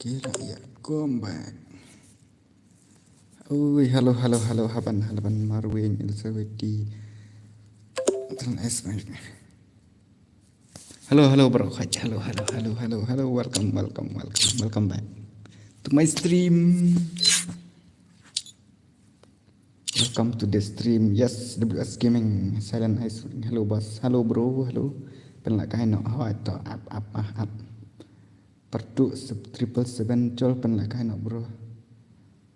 Kira ya comeback. Ui, halo, halaban Marwin Elsawiti. Halo bro, halo, welcome back to my stream. Welcome to the stream. Yes, WS Gaming, Silent Ice. Hello boss, hello bro, hello. Penlakai no, oh itu up. Pertu triple seven col penlakai no bro.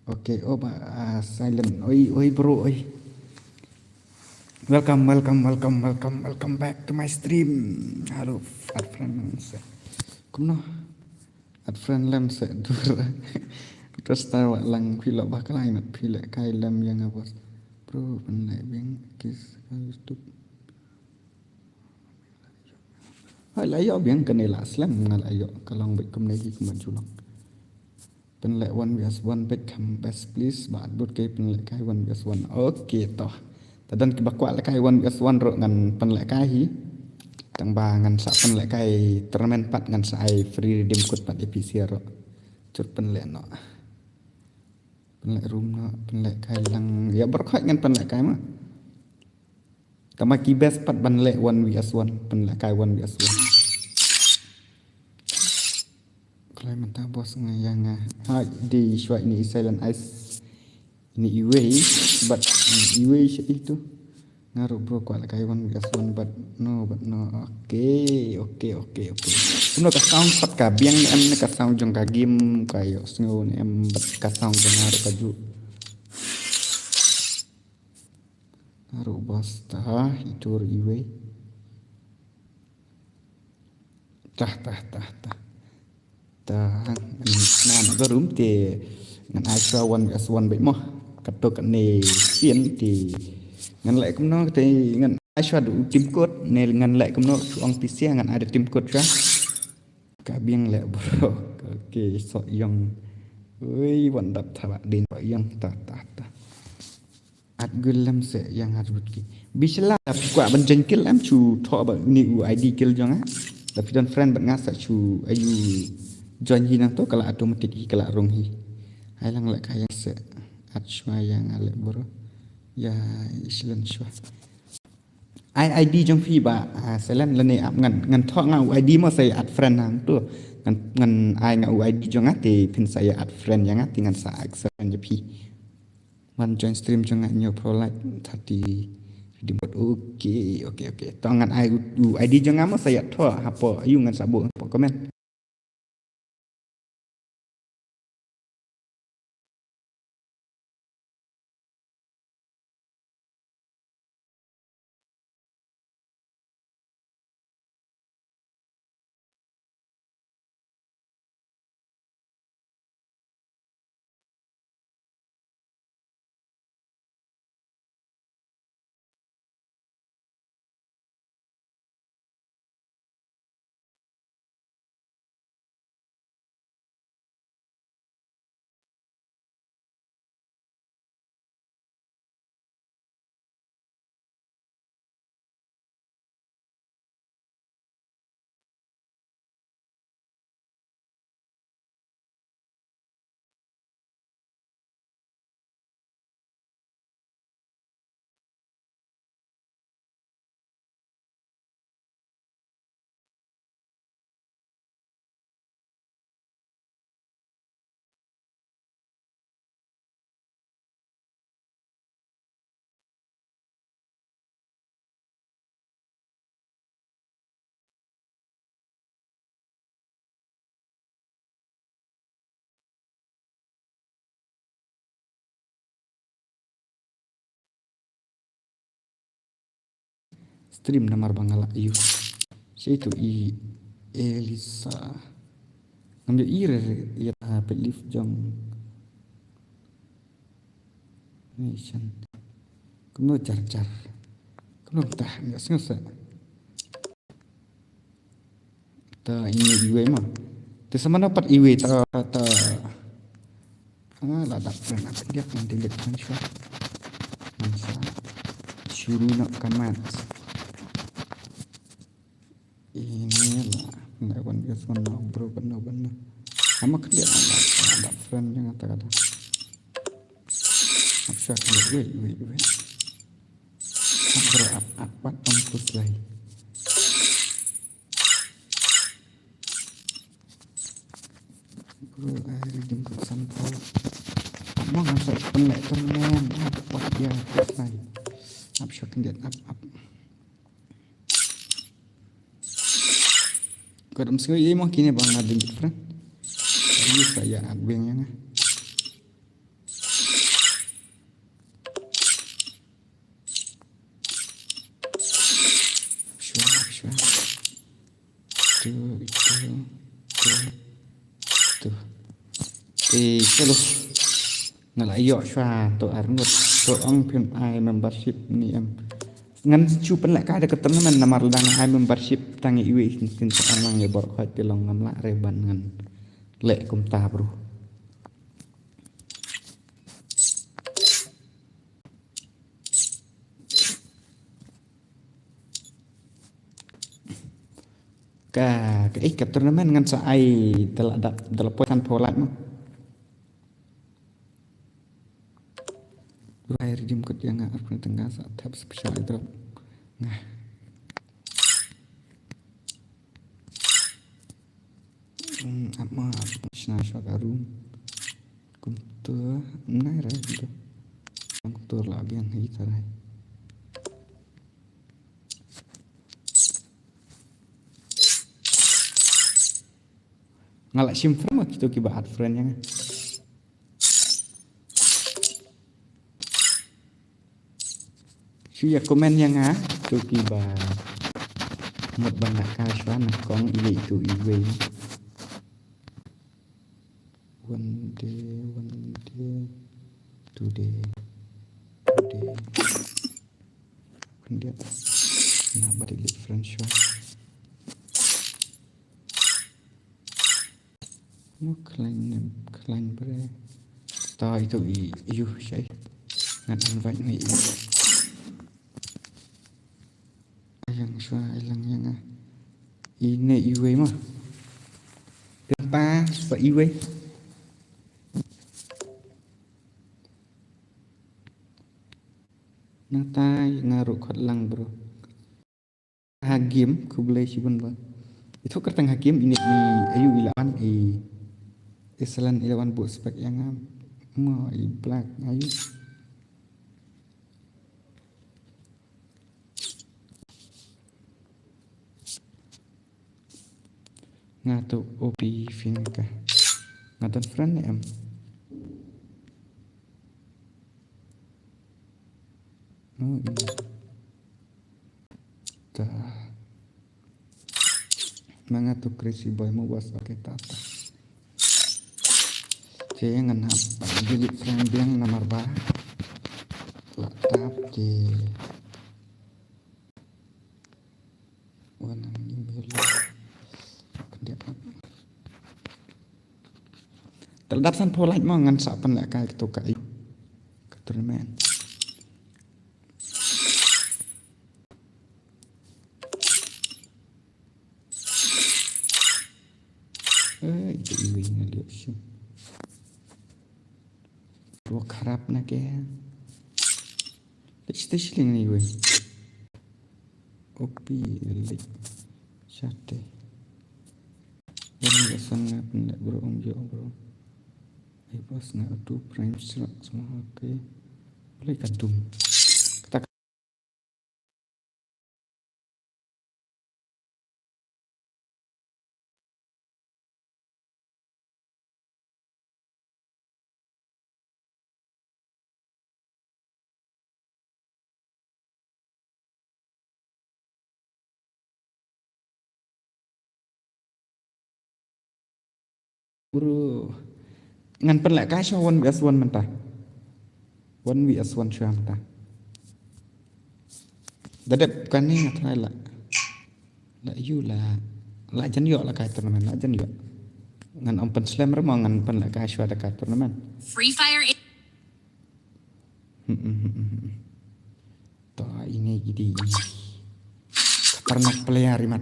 Oke, oh silent. Oi bro, oi. Welcome back to my stream. Halo, ad friends. Kumno, ad friend lem se dur. Terus tahu lang pilok bakal lain pilek kai lem yang apa? Bro, penlek bing kis YouTube. Hai layo bing kenela slam ngalayo kalong bik kumnegi kumanjulang. Penlek one vs one Beckham best please baat but kai penlek kai one vs one. Oke toh. Tadan kibakwa kai one vs one ro ngan penlek kai hi. Tang ba ngan sa penlek kai turnamen pat ngan sa ai free redeem code pat EPC ro. Cut penlek no. Penlek room no penlek kai lang ya berkhot ngan penlek kai mah. Kama ki best pat penlek one vs one penlek kai one vs one. Kalau mentah bos ngayang hai di shwa ini silent ice ini iwe but iwe itu ngaruh bro kuat kai one vs one but no okay. Kuno ka sound pat ka biang em ne ka sound jong ka game kayo sngo em bat ka sound jong ngaruh kaju ngaruh bos tah itu iwe tah nah cái room thì ngân ai cho one vs one bị mo katok ni sien thì ngân lại cũng nó thì ngân ai cho đủ tim code nên ngân lại cũng nó chuang PC ngân ada tim code ra cả biang lại bro ok so yang uiวันดับทว่าดินไปยังta at gulam se yang harus ki bisla kwa ban jengkil am chu tho ba ni ID kill jong á tapi dan friend bat ngasa chu ayu join hi nang to kala automatic hi kala rong hi hai lang la kaya se at shwa yang ale bro ya islan shwa ai ID jong phi ba selan la ne ap ngan tho ngau ID mo sai at friend nang tu ngan ai ngau ID jong á ti pin saya at friend yang á ti ngan sa accept je phi man join stream jong á nyo pro like 30 dibuat okay tangan ai ID jong á mo saya tho hapo ayu ngan sabo komen stream namar bangala iu situ i Elisa ngambil ire ya belief jong nation kuno jar kuno tah nggak sengaja ta ini iwe mah te sama dapat iwe ta lah dapat nak dia nanti lihat kan masa suruh nak kamat ini lah nak kan dia sama bro benar sama kerja ada friend yang kata apa sih iwe apa kampus lain bro akhirnya jemput sampel mau ngasih penek temen apa dia selesai up shot lihat up kadang sekali ini mau kini bang ada friend ini saya abengnya nah tuh kalau nggak ayo shwa to arngot to ong pin I membership ni em ngan chupan lại cái ketemu men namar dang I membership tangi iwi tin lang ya bor khoi tilong ngam la reban ngan lệ kum ta bro cái ikap tournament ngan sa ai dala poin polat mo air jemput yang nggak pernah tengah saat tab spesial itu nah apa national showroom kuntur nai rai gitu kuntur lagi yang itu rai ngalak simfur mah gitu kibat friendnya ya komen yang tu kiba một banyak kasuan kong ini tu iwe one day today dia nak beri French mau klein bre ta itu iu saya ngan invite ni yang suah ilang yang ini iwe mah tempat pak iwe natai ngaruh kot lang bro hagim ku boleh sibun bang itu kertang hakim ini di ayu ilawan Islan ilawan bu spek yang mau black ayu ngatu opi finka ngaton friend em oh ini dah mangatu crazy boy mau was oke tata saya ngan apa jadi friend bilang nomor bah laptop di warna email terdapat san polite mau ngan sapan lek kai ketuka itu keturmen itu iwi ngaliat sih dua karap nak ya station ni iwi opi lik sate yang biasa nak pendak bro bro bos nak tu prime serak semua okay boleh kadung bro ngan pen lại cái cho 1 vs 1 mình ta 1 vs 1 cho mình ta đã đẹp cái này thay lại yêu là lại chân dọ là cái tournament lại chân dọ ngan ông pen slam rồi mà ngan pen lại cái cho cái tournament Free Fire. Toh ini gini ternak player rimat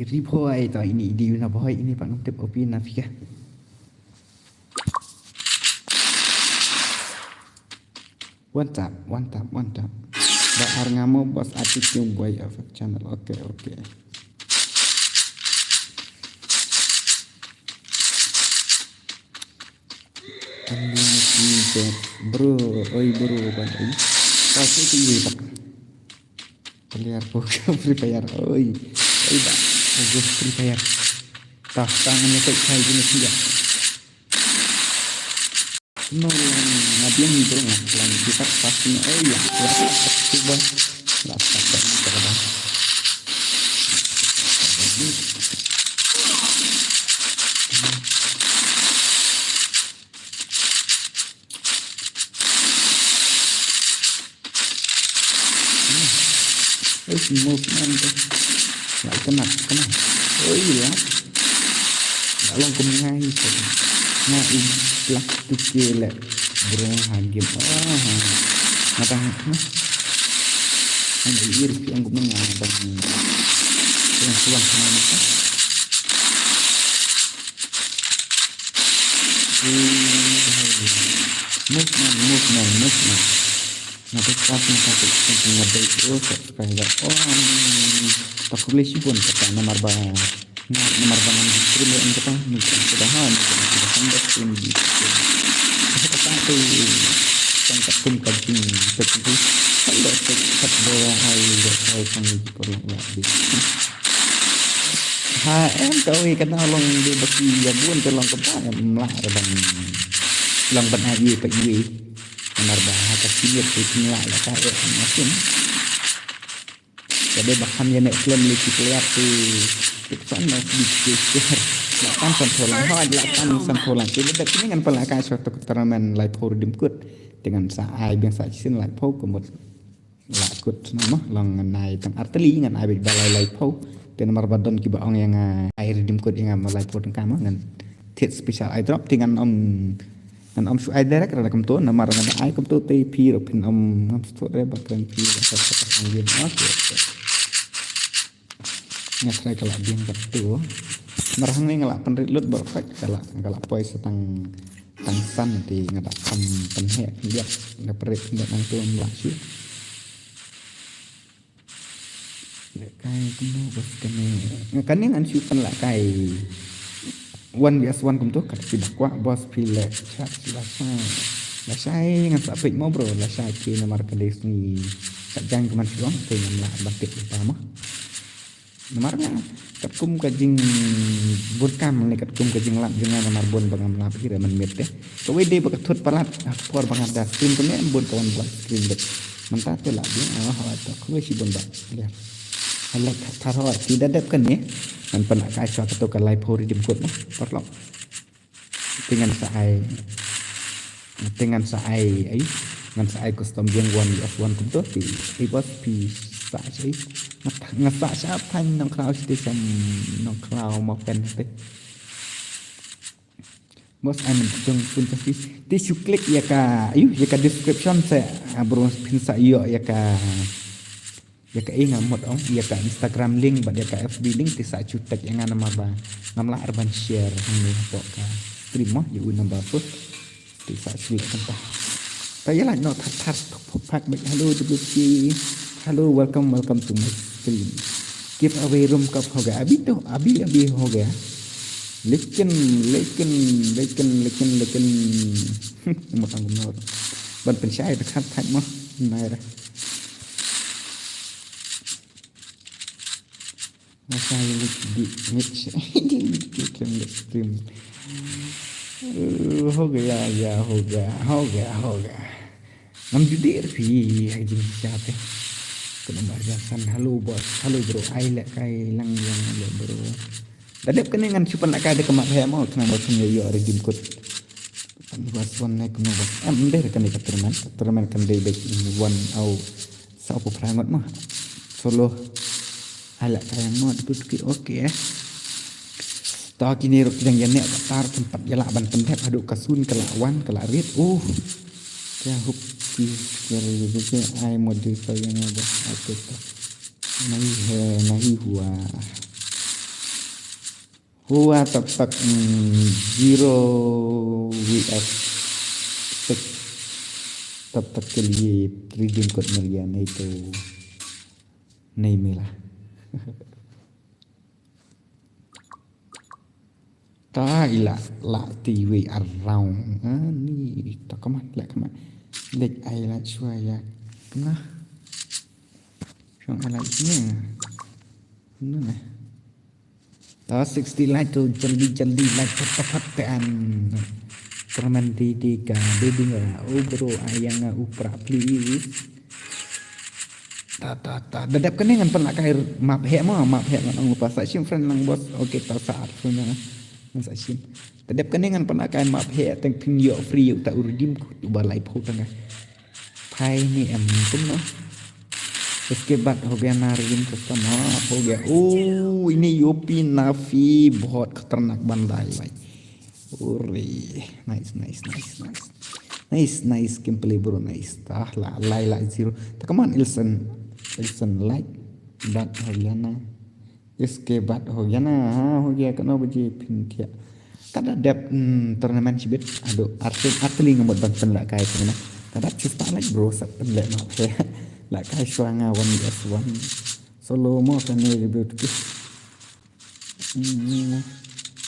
Riboy toh ini di na boy ini pak ngutip opini nafika one tap Bahar ngamo bos attitude boy of channel oke bro oi bro ban oi pasti tinggi pak player poker free fire oi dah aku free fire tah tangannya kayak saya gini tidak no ngabian bro ngabian kita pasti oh ya coba lah tak ada movement lại cái mặt ôi gì đó đã lòng cùng ngay ngay lắc tu kia lại bro hagim mà ta anh ấy yêu thì anh cũng nghe bằng cái suan sama mata movement Nanti pasang satu ngadai terus kayak tak boleh sih pun kata nomor bangan di stream yang kita mungkin sudah sampai stream di kata tu yang ketum kancing seperti kalau tetap bawa hai kami perlu lagi em tahu kata long di bagi ya buan terlong kebanyakan melah long benai pergi Marbaha kasih punya lah kayak macam jadi bahkan yang nak klaim lagi player tu sana sedikit lakukan kontrolan jadi tapi dengan pelakai suatu turnamen live for dimkut dengan saai biasa sin live for kemudian lakut nama long nai tang arteli dengan ai balai live for dan marbadon kiba ong yang air dimkut yang live for dengan dengan tit special eye drop dengan anh ông ai direct là cầm tốt mà là ai cầm tốt tây pi rồi pin ông ngắm tốt đấy bạc cần pi là các thành viên đó nghe thấy cái là biên vật tử mà hàng này là phân rít lướt perfect cái là poi setang tang san thì người ta cầm phân hệ biết là perfect để năng tuôn lại chứ để cái nó bớt cái này anh chịu phân lại cái 1vs1 cũng tốt cả tidak kuat bos pilih chat lah saya dengan sapik mau bro lah saya kena marketing ni sajang keman suang dengan lah batik utama namarnya katkum kajing burkam ni katkum kajing lap dengan namar bon bangam lap kira man met deh kowe de bakatut palat por bangam dah screen tu ni bon kawan buat screen dek mentah tu lah dia atau kowe si bon bak lihat Alat taruh tidak ada kan ni, dan pernah kaya suatu kan live hori dimkut mah, perlu dengan saai custom yang 1vs1 cũng tốt thì bos pi sa sih ngasa sa thanh nong cloud station nong cloud mau pen thế bos anh trong pun pasti tisu klik ya ka description saya bro pin sa iyo ya ka ingat mod ong ya ka Instagram link ba ya ka FB link ti sa chutek yang nama ba namla urban share ni po ka stream mo yu number post ti sa sweet kan ta tayalah no tat pak baik hello welcome to my stream give away room cup ho gaya abi ho gaya lekin một thằng cũng bậnเป็นใช้ไปคัดทัดมั้งนายละมาใช้di mix di stream हो गया हम जुदी भी एक दिन चाहते Kelembagaan halo bos, halo bro, ai lek kai lang yang halo bro. Dadap kene ngan chupan nak ada kemak he mau kena bos kene yo redim kut. Pan bos wan nek no bos. Der kan ikat terman kan dei baik wan au sa apa perangot mah. Solo ala kaya mau diput ki oke ya. Ta kini rok yang yane tar tempat yala ban pendep aduk kasun kelawan kelarit. Kaya hup dari itu ai model yang ada apa tu nahi hua tepat 0 vs 6 tepat ke लिए redeem code मिल गया नहीं तो नहीं मिला ta ila la TV around ni tak kaman lek kaman lek ai la chua ya nah xong ai la ni nó này đó 60 like to जल्दी like cepat kan permen di ka baby nga bro ayang upra please ta dadap kene ngan pernah kair map he ngan lupa sa sim friend lang bos oke ta saat punya sa sim dadap kene ngan pernah kair map he teng pin yo free ta urdim ku balai pho tanga pai ni em tum no इसके बाद हो गया नारियल का हो गया ini Yopi Navi बहुत खतरनाक बंदा है भाई ओरे nice gameplay bro nice tah la Laila zero come on Ilson like that हो गया ना इसके बाद हो गया ना हो गया kena biji pintia kada dep turnamen sibit aduh artli ngemot banten lah kayak mana kada cista like bro sat pendek mah lại cái xoa ngao one vs one solo mo cái này review cái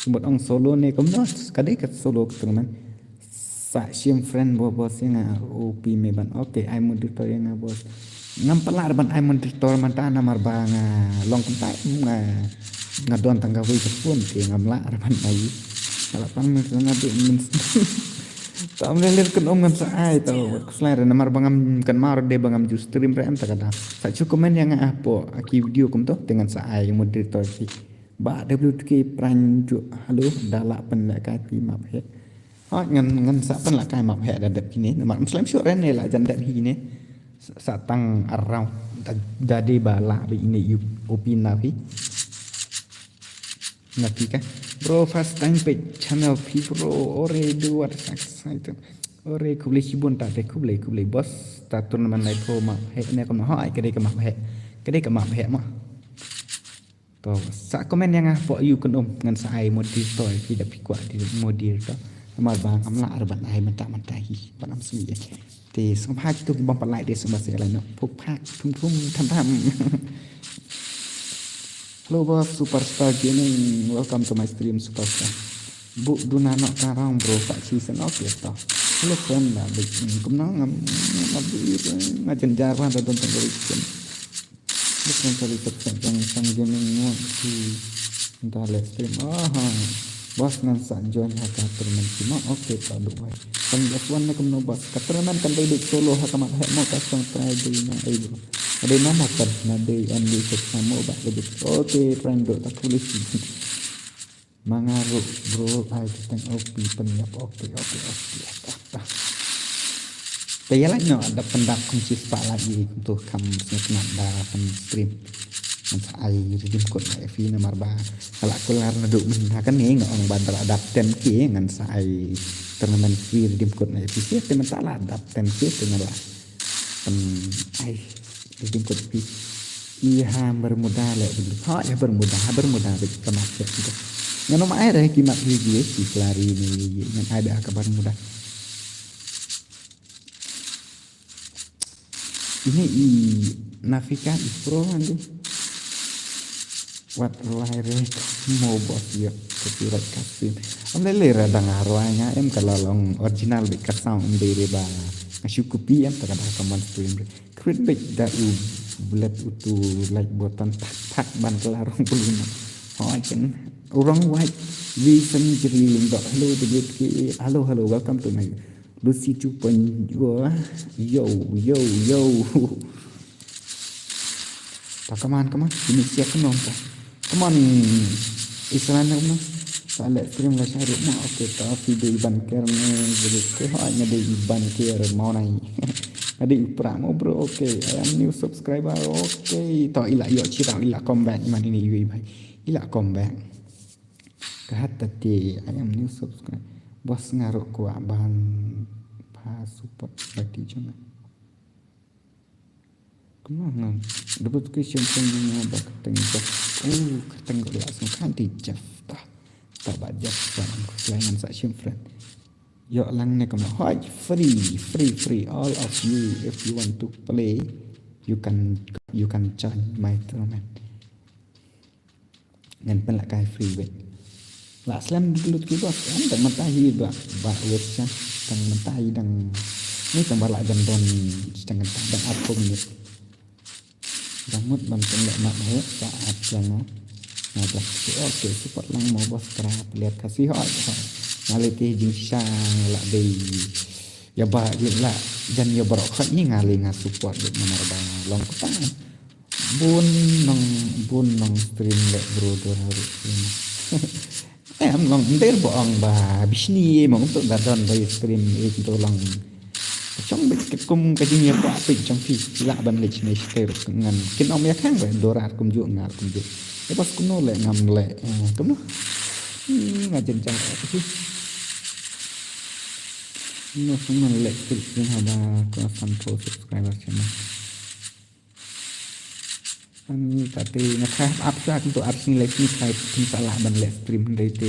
một ông solo này cũng nó cái đấy cái solo cái teman sa sim friend bos yang OP me ban oke ai mau tutor yang bos ngam pelar ban ai mau tutor manta namar bang long kentai ngadon tangga wi pun ke ngam la ban ai kalau pan ngadu tak melihat kan ngan sa ai tau selain namar bangam kan mar de bangam ju stream rem tak ada sa cukumen yang apa aki video kum tu dengan sa ai moderator si ba WK pranju halo dala pen la kai pi map he ngan sa pen la kai map he dadap kini namar muslim syuk ren la jan dat hini sa tang arau dadi bala bi ini opina pi ngerti kan bro first time page channel pi bro ore dua itu ore kubli hibun tak deh kubli bos tak turnamen lai pro mah he ne kam ha ai kedai ke map he mah to sa komen yang apa you kan ngan sa ai moderator pi dak pi kuat di moderator mal bang am la ban ai man tak hi ban am sui te som ha tu bom palai de som se lai no phuk phak thum tham Hello bos superstar gaming welcome to my stream superstar bu duna no karang bro pak season oke toh hello friend lah kum nang ngajen jarwan dan tonton berikan bukan cari subscribe yang gaming no si entah live stream bos ngan sa join haka turnamen cuma oke toh duai kan F1 na kum no bos ka turnamen kan dai solo haka mak he mo ka song try dai na ai bro ada nama kan nade only sama obat lebih oke friend do tak tulis mangaruh bro ai tentang OP penyap oke apa kaya lah no ada pendak kuncis pak lagi untuk kamu senang dalam stream masa ai redeem code FV nomor ba kalau kelar naduk kan nih ngong bandar adapten ki ngan sai turnamen free redeem code FV teman salah adapten ki dengan lah ai redeem code fee iya bermudah lek dulu ya bermudah kemaset gitu ngono mah ae kimat hiji si kelari ini ngan ada kabar mudah ini Navika Pro nanti wat lahir mau bos ya copyright kasih om lele rada ngaruhnya kalau long original bekas sound dari ba ngashukupi em tak ada kaman stream create back da bulat utu like button tak ban kelarong puluna kan orang white vision jeriling dot hello welcome to my Lucy 2.0 yo come on, ini siap kan ta. Come on, Israel na sa let stream la share mo okay ta video iban kerne jadi ke hanya de iban kier mau nai. Ada ipra mo bro okay I am new subscriber okay ta ila yo ci ta ila comeback man ini yui bai. Ila comeback. Kahat tadi I am new subscriber. Bos ngaruk ko bahan pa support bagi jangan. Kemana? Dapat question punya bak tengok. Ketengok langsung kan di Jeff tak baca selain saya friend. Yo lang ne kamu hoi free all of you if you want to play you can join my tournament. Ngan pen kai free bet. La slam dulu kita kan tak matahi ba website tang matahi dang ni tang bala dan don setengah dan apa ni. Ramut banteng lek nak he saat yang ngajak okay support lang mau bos kerap lihat kasih hoi ngaliti jing sang la dei ya ba la jan ya barokah ni ngali support dek nomor bang long petang bun nong stream lek bro hari em long der boong ba bisni mo untuk dadon bay stream itu long trong bị cái cung cái gì quá bị trong phi lạ ban lịch này kêu ngàn cái ông ya khang vậy đồ rạt cùng dụng ngạt cùng dụng cái bos cũng nó lại ngầm lại đúng không ngài chân chân cái nó không ngần lại tự nhiên hà ba có fan pro subscriber channel anh tapi ngakah up sa untuk up sini lagi saya salah ban live stream dari te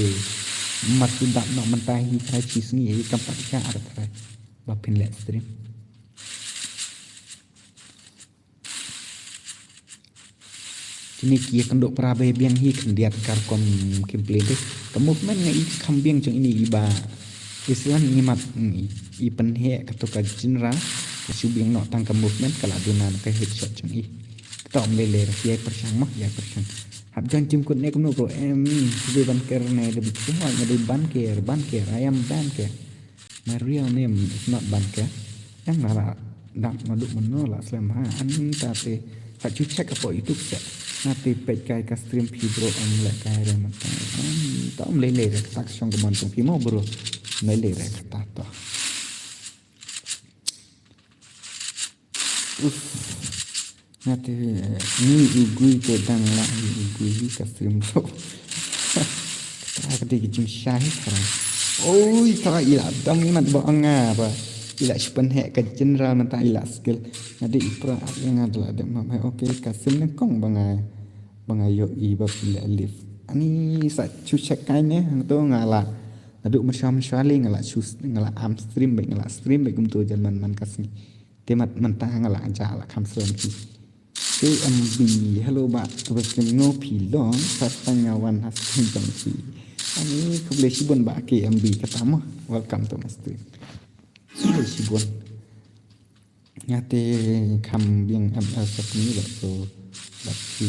masih tak nak mentahi saya cisni tempat saya ada bapin live stream ini kia kenduk prabe biang hi kendiat karkom kimple deh movement ngai kambiang jong ini iba Islam ini mat i penhe katoka jinra subiang no tang movement kala dunan ke headshot jong i tom lele ya persang mah ya persang hab jan tim kut ne kumno bro em de ban ker ne de bitu ma de ban ker ayam ban ker. My real name is not Banker. Yang nara dak maduk menola selama tapi tak cek apa itu se. Nanti page kai ka stream pi bro ang lek kai re mata. Tak lele re tak song kemantung pi mo bro. Lele re kata to. Nanti ni igui ke dang la igui ka stream bro. Kita kata jim syahid sekarang. Oi tak ila dam ni mat bohong apa ila spen hek ke general mata ila skill ada ipra yang ada ada mama okey kasim ni kong bangai yo i ba pila alif ani sa chu check kai ne to ngala adu macam shali ngala chus ngala am stream baik ngala stream baik untuk jaman man kasni temat mentah ngala jala kam stream ki MB hello ba terus no pilong sastanya wan hastin jongsi ani ku boleh sibun ba KMB ketama welcome to my stream boleh sibun nyate kambing asap ni lah so bakti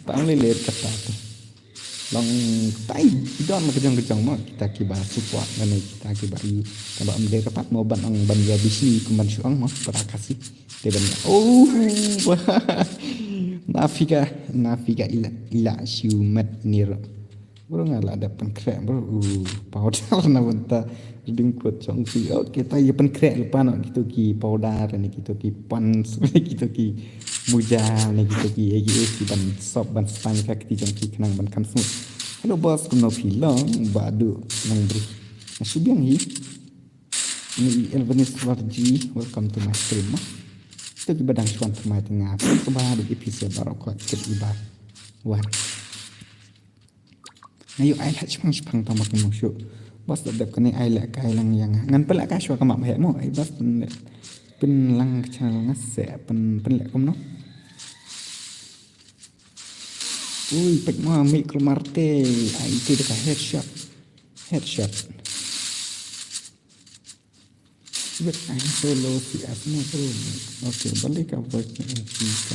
tak boleh kata tu long tai don ma kejang ma kita kiba support ngane kita kiba yu tambah amde kapat mau ban ang ban ya bisni kuman syuang ma perakasi deban nafika ila syumat nir bro ngala ada penkrek bro powder na benta dingkut chong si okay ta ya penkrek lupa no gitu ki powder ni gitu ki pans gitu ki muja ni gitu ki egi ban sop ban span ka ki chong ki kenang ban kam smooth hello boss kuno filong badu nang bri subiang hi ni Elvanis Warji welcome to my stream itu di badang cuan termai tengah kembali di episode barokot ketiba wan ayo ai hat chpang ta mak mo shu bas da kane ai la kai lang yang ngan pela ka shwa ka ma he mo ai bas pen lang chal ngas se pen le kom no ui pek mo micro marte ai itu de ka headshot bet ai solo si asma bro okay balik ka voice ni kita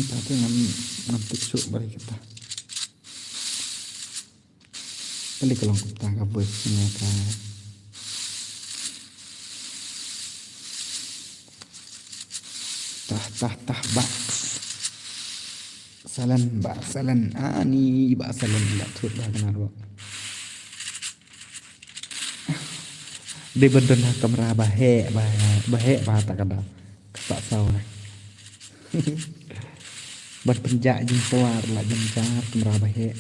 tapi ngam tik balik kita balik kalau kita ka voice ni ka tah bak salan ani bak salan la thut la kana ro de bedon kamera bahe ta kada tak sau bật penjak jeng suar la jeng jar kamera bahe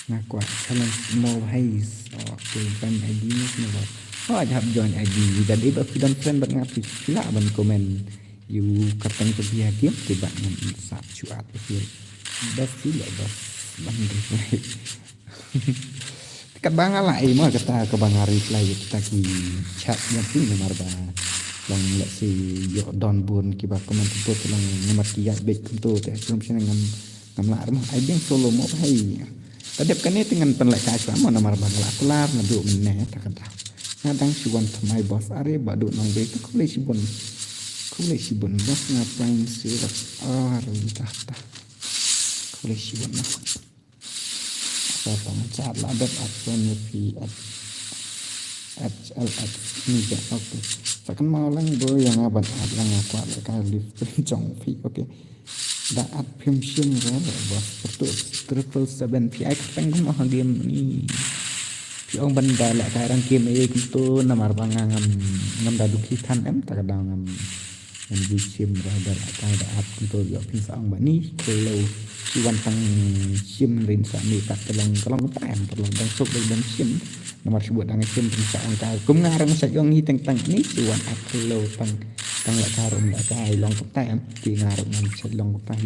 ngaku salan small haze oke ban ID ni semua jap join ID dan iba fidan friend bat ngapi sila ban komen you katang tu dia game tiba ngam sat cuat fil bas sila bas ban reply kat bangala mah kata ke bangari reply kita ki chat yang tu nomor ba long let's say yo don bun ki ba komen tu lang nomor kia baik tu te sebelum sini ngam lar mah ai beng solo mo hai tadep kan ni dengan penlek ka sama nomor bangala kelar nadu meneh tak ada kadang suwan my boss are ba do nang be tu boleh sibun bos ngapain sih rentah boleh sibun nah apa macam lah ada aksen fi HLX ni je okey takkan mau lang boy yang abad lang aku ada kali jong fi okey dah at phim sim rồi bos betul 777 pi ai keteng mau game ni pi ông benda lại cái rang game ấy itu nomor ngam daduki than em tak ada ngam di sim ada cái ada app itu yo pin sang bani kalau siwan tang sim rin sa ni tak kalau em perlu dan sok dan sim nomor sebut dengan sim pin sang ka kum ngarang sa yong ni tang ni siwan app kalau tang la karum la kai long em ti ngarang ngam sa long tai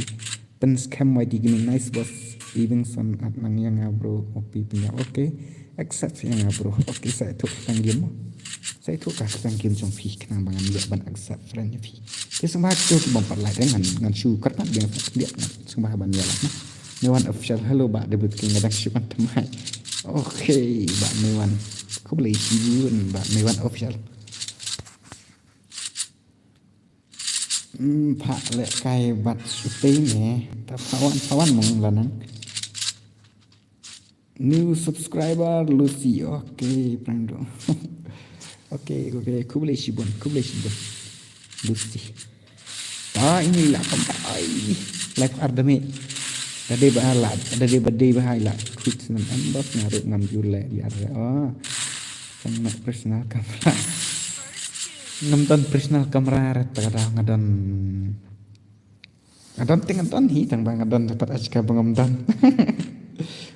pen scam mai di gini nice bos even son at nang yang bro opi punya okey accept yang bro okey saya tu tanggim saya tu ka tanggim jong fi kenang bangan dia ban accept friend fi ke semua tu bom par lai dengan shu karena dia semua ban ya lah Mewan official hello ba debut king ngadak shu kan temai okey ba Mewan kau boleh sibun ba Mewan official pak lek kai bat stay ne ta pawan mong lanang new subscriber Lucy okay prendo okay kau boleh sibun Lucy ini lah kampai like ardame tadi bahalat tadi badai bahalat quit senam ambas ngaruk ngam jule biar sangat personal kamera nonton personal kamera kadang ngadon tinggal ton hi tang bang ngadon dapat aja bangamdan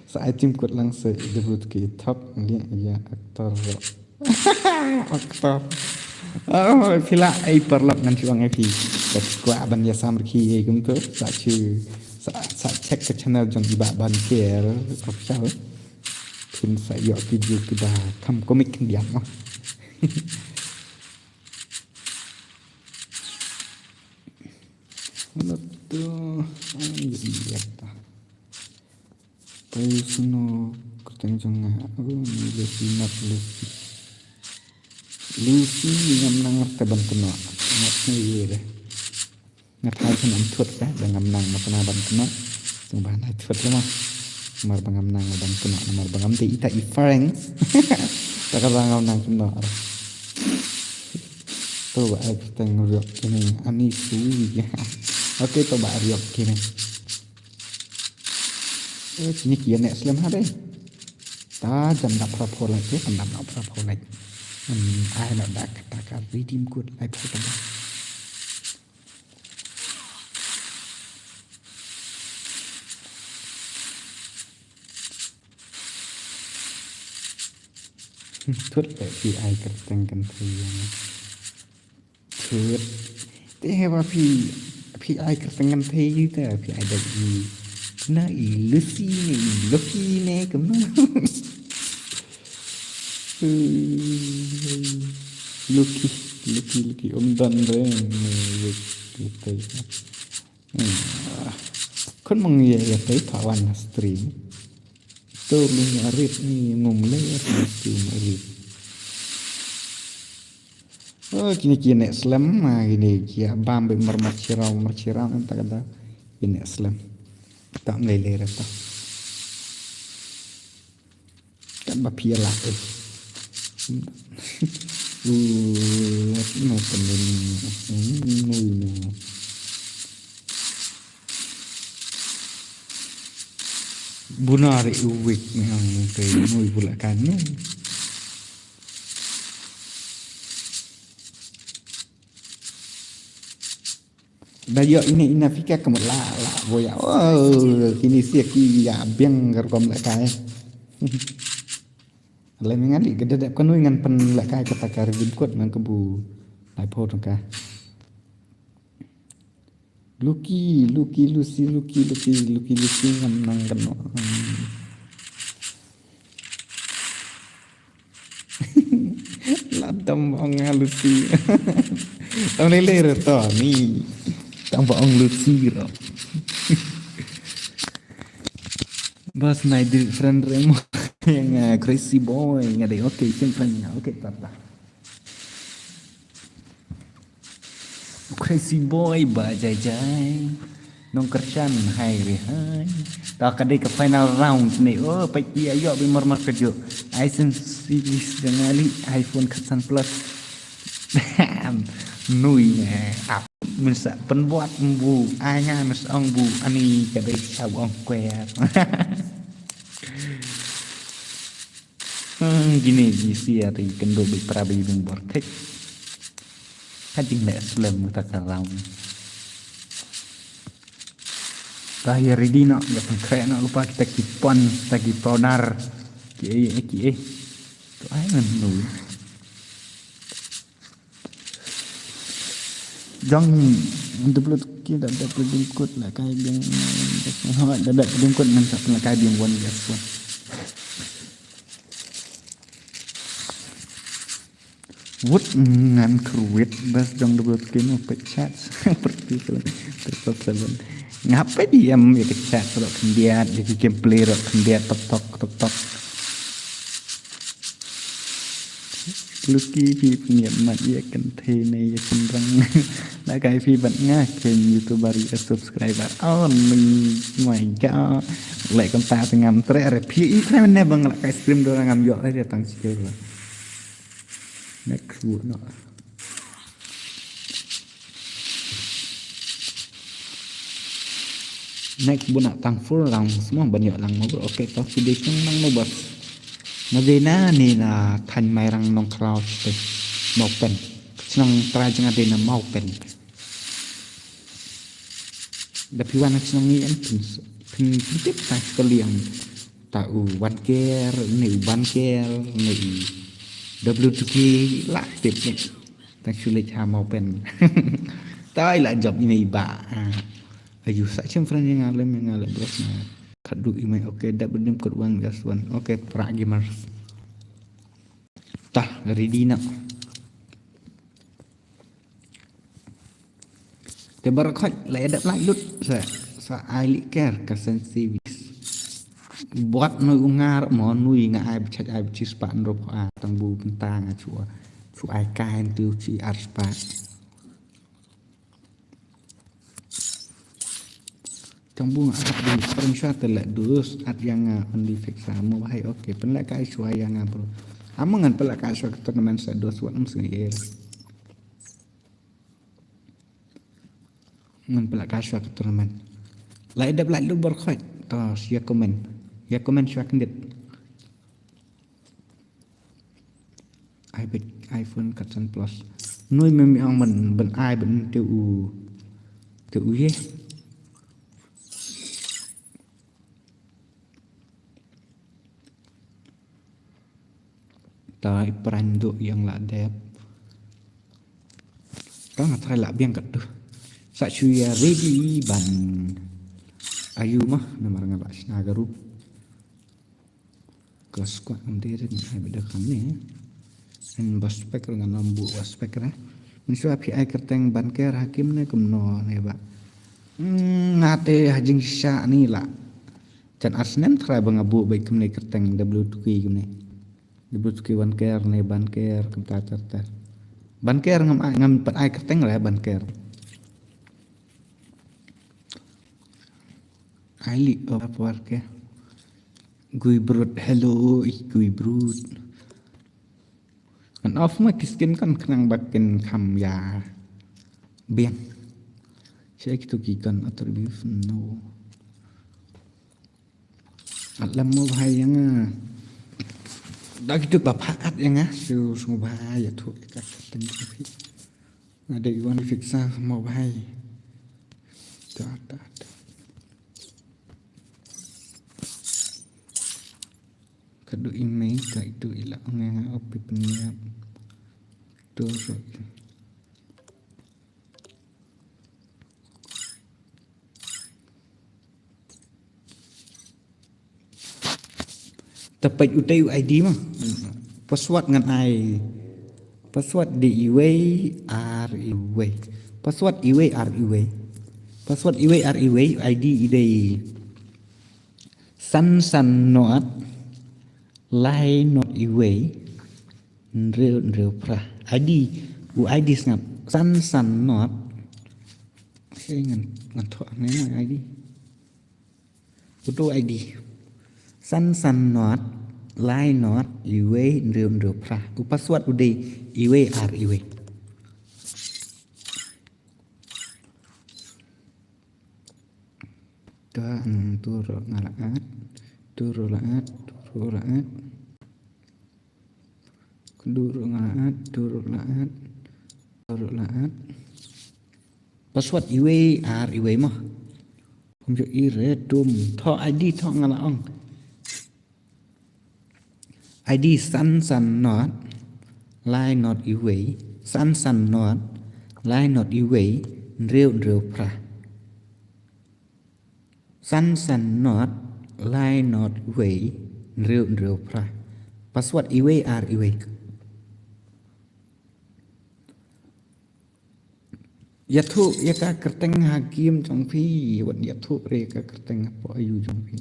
saya tim kut langsung debut ke top dia ya aktor pila ai perlap ngan chuang ai pi subscribe ban ya samrki gum tu sa chu sa check ke channel jong iba ban share official tin sa yo video kita kam komik dia mah Betul, iya ta. Tayo suno kutang janga. Lucy ngam nang teban kena. Ngat ni ye. Ngat hai senam thut ka dengan nang makna ban kena. Sembah na thut lama. Mar bangam nang ban kena mar bangam ti ita I friends. Tak ada nang kena. Tu ba ai kutang nguruk kini ani su ya. Okey to ba riok kini. Sini kia nek slam ha deh. Ta jam dak prapo lagi, pandam nak prapo lagi. Ai nak dak kata redeem code ai photo ba. Thut để phi ai keteng kan thuyang. Thut. Teh ba phi ai ketengan thei te phi ai dak na Lucy ni kamu Lucky dan deh gitu kan mengiya tei kawan stream tu lu ngarit ni ngumle stream arit kini slam gini kia bam be mercirau entah kata kini slam tak meleleh rata kan bapia lah ini temen guna ri uwik memang ke mui pula kan ni. Dayo ini inafika kemala la boya. Oh, kini siaki ya biang kerkom la kai. Lai mengali gededep kanu ngan pen la kai kata kar bingkut nang kebu. Lai po ka. Lucky Lucy ngan nang keno. Ladam ong Lucy. Tao ni le to ni. Tao ong Lucy ro. Bas na different remo yang crazy boy ngade okay simpan okay tata. Crazy boy ba jai nong kerjan hai rehan. Tak kadai ke final round ni. Oh pagi ayo bi marmar kerja. iPhone series dengan iPhone Kesan Plus. Nui ap masa penbuat bu anya mas ong bu ani kadai sabong kuer. Gini gisi hari kendo bi prabi bing bortek. Kajing le slam ta karau. Tahir ridina ya pengkaya nak lupa kita kipon tagi ponar kie tu ai nu jang deblut kita dapat dingkut lah kai yang dapat dingkut nan tak lah kai yang wan gas wan wut ngan kruit bas jang deblut kini pechat seperti itu terus ngapa diam ya kecak kalau kendiat jadi gameplay rok kendiat tok Lucky phi punya mat ya kan thene ya kan rang la kai phi bat nga kênh youtuber ya subscriber on my god lại con ta phải ngắm tre rồi phi ít này mình bằng lại cái stream đó là ngắm dọ đấy tăng skill rồi next one nó next buat nak tang full lang semua banyak lang mau oke top video nang mau bos navena ni na thành mai rang nong cloud te mau pen senang try jangan ada na mau pen tapi wana senang ni pin tip tak kaliang tahu one care ni one care ni W2K lah tip ni tak sulit ha mau pen tai lah job ini ba ayu sak cem friend yang ngalem bros na kadu email oke dak bedim kod wan gas wan oke pra gamers tah ready nak te barakot la edap like lut sa ai care kasen service buat noi ungar mo nui nga ai bchat ai bchi span ro a tang bu pentang a chua chu ai kain tu chi ar spa trong buông at di screenshot telak dus at yang on di fix sama bahai okey pelak kai suai yang bro amangan pelak kai suai tournament sa dos wat msengel ngan pelak kai suai tournament lai dap lai lu berkhot to sia komen ya komen suai kendit iPhone Kesan Plus nuôi memi ang mình ben ai ben tu ye tai peranduk yang lak dep kan ngai lak biang kat tu sak cuya ready ban ayu mah nomor ngalak sina garu ke squad ndere ni ai beda kan ni en baspek dengan lambu baspek ra mensu api ai kerteng banker hakim ne kumno ne ba ngate hajing sya ni la can arsenen tra bangabu baik kemne kerteng W2K kemne W2K banker ne banker kemta terter banker ngam pat ai kerteng la banker ai apa warke gui brut hello gui brut kan off ma kiskin kan kenang bakin kam ya biang saya gitu gikan attribute no alam mo bahaya nga dah gitu bapak yang su semua bahaya tu kat tapi ada iwan fiksa semua bahaya tak kadu email ka itu ila nga opi penyiap tu Tapi utai ID mah password ngan ai password di iway r password iway r password iway r ID idai san not lai not iway real pra ID ID ngap san not cái ngan thọ này ID auto ID san not lai not iwe real pra password udah iwe r turo ngalaat turo laat password iwe r mah không cho ire dum tho ID tho ngalaong ID san not lai not iwe san not lai not iwe real pra san not lai not iwe real pra password iwe r ya thu ya ka kerteng hakim trong phi wat ya thu re ka kerteng po ayu trong phi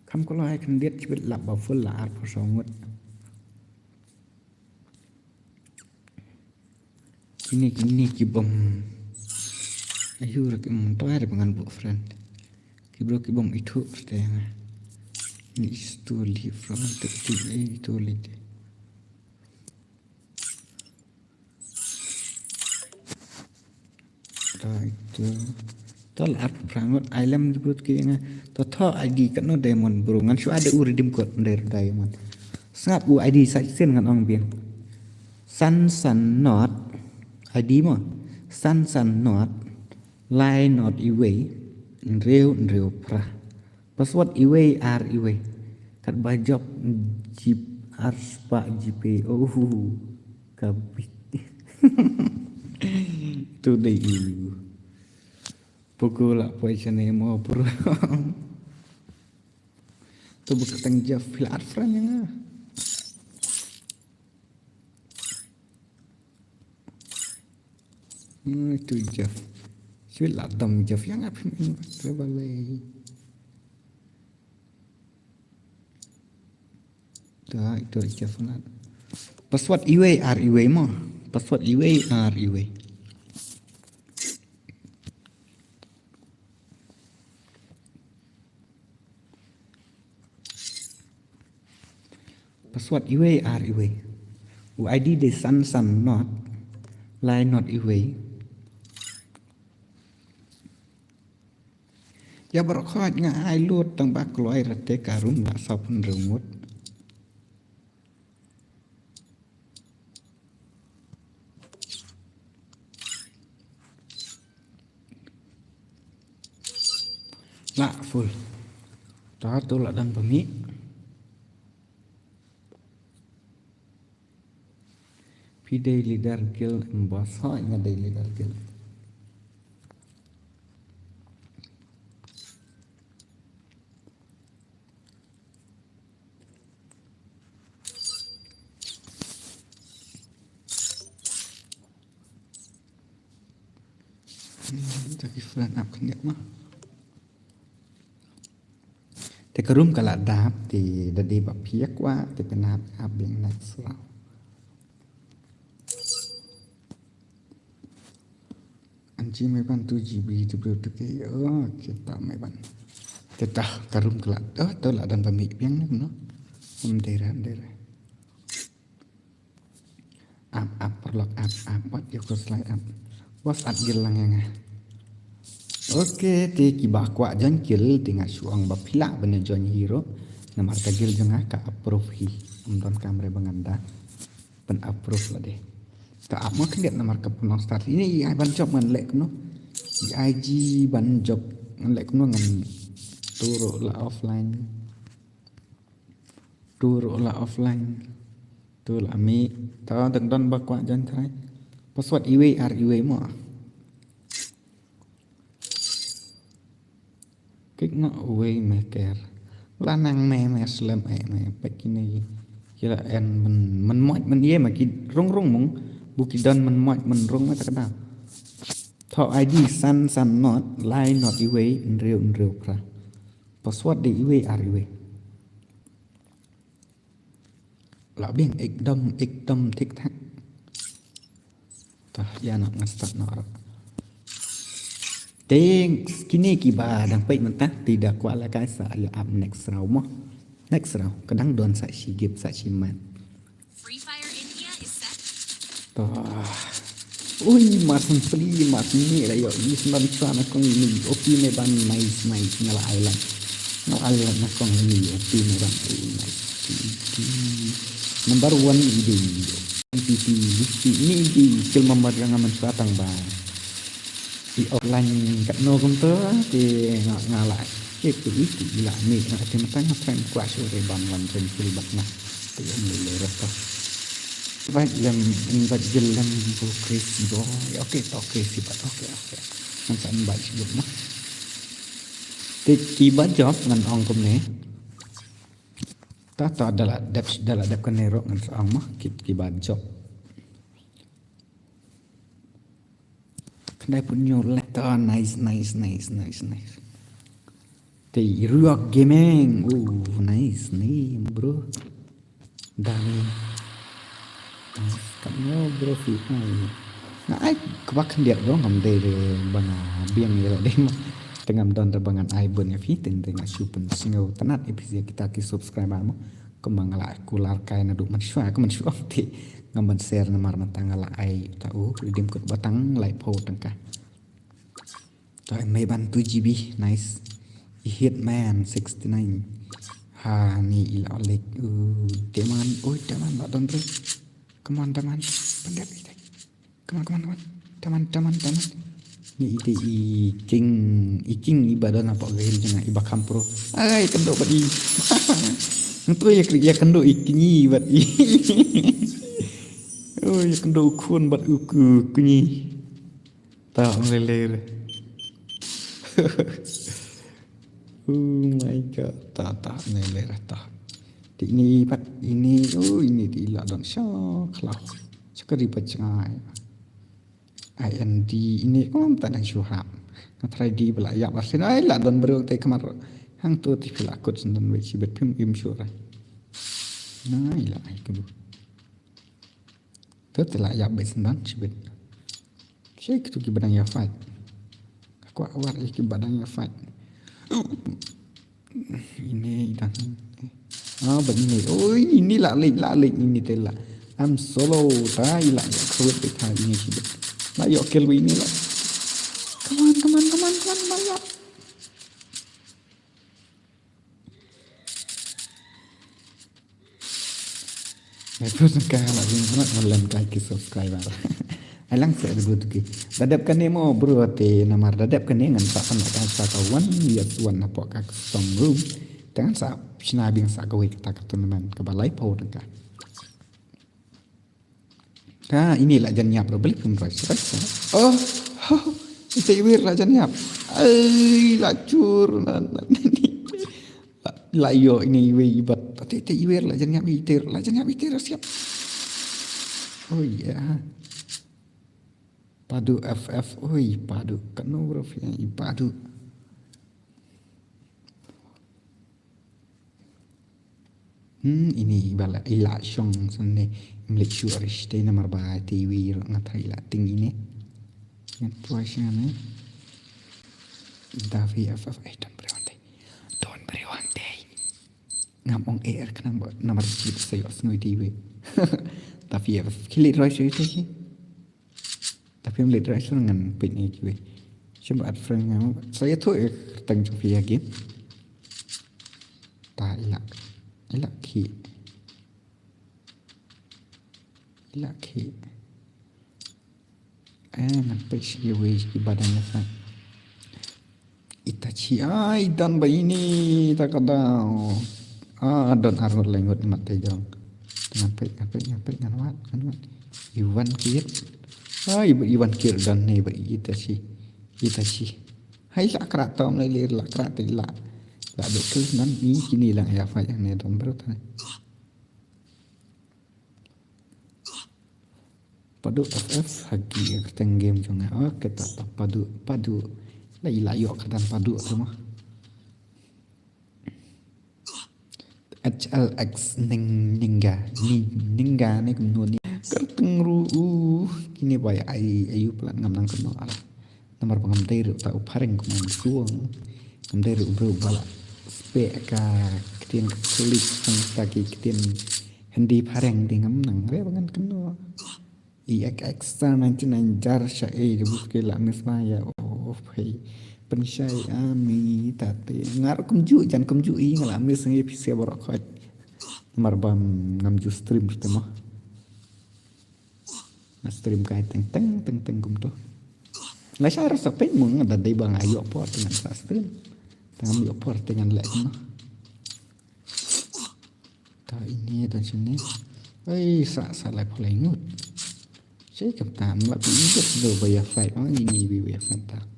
kham có lai kan diet chibit lap ba full la ar po songot ini kibom ayu rak to ada pengan bu friend kibom itu pertama ini stoli from itu lite itu tol ap prangot island disebut kayaknya to ID kan no diamond bro ngan su ada uridim kod der diamond sangat u ID saksen ngan ong bien san not ID mo san not lai not iwe real pra password iwe r kat bajop jip arspa jp kabit tu dei pukul lah poisane mo bro tu bekatang jaf fil arfran yang itu jaf sila dam jaf yang apa ini terbalik dah itu jaf nak password iwe r mo password iwe r password iwe r ID de san not lai not iwe ya berkhot nga ai lut tang bak loi rate karum na sapun remut la full ta tu la dan pemi pidai leader gil embas ha nga dai leader gil Taki friend ap kengit mah. Te kerum kala dap ti dadi bap piak wa te penap ap yang next lah. Anji mai ban 2 GB tu bro tu ke kita mai ban. Te tah kerum kala to la dan pamik piang no. Daerah lock up what you could slide up was at gil lang yang oke ti kibah kwa jan kil tinga suang bapila bene jon hero namar tagil janga ka approve hi don kamre banganda pen approve lah deh ta ap mak lihat namar ka punong start ini ai ban job ngan lek no IG ban job ngan lek no ngan turo la offline tu la mi ta dan don bakwa jan thai password iwe mo kích nó away maker là năng me slam me pakini kira en mình mọi mình ye mà ki rong mong buki don mình mọi mình rong mà ta kada thọ ID san not line not away real pra password di away là biếng ekdom thích thắc ta ya nak ngastat no Teng kini kiba dang pek mentah tidak kuat lah kai sa ya up next round kadang don sa si gip sa si man Free Fire India is set ui masan ni lah yo ni sembar chuan kong ni opi me ban nice ngala island na kong ni opi me ban nice number 1 ide MPP ni di kel mamad yang aman suatang ba di offline kat no komputer thì ngà lại cái tí lại mệt lại thìมันตั้งแต่กว่าช่วยบางวันเป็นปฏิบัตินะแต่ยังไม่เลยรักว่าlem bu crazy boy oke crazy but okeมันสั่นใบชีวิตมั้งแต่กีบัด job งานองกมเนี่ยต่อdalam kan nerok ngan seang mah kiบัด jobได้punya nhiều letter nice thì rock gaming nice nih bro dami kamu bro FIFA nah ai kebakan dia dong ngam de banga biang ya deh mah tengah don terbangan ai bon ya fit tengah super singo tanat episode kita ki subscribe mo kembang la kular kai na du man shwa ko man shwa ti ngam share namar matang la ai tahu redeem code batang lai po tangka Rồi mấy ban 2GB nice Hitman 69 ni ila lek teman la don bro come on teman pandai kita come on teman ni ide iking ibadan apa gel jangan ibakam pro ai kendo badi itu ya kendo ikinyi bat ya kendo kun bat kunyi ta lele oh my god tak neler tak ini pat ini di la don syaklah sekali pacai IND ini tak nak syuhab nak try di belayak asin ai la don bro te kamar hang tu ti filakut sendan we sibet pim im syura nah ila ai kebu tu telah ya be sendan sibet syek tu ki badang ya fight aku awar ki badang ya fight ini dan begini ini lah ini telah I'm solo tai lah ya kuat betul ini sih lah yuk kill ini lah come on ya terus sekarang lagi malam kaki subscriber alang saya dulu tuh dadap kan mo bro te namar dadap kan ngan sa kan sa kawan ya tuan apa ka custom room dengan sa sinabing sa gawe kita ka teman ka balai po ka inilah janyap bro beli pun rasa itu wir lah janyap lacur lah yo ini ibat itu wir lah janyap itir siap oh iya padu FF padu kan bro yang padu ini bala ila syong sene mlik syurish te namar ba TV ngatai la tinggi ne ngat puasane Davi FF don berewante ngamong air kenang namar chip sayo snui TV tapi ya kilit rice itu sih tapi melihat rice dengan pin ini cuy coba add friend yang saya tuh tentang Sofia game tak ilak ki nampak sih wes di badannya san Itachi ai dan ini tak ada don armor lengot mati jong ngapain kan wat Iwan kir Iwan kir dan nih Itachi hai lah kerata mulai lah kerata lah betul nan ini kini lah ya fa yang don berut padu FF hagi keteng game jonga kita padu lah yok kedan padu tu mah HLX ningga ni kumno ni kerteng ru kini bay ayu pelan ngamnang keno ala nomor pengam dairu tak upareng kumang suang ngam dairu bro bala spe ka ketien kulit sang taki ketien hendi pareng di ngamnang re bangan keno EX 99 jar sya debut ke la mismaya phai pensai ami tate ngar kumju jan kumju ngala mis ngi pise borok khot marbam ngam ju stream tema stream kai teng kumto la sya rasa pen mung ada dai bang ayo por dengan stream tangam yo por dengan lek no ta ini dan sini sa lai pholai ngut saya keptam lah pinjat do bayar fight ini bayar fight tak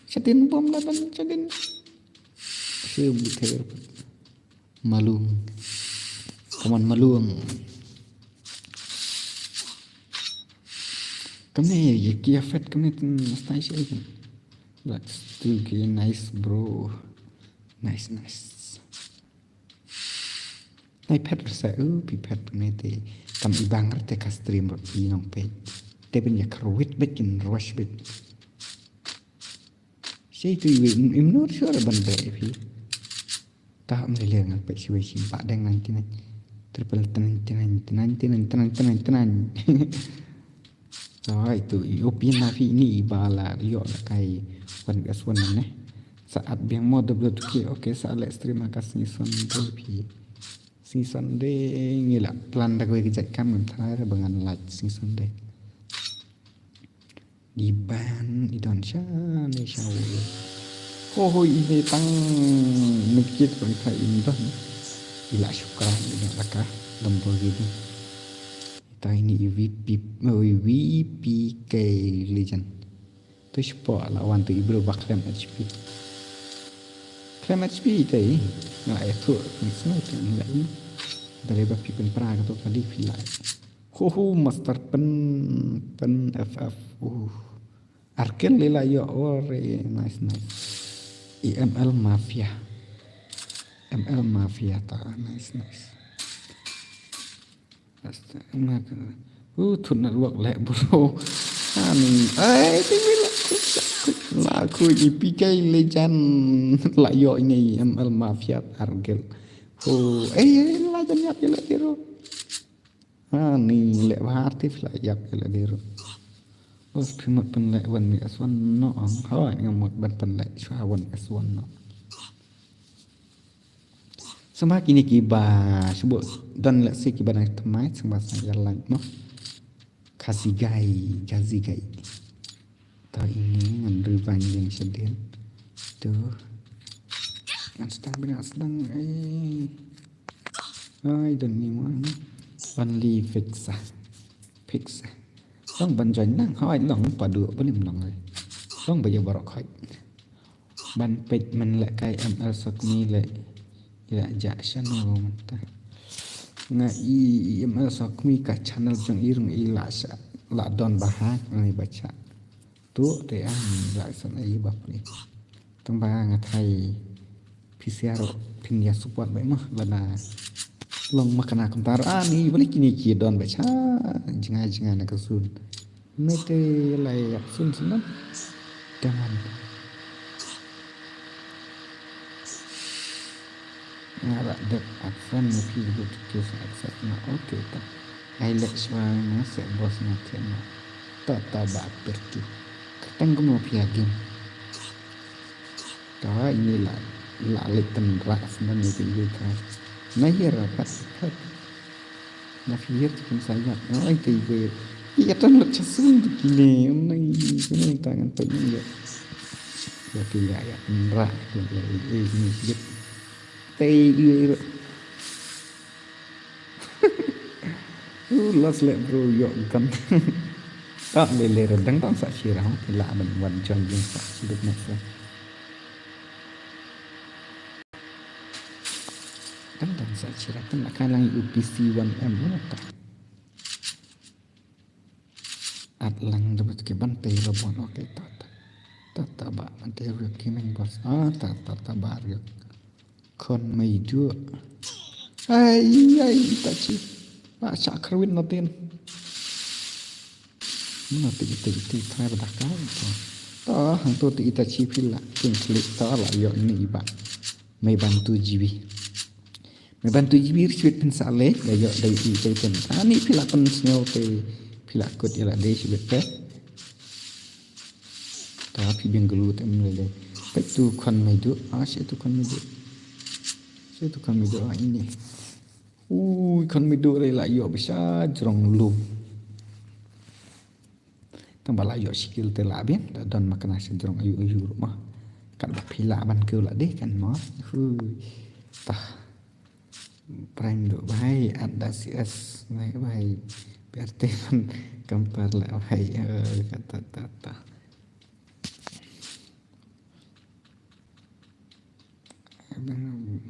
Sadin bom laban sadin sebut malung kaman malung kami ya kia fat kami stay sih but still nice bro nice naik pet saya pipet kami te kam ibang te ka stream rot pinong pe te ben ya kruit bekin rush bet saya tu im not sure benda fi tak melihat apa situation pak deng nanti triple tenan so itu opinion nafi ini ibala yo kai wan gaswan ne saat biang mode blok oke saat live stream akas season day ngila plan dah gue kejak kam mentar bangan live season day di ban Indonesia ni syau ini tang nikit pun kai indah ila syukran ila laka lembo gini kita ini VPK legend tu sport lawan tu ibro baklem HP klem HP tadi nggak itu semua itu nggak ini dari bapi penpera atau kali filai master pen FF arkel lila yo ore nice ML Mafia ta nice thun ruak lek bro aku PK legend la yo ini ML Mafia arkel legend yap ya diro ni lek bahatif la yap ya diro phimot pen lek wan mi aswan no hawa ngamot ban pen lek shwawan aswan no semakin ini ba sebut dan lek si kiban temai semasa jalan no gazi gai ta ini ngan banjing sedih tuh yang sedang dan ni mana only fix long ban join nang hoi long padu belim long long bayo barok hoi ban page man lek kai ML sokni lek ya jakshan no mata nga ML sokmi ka channel jong irung ilasa la don bahak ngai baca tu te la san ai bapni tamba ngatai PCR pinya support bai mah bana long makana kontar ani balik kini ki don baca jinga nak sun mete lai sun sunan dengan ngara dep advan pi go to kes accept na okay ta ai lek swa na se bos na tema ta ba pertu katang ko mo piagin ta ini la letan ras na ni ti ka na hira pat na fiir kin saya ai ti ve ya tan lo chasun kini nai kini tangan pa ni ya ti ya ra ni git tei yu las le bro yo kan ta le redang ta sa sirah ti la ban wan chon jing sa sibuk na sa dan sa sirah tan akan lang UPC 1M ta at lang dapat ke ban pe lo bon okay ta ba man te ru ki men bos ta ba ru kon mai du ai ta chi ba cha khrwin na ten nó ti thay vào đặc cáo đó hàng tôi ti ta chi phi là trên click đó là dọn này bạn mấy bạn tu GB mấy bạn tu GB suýt pin xả lết để dọn đầy ti tay chân ní phi là con snow te phi là cột là đây suýt pet đó phi biang gelu tem lele pet tu con mày du sẽ tu con mày du ini con mày du đây là dọn bisa jorong lum tang bala yo skill te la bien da don makna sendrong ayu rumah kan ba phila ban kêu là deh kan mo ta prime do bai ada cs nai bai prt kan compare la bai kata ta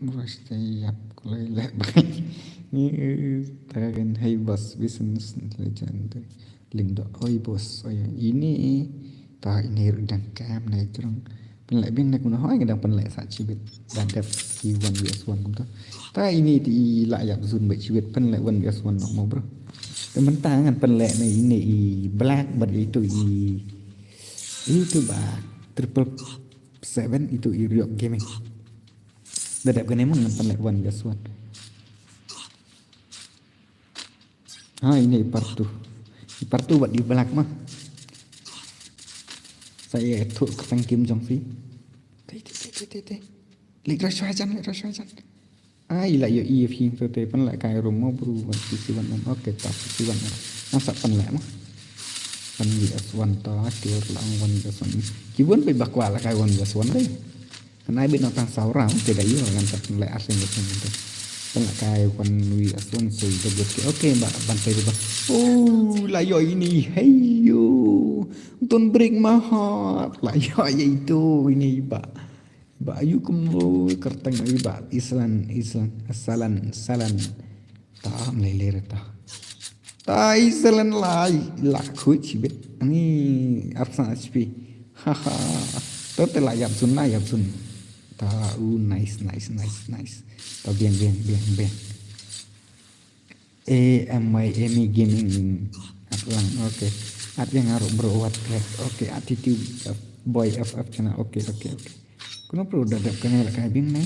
mesti yap kulai le bai ni ta kan hay bus business legend link do oi bos ini ta ini redang cam này trong penlek bing nak guna hoi kadang penlek sa chibit dan dep ki 1vs1 kum to ta ini ti la yap zun be chibit penlek 1vs1 no mo bro temen tangan penlek này ini black but itu ba triple 7 itu Riot Gaming dadap kan emang penlek 1vs1 ini part tu buat di belak mah saya itu ketang Kim Jong Fi lek raswa jan ai la yo if hing tu te pan la kai rum mo bru wan si wan okay ta si wan masa pan la mah pan VS1 ta tiur lang wan VS1 kibun pe bakwa la kai wan VS1 deh kanai bên nó tăng 6 round thì đấy rồi ngăn chặn lại Arsenal itu kan kai wan VS1 sui debut okay mbak bantai ba layo ini heyo ton break mahot layo itu ini ba ayu kumlo kertang ayu ba islan salan ta leler ta islan lai la khuch bit ani Arsenal HP haha to te la yap sun ta nice ta bien AMI gaming lang okay at yang ngaruh beruat okay attitude boy FF channel okay kuno pro dadap kan la kai bing ne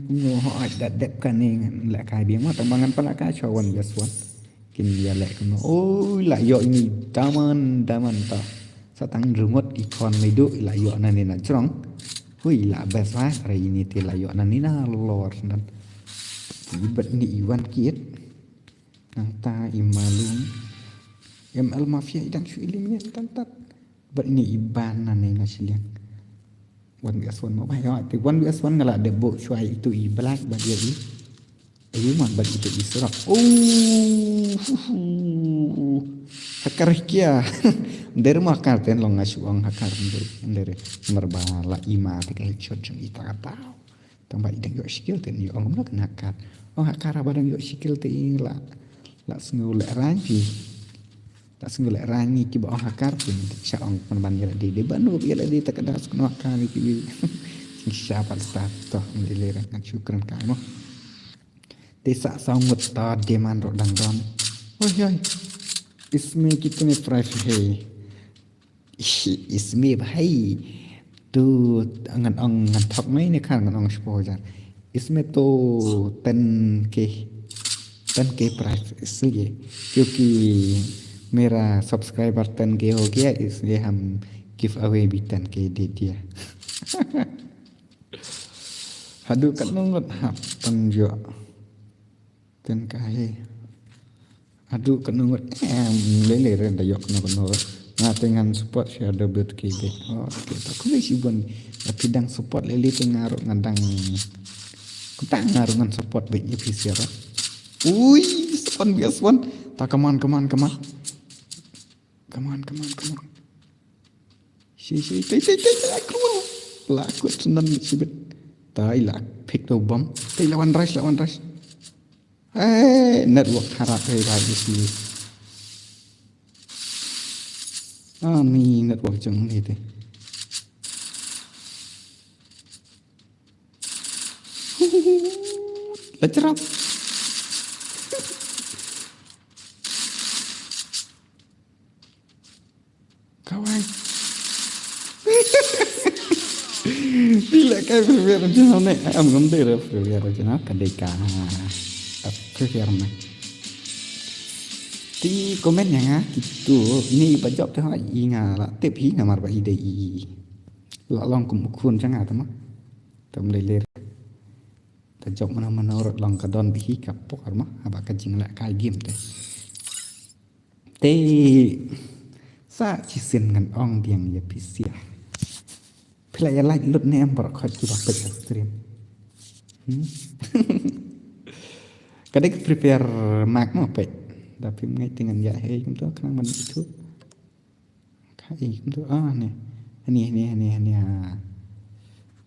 kuno ho dadap kan ne la kai bing ma tambangan pala ka chawan yaswan kin dia la kuno la yo ini daman ta satang remote ikon medu la yo nan na trong hui la beswa hari ini ti la yo nan ni na lor dan ibet ni Iwan kiet nang ta imalung ML mafia idang shu ilimnya tantat bet ni iban nane ngasilian 1vs1 mau bayo ti 1vs1 ngala debo shuai itu i black ba dia i man ba itu isra hakar kia der ma karten long ngasuang hakar ndere merbala ima ti kai shot jeng ita kata tambah idang yo skill ten yo ngomna kena kat hakar badang yo skill te la ngulek ranji tak ngulek rangi ki ba hakar pun sya ong pan ya di banu ya di tak ada sekno hakar ki siapa stato melera kan syukran ka mo desa sangut ta deman ro dang don oi isme kitne private hai isme bhai tu ngan ong ngan thok mai ne khan ngan ong spo jan इसमें तो 10K price इसलिए क्योंकि मेरा subscriber 10K हो गया इसलिए हम give away भी 10K दे दिया Hadu kat nungut hapan jo 10K Hadu kat nungut lele ren da yok no na dengan support share double KB oh okay tak ko si bon pidang support lele tengaru ngadang kutang ngaru ngan support baik PC ra ui spawn bias one tak come on si tai come on lakut sunan sibet tai lak pick to bomb tai lawan rush network harap hai di sini ni network jeng ni teh lecerap kawan bila kai prepare channel ne am ngam de ra prepare channel kadeka prepare ma ti comment yang gitu ini bajok teh inga la tip hi ngamar ba ide i la long kum khun changa tama tam le le ta jok mana rot long ka don bi ka pok arma aba ka jing la kai game teh te sa chi sin ngan ong biang ya pisia play like lut ne am bar khat ki ba pek stream kadek prepare mak mo pek tapi ngay dengan ya hey chúng tôi khang mình itu kai chúng tôi ini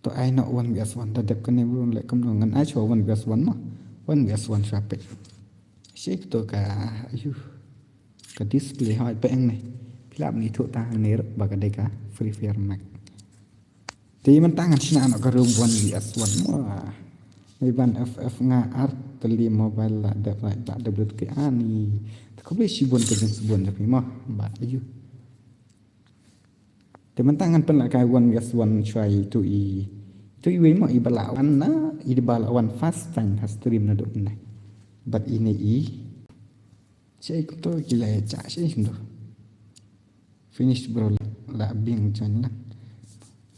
to ai no one vs one ta dep kan nebun le kam ngan ai cho one vs one ma one vs one sha pek shake to ka ayu ka display hai peng này pilap ni thu ta ne ba ka de ka free fire mak ti man tangan sina no ka rum one vs one ma may ban ff nga art teli mobile la da tak ada belut ke ani tak boleh sibun ke sebun tapi mah mbak ayu teman tangan pen la kai one vs one try to i we mah i balawan na i balawan fast time has stream na dok na but ini i cai ko to gila cha cai ndo finish bro la bing jan la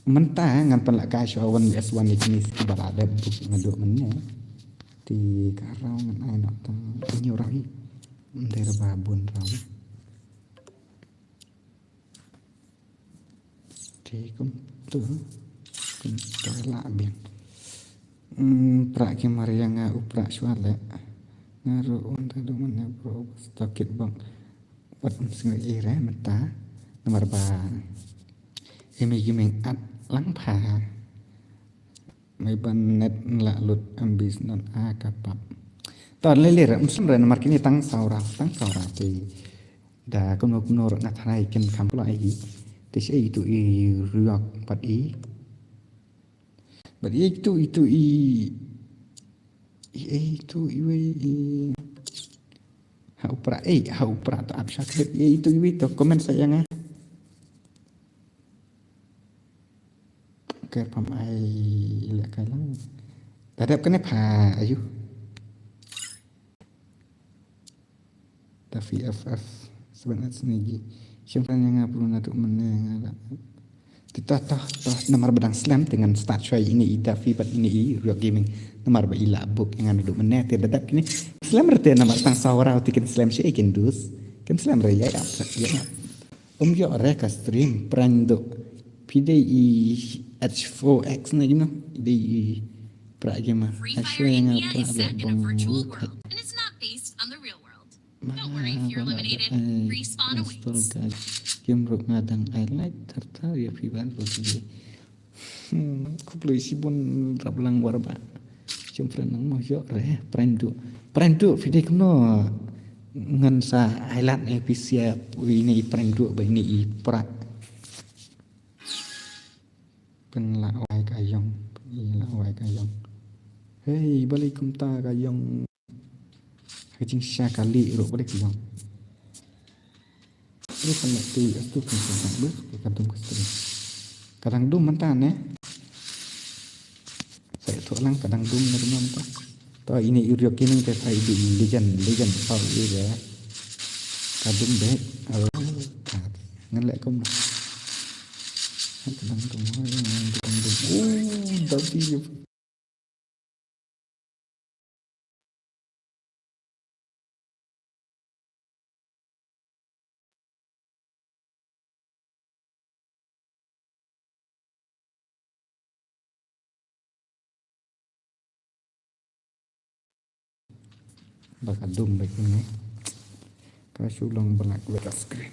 mentah ngan pen la kai show one vs one ini balada buk ngadok mennya di karau ngan ai nak tang nyurai dari babun rau thì cũng la biang pra ki maria nga upra swale ngaru unta do mana bro stakit bang wat sing ire mata nomor ba emi gimeng at lang pha may ban net la lut ambis non a kapapตอนเรื่อยๆสำเร็จมาร์กินี่ตั้งเสาเราที่ด่าก็นกนรนักไทยกันคำปลายที่ใช้itu i ruak pat i but itu we hau pra to absyak itu to komen saya nga ke pam ai le kai lang dadap kan pha ayu tapi FF sebenarnya sendiri siapa yang ngapur naduk meneng kita toh nomor bedang slam dengan start show ini tapi bat ini real gaming nomor ba ila book yang naduk meneng tidak dapat kini slam rete nomor tang sawara tiket slam sih ikin dus kan slam raya ya yo reka stream prando PDI H4X na gino di pra game actually yang apa Don't worry if you're eliminated. Respawn awaits. Game rock ngadang highlight terta ya piban posisi. Kuploi sibun rablang warba. Jumpran nang mo yo re prendo video kuno ngan sa highlight episode ini prendo ba ini ipra. Pen la wai kayong. Hey, balikum ta kayong. Kecing kali rok balik bilang. Ini kan itu kan bus kadang kustri. Kadang dum mantan ya. Saya lang kadang dum na dum to ini uriok kining te thai di legend pa ire kadum be al ngan le kom kadang dum tapi bakadum baik ini kasu long balak beka screen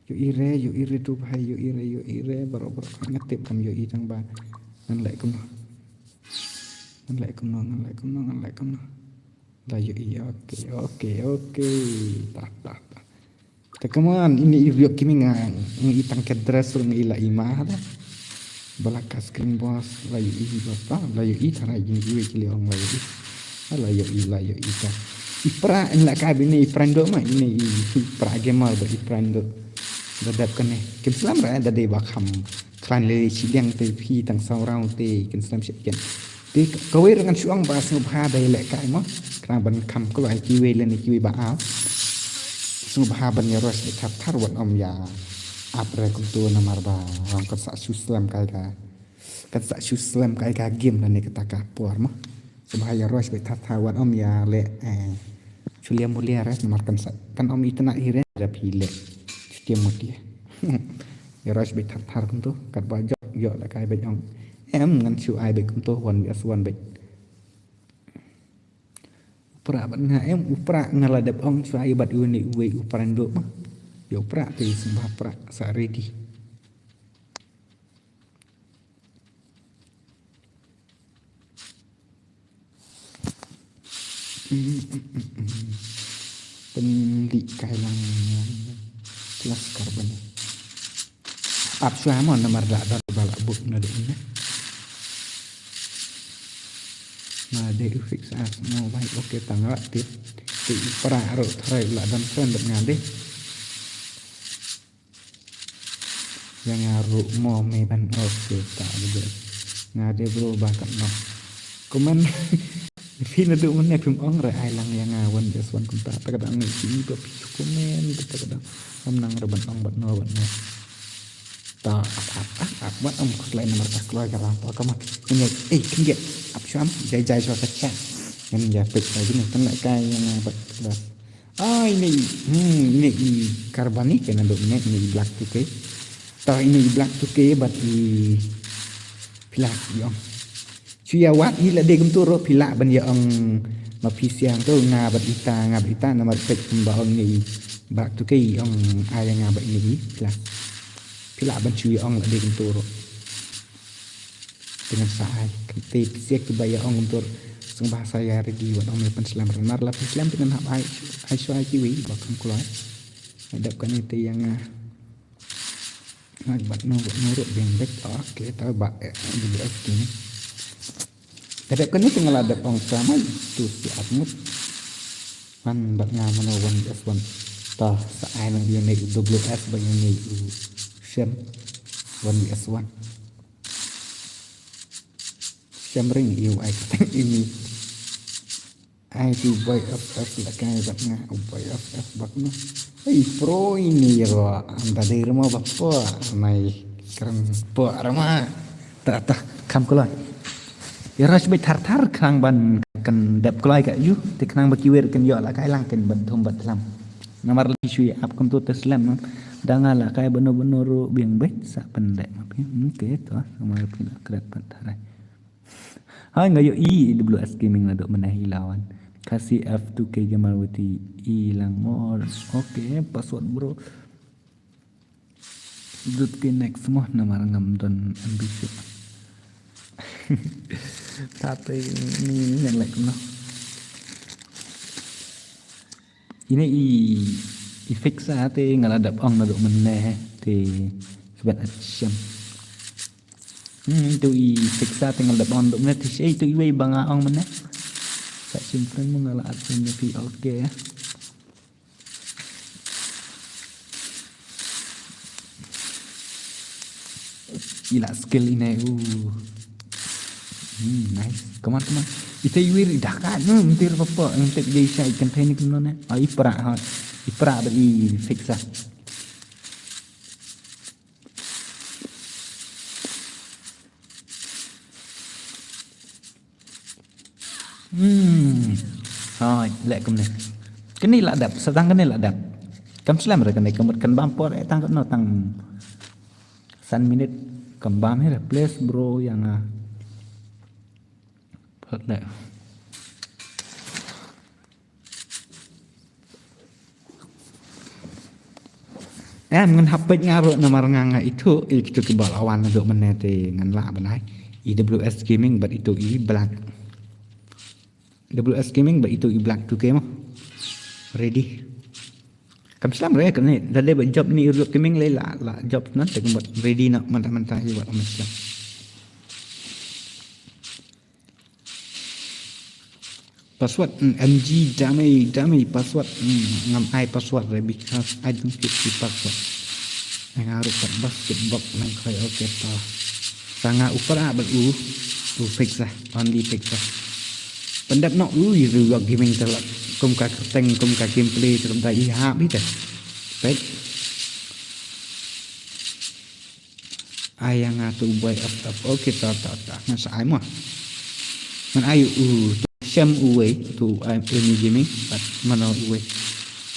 yo ire tu bhai yo ire barobar ngatip kam yo itang ba ngan le kom la yo iya oke tak ta come on ini iriok kimi ngang itang kedras ring ila imah da balak screen bos la yo i bos ta la yo i thara jin jiwe kili ong la yo i ta ipra la ka bini iprando ma ini ipra gamer ba iprando dadap kan kin slam ra da de ba kham klan le chi deng te phi tang sau rau te kin slam se ken te ko we dengan suang ba snu bha dai le kai mo kran ban kham ko ai ki we le ni ki we ba a snu bha ban ya ros thap thar wat om ya apre kum tu na mar ba ram ka sa su slam kai ka game la ni ka ka por mo sebaya ros be thap thar wat om ya le Julia mulia res nomor kan om itu nak ire ada pile dia mulia ya res be thar kum tu kat ba yo la kai be ong em ngan chu ai be kum tu wan as wan be pra ban nga em upra ngala dep ong chu ai bat uni we upran do ma yo pra te sembah pra sa ready penli kailang kelas karbon ap suamon nomor da balak buk na de na de fix as no baik oke tangga tip ti para ro thrai la dan sen de ngade yang aru mo me ban oke ta de ngade bro bakat no komen Fina do man nepim ong ra ai lang yang awan des wan kum ta kadang ni si do pi komen ta kadang am nang ra ban ong bat no ta ap wat om klai nomor ta kloi ka ram pa kama ini kin get ap sham jai so ta cha yang ya pek lagi ni tan kai yang bat kelas ini karbani kena do ni black tu ke ta ini black tu ke bat i pilak yong Cuya wat hila de gum turo pila ban ya ong ma pisiang tu nga bat ita nama pek baong ni bak tu kai ong aya nga bat ni pila ban cuya ong la de gum turo dengan sai kete pisiak tu baya ong tur sung bahasa ya redi wat ong pan selam renar la selam dengan hab ai suai ki wi bakam kulai adap kan itu yang bat no nurut beng bek oke ta ba di sini Kadang kan itu ngelada pong sama itu si atmut man bat nga mano 1s1 ta sa ai nang dia naik WS banyak naik Shem 1s1 Shem ring yêu ai katang ini ai tu boy FF la kai bat nga boy FF bat no pro ini ro anda dari rumah bapak mai keren po rama ta kam kolai ya ras be thar khang ban kan dep klai ka yu te khang ba kiwer kan yo la kai lang kan ban thom bat lam namar li shui ap kam to teslam danga la kai bano ro biang bet sa pendek mapi ke to sama pina kret pat thare hai ngayo i WS gaming la do menahi lawan kasih F2K Gamalwati hilang more oke password bro dut ke next semua namar ngam don ambisius tapi ini nhận lại nó ini i fix ra thì ngala đập ong là độ mình nè thì bạn acham tu i fix ra thì ngala đập ong độ mình thì sẽ tu i bằng ong mình nè tại simple mo ngala acham ni pi okay ila skill ini Nice. Come on. Ita iwir dah kan. Mentir apa? Mentir dia isa ikan teh ni kena na. Ipra ha. Ipra bagi fix lah. Thôi, lại cầm này. Cái này là đẹp, sao tăng cái này là đẹp. Cầm slam rồi cái này cầm một cần bám pot tăng nó tăng 1 minute cầm bám hết là place bro yang thật đấy. Ngan hapit nga ro na maranga itu kebal awan na do manete ngan la banai EWS gaming but itu black WS gaming but itu black 2K mah ready kam slam re kan ni dade ba job ni ro gaming le la job na te buat ready na mantap je buat amasya password MG damai password ngam ai password re because I don't keep the password ngaruh kat basketball nang kai okay ta sanga upara ba fix lah only fix lah pendap nok ru gaming telak kum ka teng kum ka gameplay terus dah ha biết rồi pet ai yang tu boy up okay ta ngan sai mà man ayu xem uwe tu ini gaming but mana uwe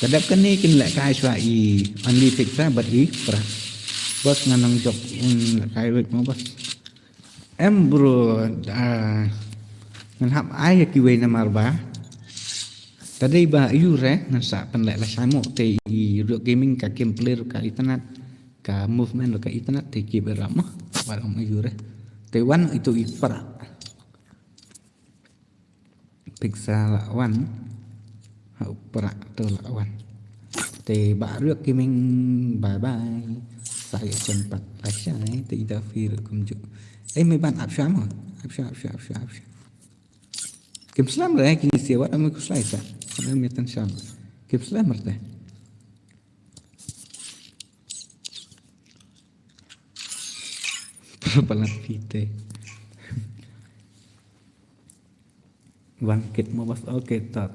kadap kan ni kin la kai swa I only fix lah but I pra bos nganang job kai wek mo bos em bro ngan hap ai ki we na marba tadi ba yu re ngan sa pan la sai mo te ro gaming ka gameplay ka internet ka movement ka internet te ki beram ba om yu re te wan itu I pra pixel lawan hậu pra tơ lawan te ba rước gaming bye bye sai sempat asai te interfere kum ju mấy bạn áp sham hả áp kim slam rồi kini siapa am ku sai sa am metan sham kim slam rồi pelan pite bangkit mo bas okay ta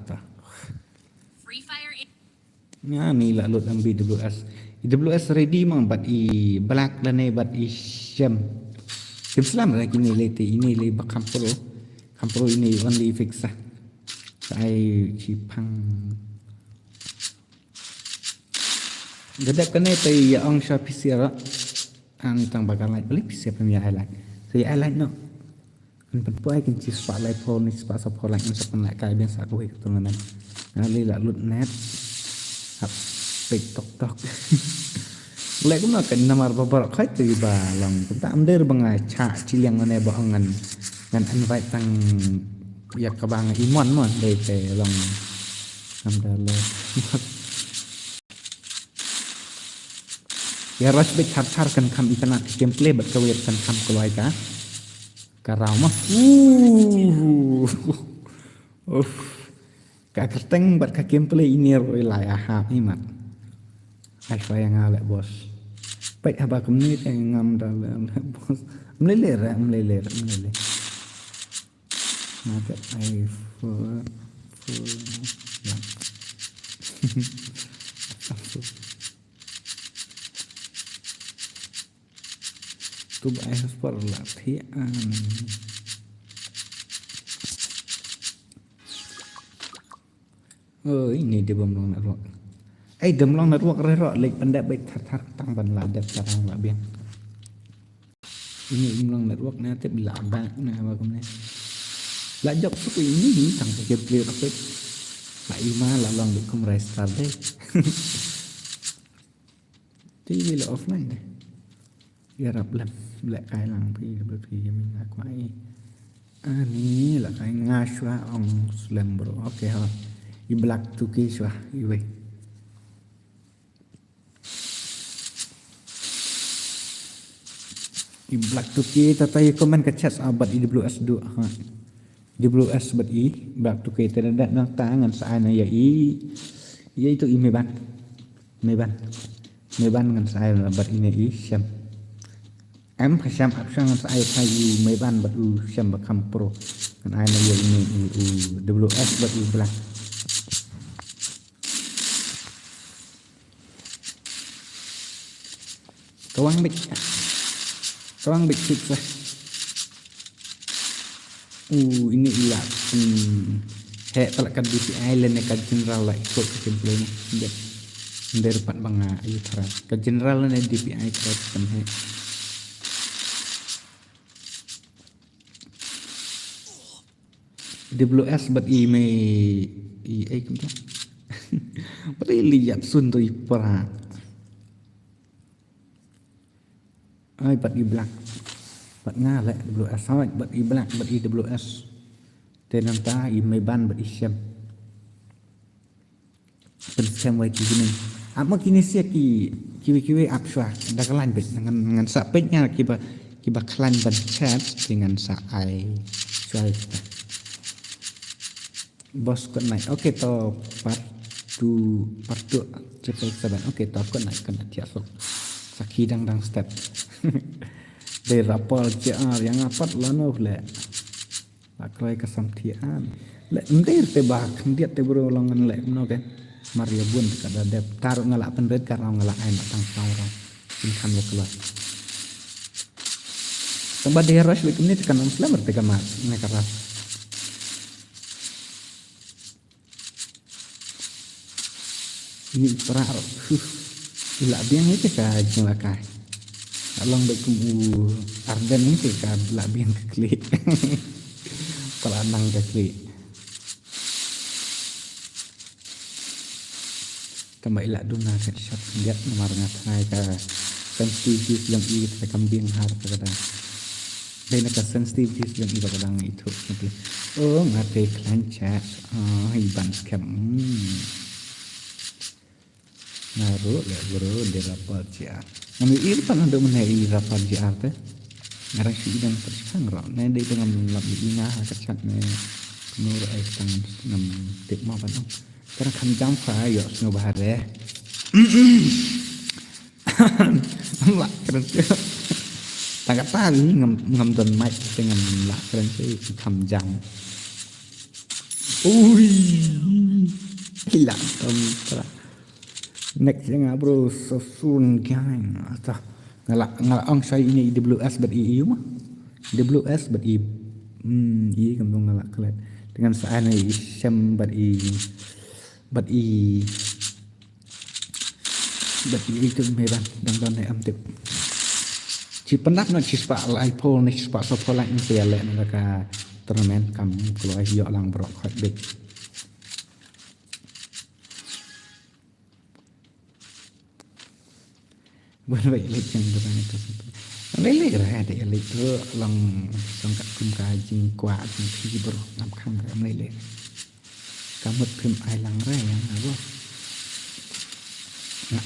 Free Fire nya ni la load am EWS ready mang bat I black lane bat I sham kim slam ra kini lete ini le kampro ini only fix ah sai chipang gadak kane tai ang sha pisira ang tang bakal lai balik siapa mi highlight so highlight no kan pai kan chi spotlight phone ni spotlight ni sapan lai kai biasa ko ik tournament ali la lut net hap TikTok lại cũng là cái nằm ở bờ khách từ bà lòng chúng ta đưa bằng ngày trả chi liang này bỏ ngàn ăn vài tăng việc các bạn ý món mà để về lòng làm ra lên ya rush big char kan kam internet gameplay bat kawir kan kam keluar ka karau mah ka kerteng bat ka gameplay ini rela ya ni mat ai phải yang lại bos vậy bà cũng như thế ngâm ra là bos lấy mà cái ai phơ tu bài sport là thế ơi ini dia belum nak ruak dem long nak ruak rero lek pendek baik thar tang ban la dep sarang la bien ini long nak ruak na te bila ba na ba kum ne la job su ini tang ke play rapid la ima la long de kum restart deh TV là offline này ya rap lần lại cái làng phi bởi vì mình là quái ini là cái nga xóa ông slam bro ok ha I black tu ki xóa I vậy I black tu ki tatai comment ke chat abad IWS 2 ha IWS bat I black tu ki tidak ada tangan saya ya I itu I meban dengan saya abad ini I siam em phải xem áp sang ai thay mấy ban bật u xem bật khăm pro còn ai là dùng WS bật u black Kawang big six lah. Ini lah. Hek talakan DPI lain kan general lah ikut ke gameplay ni. Dia dari dapat banga ayu thara. Ke general lain DPI kan hek. WS bat i mai ai kum ta. Bat i lihat sun tu ipara. Ai bat i black. Bat nga lại WS thôi, bat i black, bat i WS. Tên năng ta i mai ban bat i xem. Pen xem wai ki ni. Apa kini sia ki kiwi up shwa dah kelan bet dengan sa page-nya kiba kelan ban chat dengan sa ai shwa. Bos kau naik, okey to part 2 777, okey to kau naik kena tiap sok saki dang step. Dari rapor JR yang apat lano le, aklai kesamtian, le ndir tebak ndir tebro longan le no kan, Maria bun kada dep taruh ngalak pendet karena ngalak ain tang saura, inkan lo keluar. Tempat dia rush week ini tekan Muslim bertega mat, mereka ras. Ini perah ilak biang itu ka jelakai along bekum arden itu ka ilak biang keklik pelanang keklik tambah ilak duna ka shot lihat nomor ngatai ka sensitive yang i ka kambing har ka kadang dai na ka sensitive yang i ka kadang itu oh ngate klancat iban scam naruh ya bro di rapor JR. Ngambil irpan ada menai rapor JR teh. Ngarang si idang tersikang roh. Nai dia dengan lebih ingat kecat nai nur air tangan ngam tip mau pan. Karena kan jam fire snow bahare. Lak keren sih. Tangkat tali ngam don mic dengan lak keren sih kam jam. Ui. Hilang terus. Next yang bro sosun gang atau ngalak ang saya ini WS bat i mah WS bat i kamu ngalak kelet dengan saya ni sem bat i itu meran dan am tip ci pendak nak ci spa lai pol ni spa so pol lai insia le nak turnamen kamu keluar yo lang bro khot big bukan baik lek yang depan itu lek ada lek tu lang sangkat kum kajing kuat sih bro ngam kham ram lek kamut phim ai lang re yang abo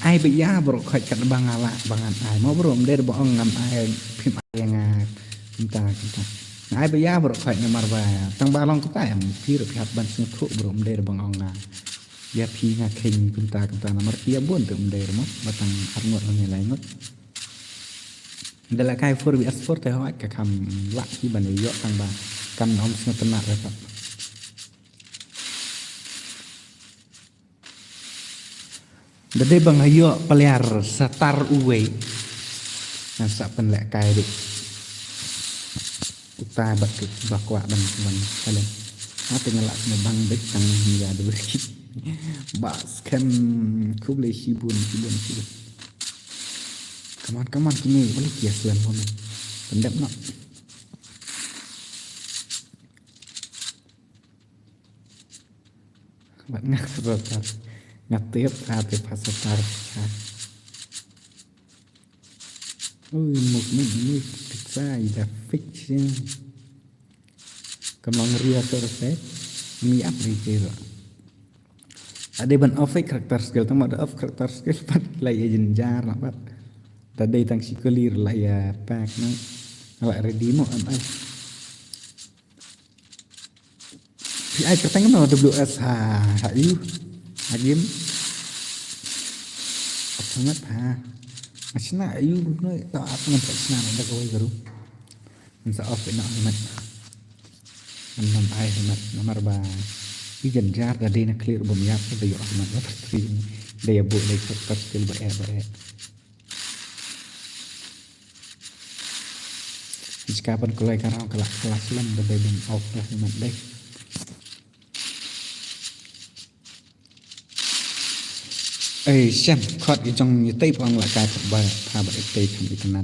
ai bị ya bro khoi kat bangala bangan ai mau bro der bong ngam ai phim ai yang kita ai bị ya bro khoi na marwa tang balong ko ta am phir phat ban sing thu bro der bong ong na ya pi nga keng kunta nomor 3 bun tu mder mo batang arngot lang nilai ngot dala kai for bi asfor te hoat ka kam lak ki ban yo tang ba kan om sing tenak re tak dade bang ayo peliar satar uwe nasa pen lek kai dik uta bat ke bakwa ban kalen ate ngelak ne bang bek tang ya de bas kan kuble sibun kaman kini balik ya suan momen pendap nak bat ngak rotar ngatep ate pasatar movement ini kita ida fiction kamang ria terus mi apa itu ada ban off karakter skill tama ada off karakter skill pat la ya jenjar pat tadi tang sikulir la ya pack na ala ready mo am ai pi ai katang no WS ha yu hagim sangat ha Asna ayu no ta apa ngan asna ada kau garu. Nsa off ina mat. Nam ai mat nomor ba. Ijan jar da dena clear bom yak da yo mat ba tri. Da ya bu da cepat skill ba ba. Jika pun kulai karau kelas lam da bem off lah mat dai. Xem khót cái trong như tây phong là cái thật bà tha bà tây không bị cân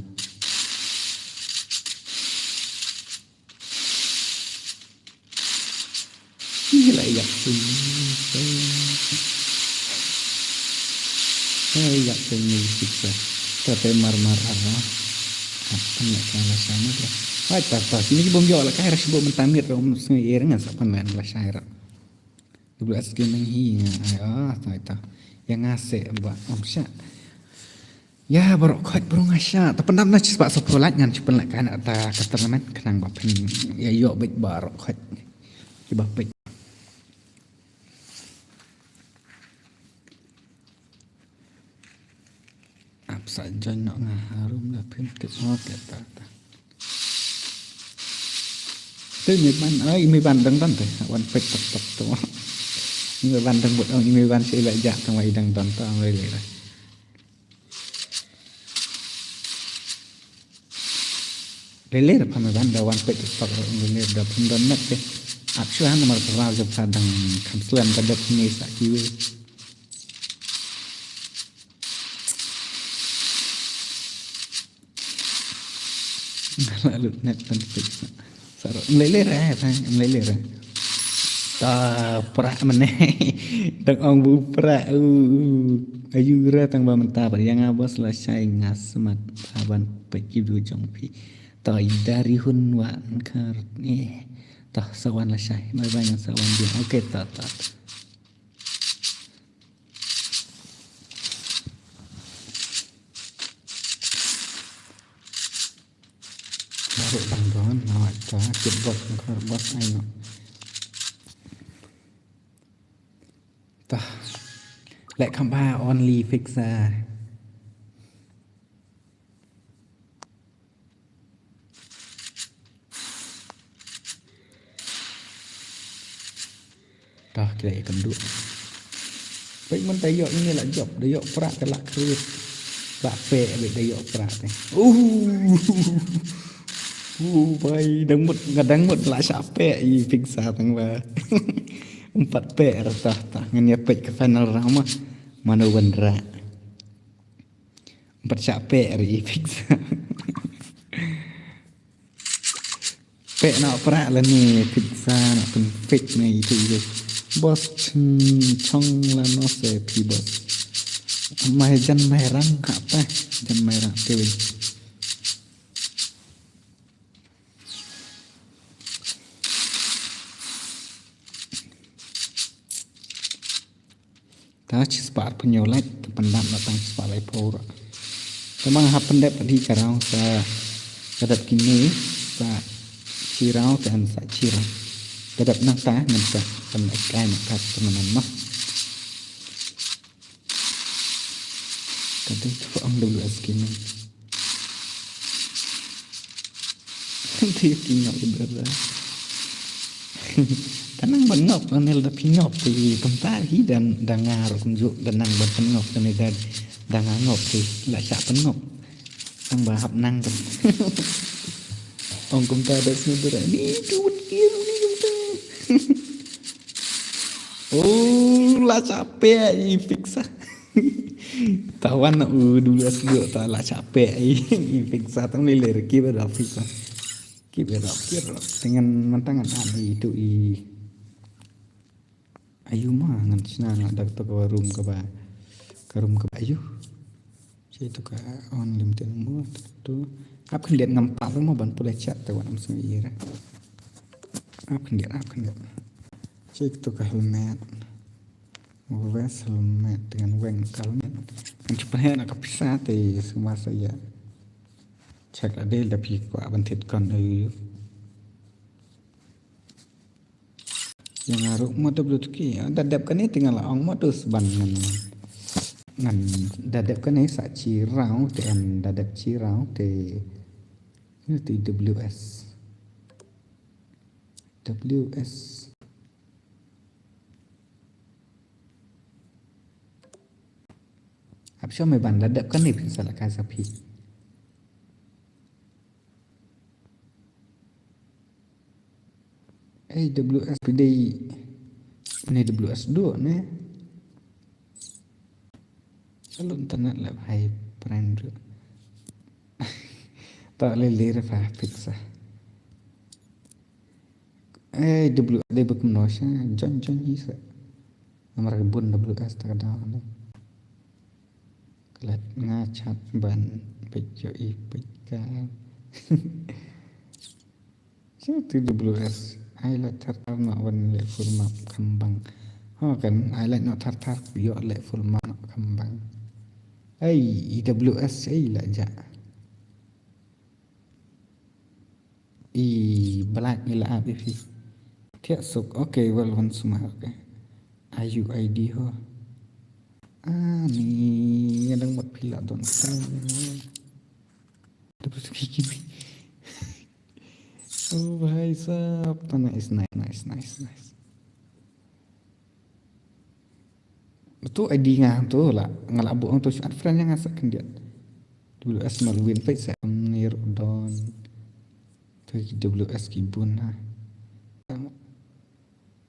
như lại gặp tình hay gặp tình nhiều dịch rồi tapi marah apa nak kalau sama dia ay tak ini bom jual cái ras bom tamir rom sengi ngan sapan lain lah syair dulu asli nanghi tak yang ngasih buat omsya ya baru kuat baru ngasya tapi nampak sebab sekolah ngan cuma nak kan ada keterangan kenang bapen ya yuk baik baru kuat coba baik apa saja nak ngaharum lah pintu semua kita tu mi ban dang dan tu wan pek tak tu mi ban dang buat mi ban si la jak tang wai dang dan tu amai le lah lele apa mi ban da wan pek tak le da pun dan nak ke actually han nomor perang jab sadang kamslan kadap ni sa kiwe lalu net dan pek sarok lele ra lele ra ta pra mane tang ong bu pra ayu ra tang ba menta ba yang abas la sai ngasmat taban peki du jong pi ta dari hun wan kar ta sawan la sai mai banyak sawan dia okey ta baru bang nawat ta kit bot kar bot ai no ta lek khamba only fixa ta kira ikan du baik men tayo ini lah job dayo prak kelak krit bak pe baik dayo prak teh bay kadang mut lah capek i fixa tang ba 4 pe rata ngan ya pe ke final round mana wandra 4 capek ri fixa pe nak prak lah ni fixa nak pun fix ni itu bos chong la no se pi bos mai jan mai rang apa jan mai rang kewin ta chi spar penyolat pendam datang spar lai por tamang ha pendep di karau sa kadap kini sa cirau dan sa cirau kadap nang ta ngan sa pendek kai nak kat teman mah kadang tu ang dulu askin nanti kinyok ibadah tanang bengok anel da pinyop ti tempat hi dan dangar kunjuk danang berpengok tane dan dangangop ti la sa pengok sang bahap nang kan ong kumta da snudra ni tuut kieu ni kumta la capek i fixa tawan dulu asgo ta la capek i fixa tang lele ki ba fixa ki ba dengan mantangan ani itu i ayu mah ngan sina ada to ke room ke ba ayu itu ka on limited mu tu ap kan lihat ngampak mah ban pula chat tu wan sendiri ap kan lihat cek tu ka helmet helmet dengan weng kalmet kan cepat nak pisah ti semua saya cek ada lebih kuat bantit kon yang ngaruh motor bluetooth ki dadap kan ni tinggal ong motor seban ngành đã đẹp cái này sẽ chỉ ráo thì em đã đẹp chỉ ráo thì WS áp cho mấy bạn đã đẹp cái này thì sẽ là cái gì AWS PD ini AWS 2 nih kalau internet lah hai brand tak lele fa fixa AWS dia berkenosya John hisa amar bun AWS tak ada nih kelat ngacat ban pejo ipika itu AWS ai lại thắt nọวันlệ full map kembang kan ai lại nọ thắt bio lệ full map kembang AWS ai lại ja black ni lah apa sih tiap sok okay well one semua okay IUID ho ni yang buat pila don terus gini oh भाई साहब nice tu ID ngah tu lah ngalak buang tu chat friend yang ngasak dia dulu as malwin face nir don tu WS kibun ha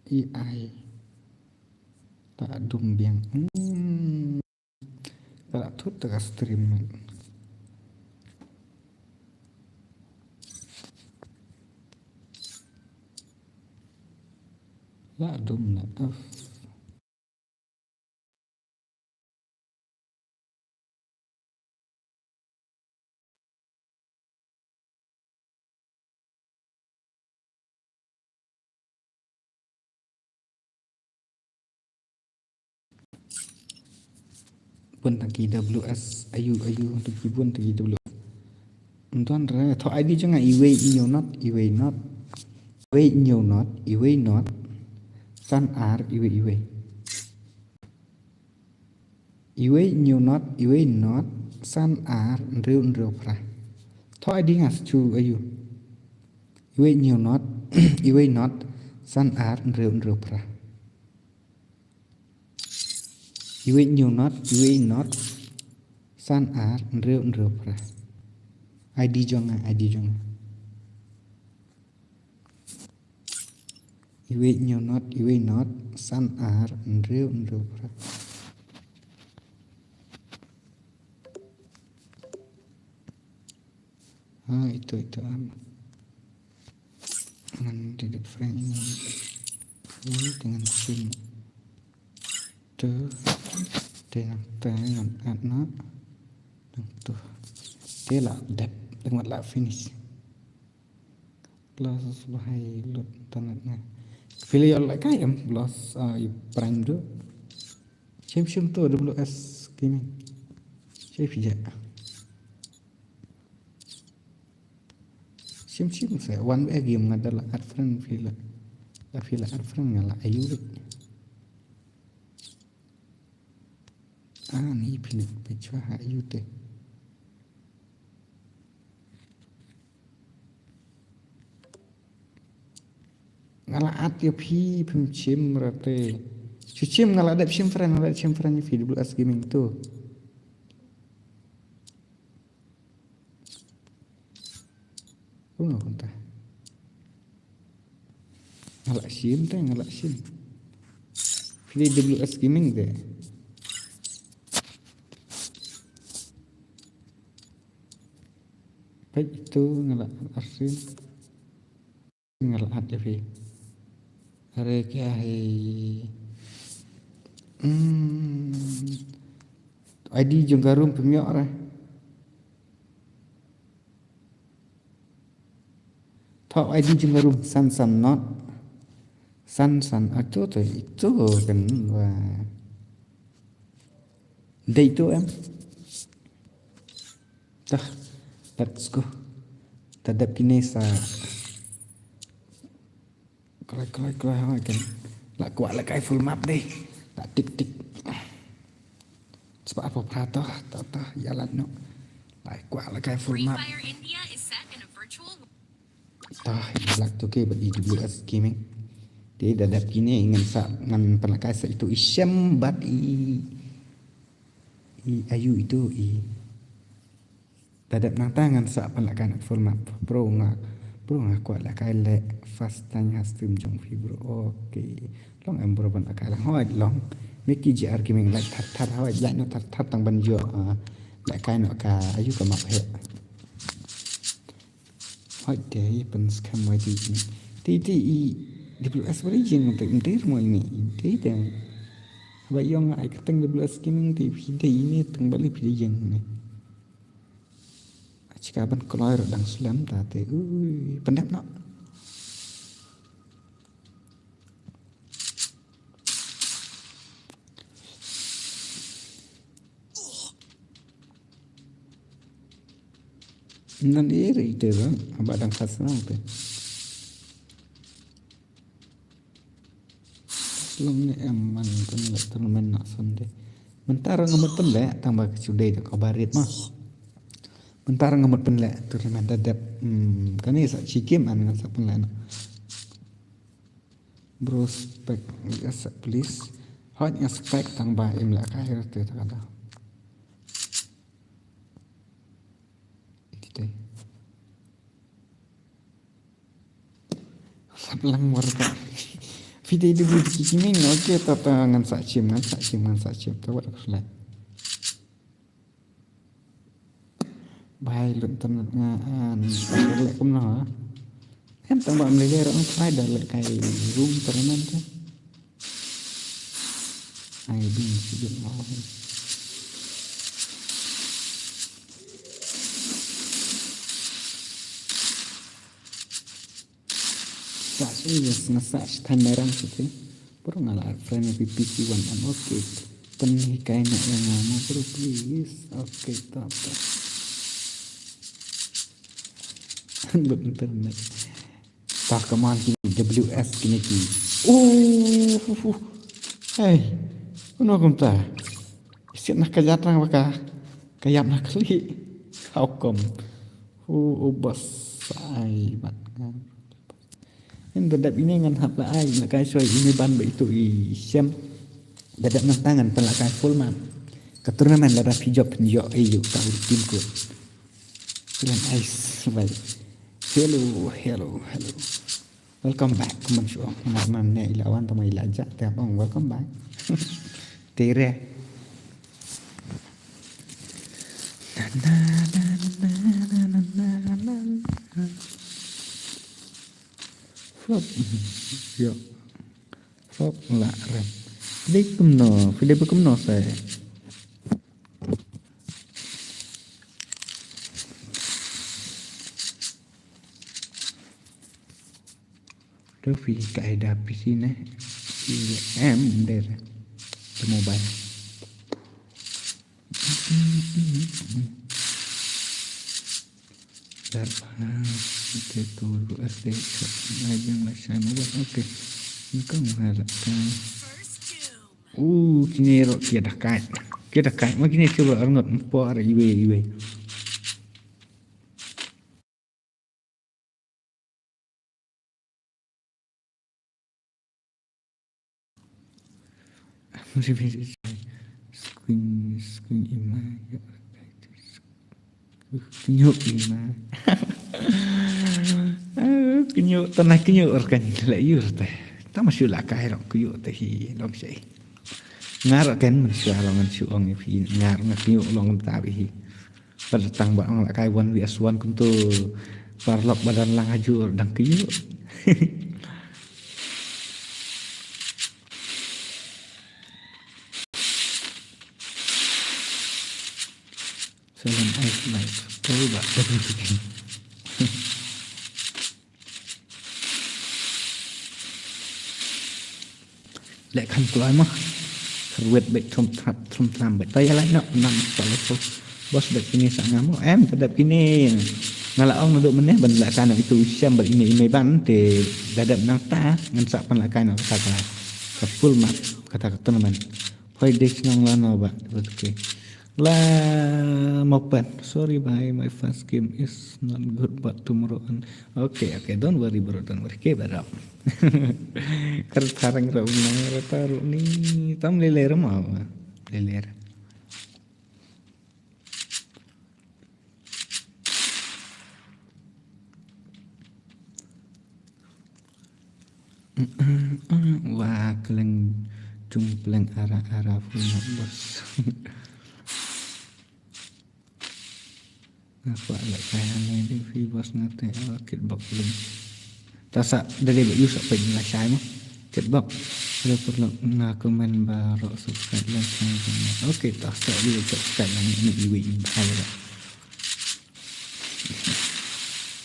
AI tak dum biang tak tu tak stream lah dum na pun lagi WS ayu untuk kibun lagi WS tuan ra thọ ID cho ngài iwe nhiều not san r iwe nhiều not san r rêu pra thọ ID ngas chu ayu iwe nhiều not san r rêu pra iwe nhiều not san r rêu pra ID jangan iwe nhiều not san r rêu pra itu dengan tidak frame ini dengan sim tuh dengan dengan anak tuh thế là đẹp dengan mặt là finish plus bahai lut tangan na pilih lại cái em plus prime đó xem tu WS gaming chơi pija xem saya one way game adalah add friend fila add friend ngala ayu ni pilih pecah ayu teh ngala at ya phi phim chim rate chim ngala ada chim friend ni WS gaming tu nggak entah ngalak sim pilih WS gaming deh baik itu ngalak asin ngalak ada fi hari kya hai ID jenggarum pemiak lah top ID jenggarum san not san itu kan wah day itu em dah let's go tadap kinesa kelai kan lah kuat lah kai full map deh tak tik sebab apa prato tata jalan no lai kwa la kai full Free map Fire India is set in a virtual tah black tu ke bagi AWS gaming dia dadap kini ngan sa ngan panakai sa itu isyam bat i ayu itu i dadap nang tangan sa panakai nak full map pro ngak kuat lah kai le fast tanya stream jong fi bro okay long em bro panakai lah hoi long Mickey JR gaming like thật hoi lại nó thật tăng ban jo lại kai nó ka ayu ka map he hoi dei pen scam mai ti WS Origin untuk intir semua ini tidak bayang ai keteng WS gaming ti video ini teng balik video yang ni jika ban keluar dang slam ta te pendap nak nan iri itu abang dang khasna tu long ni man kan le tournament nak sonde mentara ngamut penle tambah sudah dak kabarit mah mentara ngamut penle tournament dadap kan ni sa cikim an ngan sa penle bro spek yes please hot nya spek tambah imla kahir tu kata itu sablang warga video di buat kimi okey tata ngan sa cim tawat aku selai bai lun tan ngan lek kum no em tang ba mle orang try dah lek kai room tournament kan ai bin sibuk mau nge-search timeran situ baru ngalah friend PPC one and okay penih kain nak yang ngomong bro please okay top internet tak keman kini WS kini hey kuno kumta isi nak kejatang baka kayap nak kali kau kom bos ai bat ini dadap ini ngan hap la ai nak kai suai ini ban ba itu i syam dadap nang tangan pen la kai full map ke turnamen la hijab penjo ayu ta tim ko dan ice baik hello welcome back man shu man ne ilawan tamai laja ta bang welcome back tere flop yo flop la rem đi cùng nó phía đây cũng nó sẽ trước khi cài đặt PC này thì em để cái mobile dar itu tu SD aja nggak saya mau oke ini kan ada kini rok kita kait makanya coba orang po ada iwe masih bisa screen image kinyuk image kinyuk tanah kinyuk organ layur teh tak masih lah kaya rok kinyuk teh long say ngar kan masih longan suong ni ngar kinyuk long tabi pada tang bang lah kaya one vs one kuntu parlok badan lang hajur dan kinyuk salam ice life coba begitu lek kan keluar mah kerwet baik thom tham baik tay lại nak nang kalau bos baik ini sangat mau em terhadap ini ngala ong untuk meneh ban lak kan itu siam ber ini ban te dadap nang ta ngan sak pan lak kan kata full map kata teman poi dek nang lana ba oke Lah Mopan, sorry bhai, my first game is not good but tomorrow on. Okay, don't worry bro, don't worry. Okay, berap. Kertarang ro nang taruh ni tam leler mau. Leler. Wah, keleng jumpleng arah-arah punya bos. Apa lại kaya này đi phi bos ngate kit bok belum. Tasa dari baju sampai nggak saya mah. Kit bok. Ada perlu nggak komen baru subscribe dan channel. Oke, tasa dia subscribe yang ini iwi bahaya.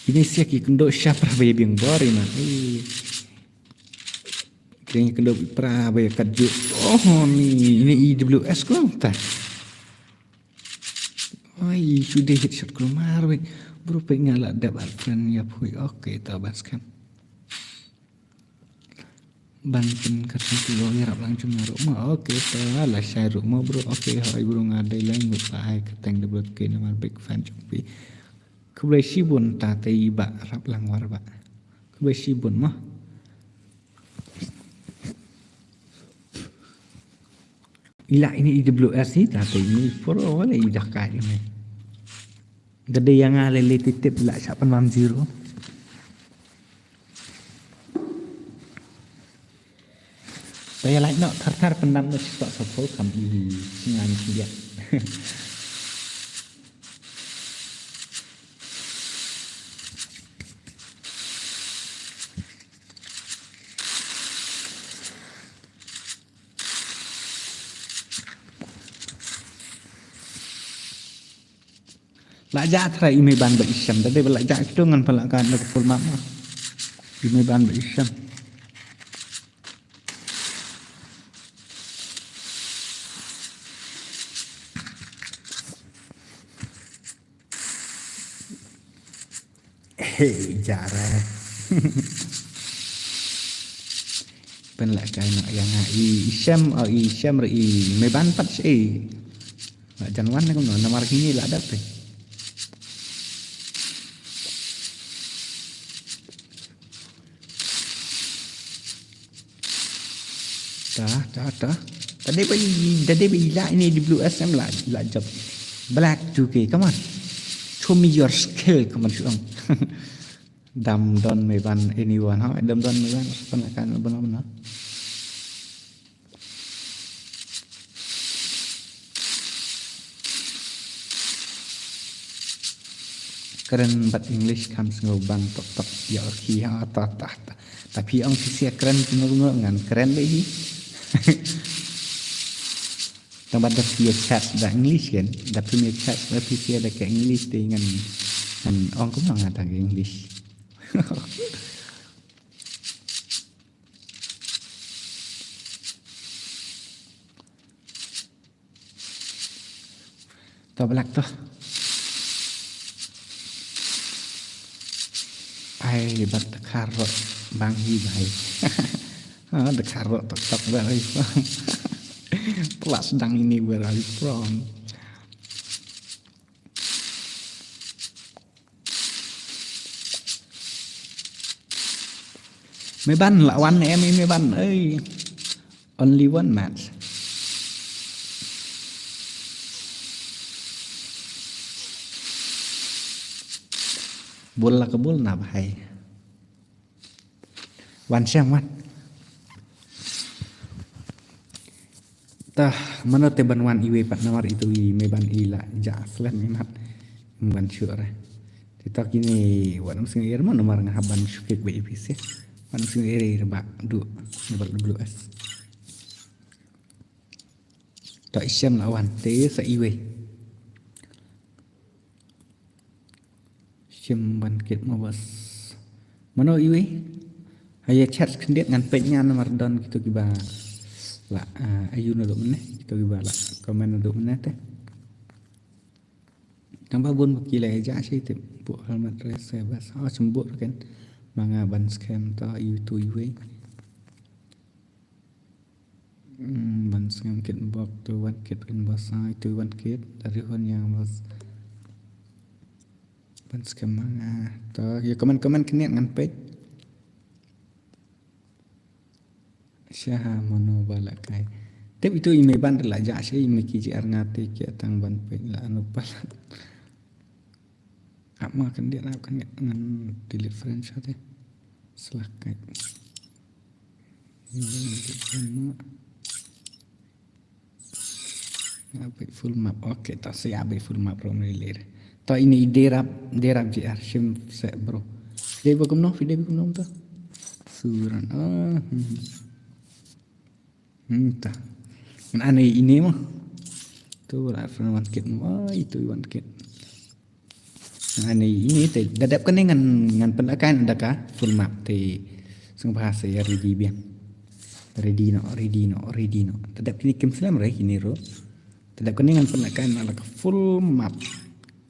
Ini sih kendo siapa bayi yang bori mah. Kayaknya kendo pra bayi kaju. Oh ini IWS kau tak? Ay, sudah headshot keluar weh. Bro pengen lah dapat friend ya boy. Oke, tabaskan. Banten kerja pulau ya rap langsung rumah. Oke, salah saya rumah bro. Oke, hai bro ngadai lain lupa hai keteng debut ke nama big fan cumpi. Keboleh sibun tate iba rap langwar ba. Keboleh sibun mah. Ila ini IWS ni tate ini pro wala idah kali ni. Gede yang alele titip lah siapa 60. Saya like nak thar pendam nak cepat sapol kami ngan dia. Lajak tera ime ban berisyam. Tadi belajak itu dengan pelakan nak full mama. Ime ban berisyam. Hei jarang. Pelakan nak yang isyam ri ime ban pat sih. Jangan nak kau nama ini lah dapat. Dah. Tadi bila ini di Blue SM lah job. Black juga, come on. Show me your skill, come on syong. Dam don meban anyone, ha? Dam don meban penakan benar-benar. Keren bat English comes ngobang tok ya ki ha ta. Tapi ang sisi keren ngan keren lagi. Tambah dah via chat dah English kan, dah punya chat tapi via dah ke English dengan orang kau mana ada ke English. Tahu belak tu. Ai bat karot banghi baik. The karot tok baik. Plus sedang ini where are you from? Meban lawan em meban only one match. Bola ke bola nak bahai. One sham one. Tah mana teban wan iwe pat nawar itu meban ila jaslan minat ban syure. Kita kini wan sing air mana mar ngaban syukek be ipis. Wan sing air ba du nebal WS. Tak isyam lawan te sa iwe. Syam ban ket mabas. Mana iwe? Haya chat kendiat ngan penya nomor don gitu kiba. Lah ayu naduk meneh kita gibala komen naduk meneh teh tambah bun bakila aja sih teh bu alamat rese bas sembur kan manga ban scam ta you to you ban scam kit bok tu wan kit in basai tu wan kit dari hon yang bas ban scam manga to ya komen kini ngan page Syah mono balak kai. Tapi itu ime ban la ja sih ime ki ar ngate ki atang ban pe la anu palat. Ama kan dia nak kan ngan delete friend shot eh. Selah kai. Abe full map. Okey, tak saya abe full map from later. Tak ini derap JR sim set bro. Dia bagus no video bagus no tu. Suran. Tak. Kan aneh ini mah. Tu lah friend one kit. Wah itu one kit. Aneh ini teh dadap kan dengan pendakan ada kah full map teh. Sung bahasa ya ready biang. Ready no. Dadap kini kem selam reh ini ro. Dadap kan dengan pendakan ada full map.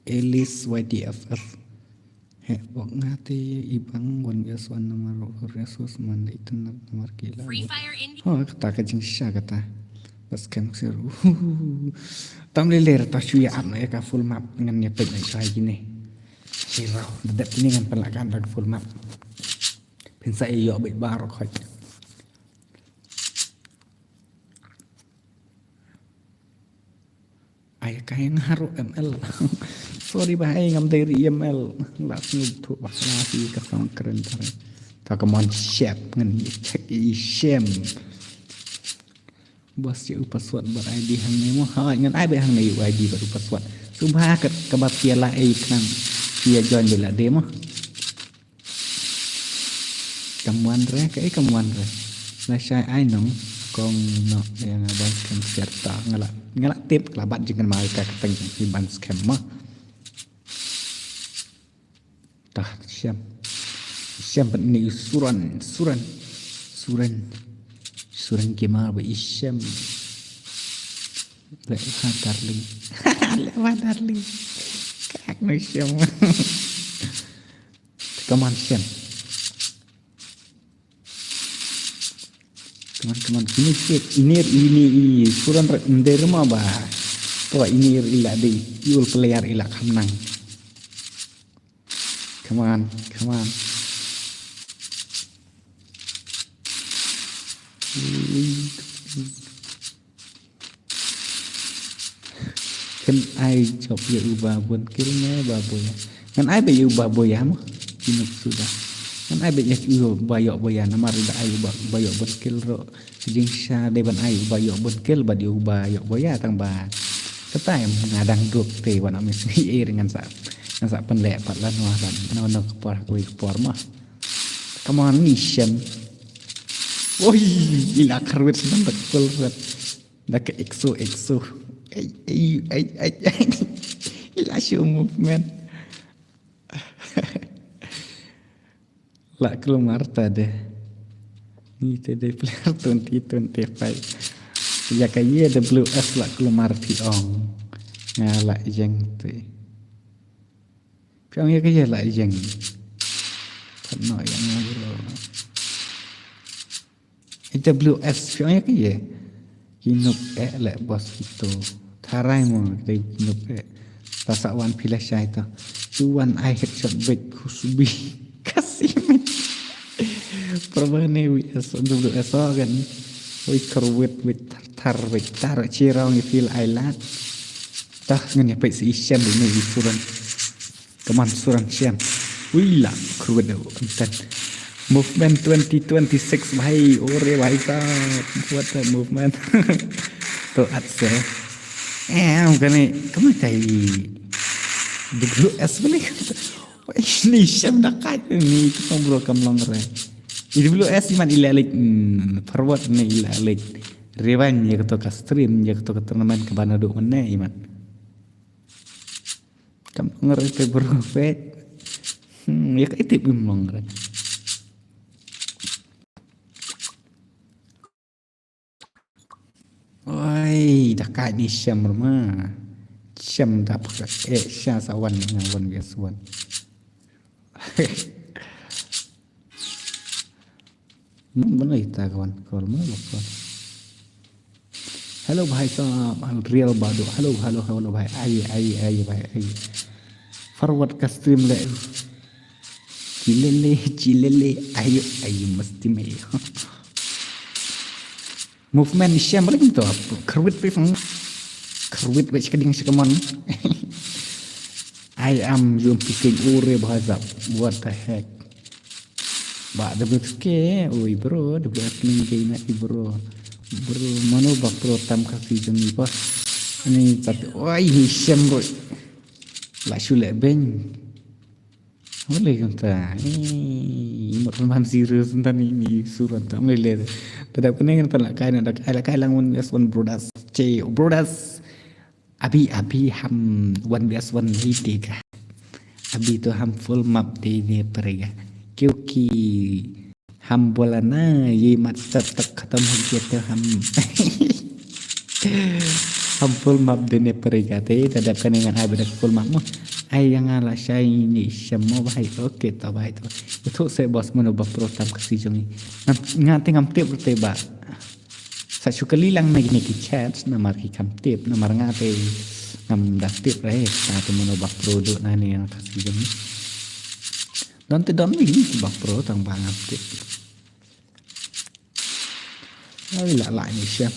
Elis YDFF. Bok ngate ibang wan yaswan nomor resus man itu nomor kila. Oh kata kajing sya kata. Pas kan seru. Tam leler ta suya am ya ka full map dengan nyepet ai sai gini. Sirau dapat ini kan pelakan lag full map. Pensa iyo baik barok hoj. Ay kaya ngaruh ML. Sorry bahaya ngam dari ML. Lah snup tu bahasa si ka sang keren tare. Ta come on chef ngan check sham. Bos ya password ber ID hang ni mo ha ngan ai be hang ni ID ber password. Subha kat kabat piala ai kan. Dia join bila demo. Kamuan re kamuan re. Lah sai ai nong kong no yang abang scam serta ngalak tip kelabat jangan mai ka keteng iban scam mah. Tah siam ni suran kemal ba isyam lewat darling kak no siam kaman siam teman-teman ini cek ini suran derma ba to ini ila de yul player ila kamnang. Come on. Kan ai job ya ubah bun kilnya baboya. Kan ai be ubah boya mah kinuk sudah. Kan ai be ya bayok boya namar da ai ubah bayok bun kil ro. Sejing sya de ban ai bayok bun kil ba di ubah yok boya tang ba. Kata em ngadang duk te wana mesti dengan sa. Yang sak penlek pat lan wah dan no kepor mah. Come on mission. Woi, ila karwet senang betul red. Dah ke exo. Ay. Ila show movement. Lah keluar tadi. Ni tadi player 2025. Ya kaya WS lah keluar tiong. Ngalak jeng tu. Piang ya kaya lah jeng. Kena yang ngalo. WS piang ya kaya. Kinuk lek bos itu. Tarai mo dari kinuk pasawan pilih saya itu. Cuan I headshot back kusubi. Kasih men. Perbane WS kan. Oi kerwet tar cirau ni feel island. Tah ngene pe si isyam ni suran. Teman suran siam. Wila kerwet entan. Movement 2026 bhai ore bhai sahab buat movement. To atse. Kani kamu tai WS boleh. Ini siam dekat ni kita bro kamlong re. WS iman ilalik forward ni ilalik. Rewan ya ketua stream ya ketua turnamen ke Banado mana iman. Kamu ngerti bro fet. Ya itu bimong re. Oi, dekat ni siam rumah. Siam dapat syah sawan dengan biasuan. Mana kita kawan mana kawan. Hello भाई साहब रियल बादो hello hello hello भाई आइए भाई आइए फॉरवर्ड का स्ट्रीम ले चिलेले ayo ayo mesti me movement siya balik to kerwit pe fang kerwit pe sekading sekamon I am yung picking ure bahasa what the heck ba da ke oi bro da asling kaina bro mano ba pro tam kasi jami pa ani tapi oi hisham bro la shule ben boleh kata imut man serius tentang ini surat tak boleh tidak pernah kan tak kain ada kain langun bias one brothers abi ham one bias one hidik abi tu ham full map di ni perega क्योंकि हम बोला ना ये मकसद तक खत्म हो गया तो हम full map देने पड़ेगा थे तब करेंगे आई बड़ा full map ai yang ala syai ni semua bahai okey tak bahai tu itu saya bos mana bapro tam kasi jongi ngati ngam tip teba sa syukali lang na gini ki chat na mar ki kam tip na mar ngate ngam dak tip re ta tu mana bapro do na ni yang kasi jongi dan te don ni ki bapro tang bang tip ai la ni syam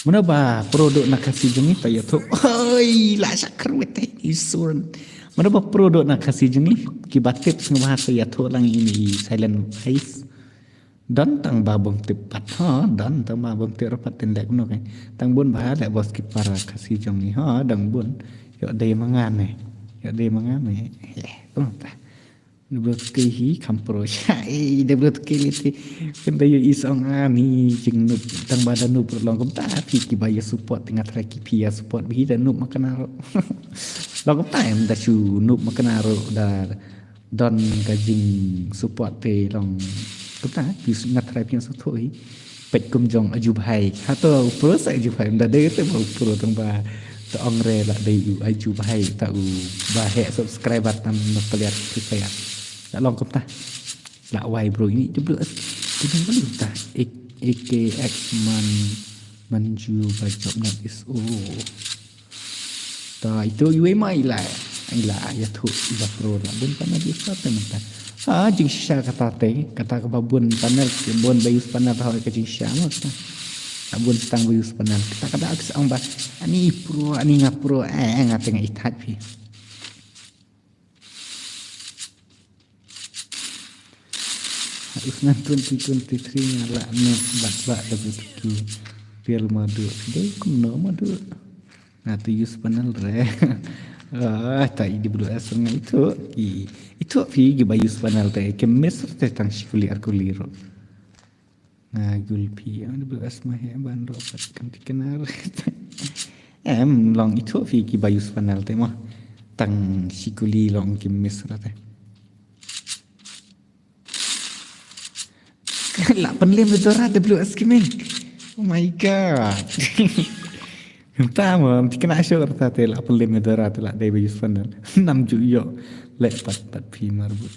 mana ba produk nak kasih jengi payah tu, oi lah sakar wete isuran. Mana ba produk nak kasih jengi kibat tips ngebahasa ya tu lang ini silent voice. Dan tang babong tepat ha, dan tang babong tepat tendek no kan. Tang bun bahasa lek bos kipara kasih jengi ha, dang bun. Yo day mangane, pernah. Debut kehi kampro syai debut keliti kenda yo isong ani jing nup tang badan nup long kom ta pi ki baya support tengah traki pia support bi dan nup makanaro long kom ta em da chu nup makanaro da don ka jing support te long kom ta pi ngat trai pian so thoi pet kum jong aju bhai ha to pro sa aju bhai da de te bo pro tang ba ta ong re la de aju bhai ta u ba he subscriber tam no peliat saya tak long kau tak lak wai bro ini jebul kita boleh tak AKX manju bacop nak is tak itu you mai lah ya tu dah pro lah bun panel di sana teman jing sya kata kebabun panel bun bayus panel tahu ke jing sya mak bun stang bayus panel kita kata aks ang ba ani pro ani ngapro ngateng ithat pi Usman 2023 ngala ne bat begitu real madu dei kuno madu na tu use panel re tak di bulu asang itu fi gi bayus panel te ke mesr te tang shikuli arkuliro na gulpi an bulu asma he ban ropat kan dikenar long itu fi gi bayus panel te mah tang shikuli long ke mesr te lah penlim betora WS kimeng. Oh my god. Tama kena sure tate lah penlim betora tu lah dai bayus panel. 6 juyo lek pat pi marbut.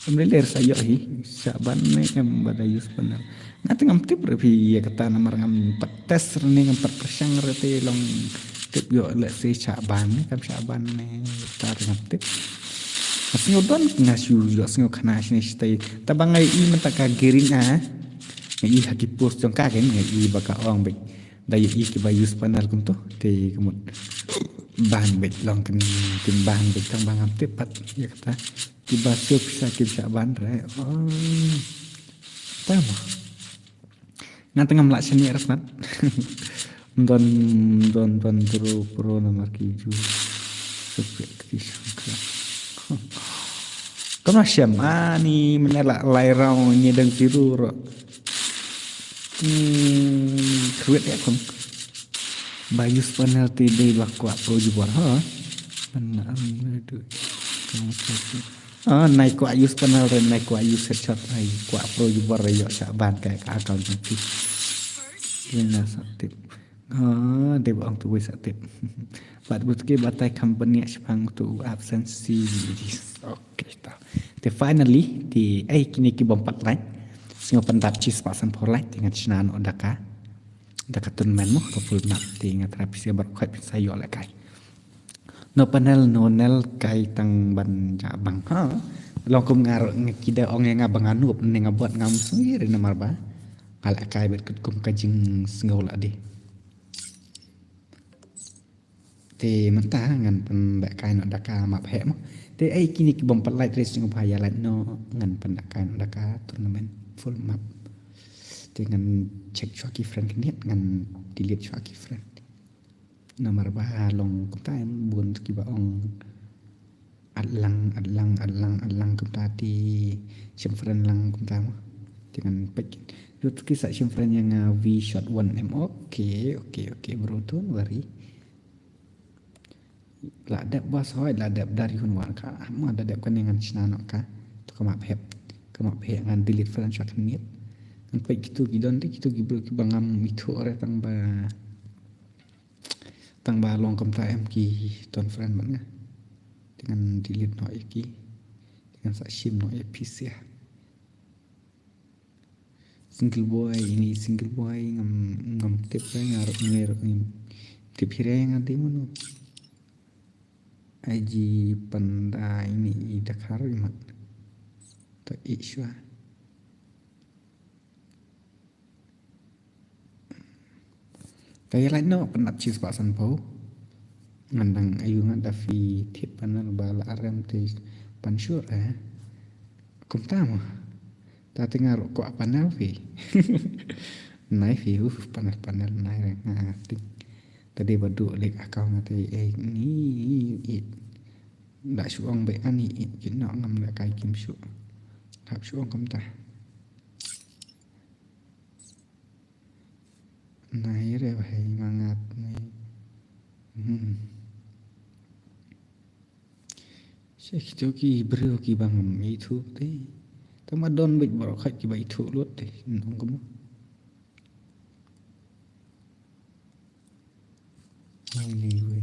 Amler sayo hi saban me em badayus panel. Ngati ngam tip repi ya kata namar ngam tes rene ngam persang rete long tip yo lek se saban kam saban ne tar ngam tip. Asing udon ngasu yo asing khanas ni stay tabangai I mataka giring ngai hagi post jong ka ken ngai baka ong be dai I ki bayus panel kum to te kumut ban be long ken ban be tang bangam tepat ya kata ki basuk sa ki sa ban re tama na tengah melaksani rasmat don pro nomor kiju sepek kisah kau siam ni menelak lairau ni dan biru ro kuat ya kong bayus panel td bakwa pro jual ha benar itu naik ko ayus panel dan naik ko ayus headshot ai kwa pro jual yo sa ban kai ka account nanti benar satip dia bang tu wis satip But bukan batai company sepang tu absensi. Okay, tak. Then finally di kini ki bompat lain. Singo pendap cis pasan por lain dengan cina no daka. dekat men mo ke full map ti ngaterapi sia bar khoi sayo la kai no panel no nel kai tang ban ja bang ha long kum ngar ngkida ong nga bang anup ne nga buat ngam sendiri na marba ala kai bet kut kum kajing sngol ade te mentah ngan pen bak kai no daka map he mo te ai kini ki bom palai tres ng bahaya la no ngan pen daka no daka tournament full map te ngan check chwaki friend kniet ngan delete chwaki friend nomor bah long kumtai bun ki ba ong adlang kumta ti sim friend lang kumta mo dengan pek itu kisah sim friend yang v shot 1m oke bro don't worry la dep bas hoi la dep dari hun wan ka ma da dep kan dengan china no ka to ka map hep ngan delete friend shot kniet ngan pek gitu gidon ti gitu gibro ki bangam itu ore tang ba long kumta em ki ton friend man dengan delete no iki dengan sak sim no epis ya single boy ngam tip ngar tip hire ngati mono aji panda ini dakar mat to iswa kaya lain no penat cis pasan pau ngandang ayu ngada fi tip panal bala arem te pansur kum tama ta tengar ko panel fi nai fi panel nai ngati tadi badu lek akau ngati ni da suong be ani kina ngam la kai kim su hap suong kum ta nai re hai mangat ni Syekh tu ki bro ki bangam itu te tama don bit bro khat ki bai thu lut te nong kamu ini we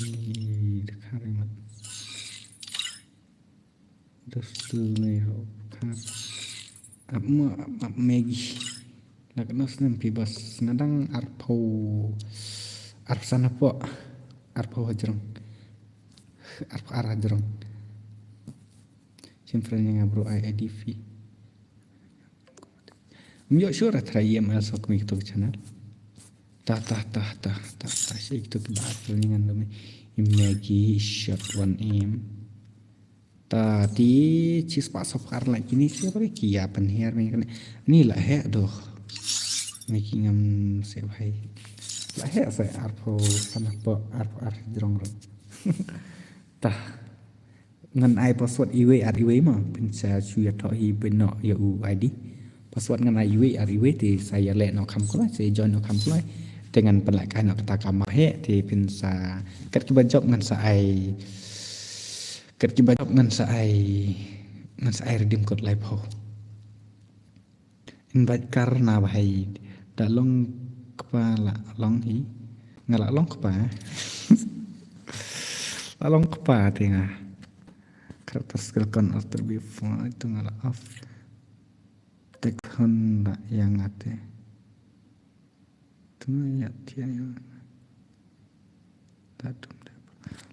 ini dekat mat dos tu ne ro khat ap megi nak nos nem pi bas nadang arpo sana po arpo hajrong arpo arajrong sempre yang bro IDV myo sure trayem al sok mi tok channel ta sih itu kebatul dengan demi imagi shot 1m tadi cis pak sofar lagi ni siapa lagi ya penhiar ni lah he doh making saya lah he saya arpo sana po arpo arjrong ro tah ngan ai password iwe ma pensa cuya to hi beno ya u id password ngan ai iwe thì saya le no kam ko saya join no kam ko dengan penlakan no kata kam he thì pensa kat ki banjop ngan sa ai redeem code live ho invite karena bahai da long kepala long hi ngala long kepa long kepa tengah karakter skill con alter before itu ngala off tek honda yang ate itu ya tian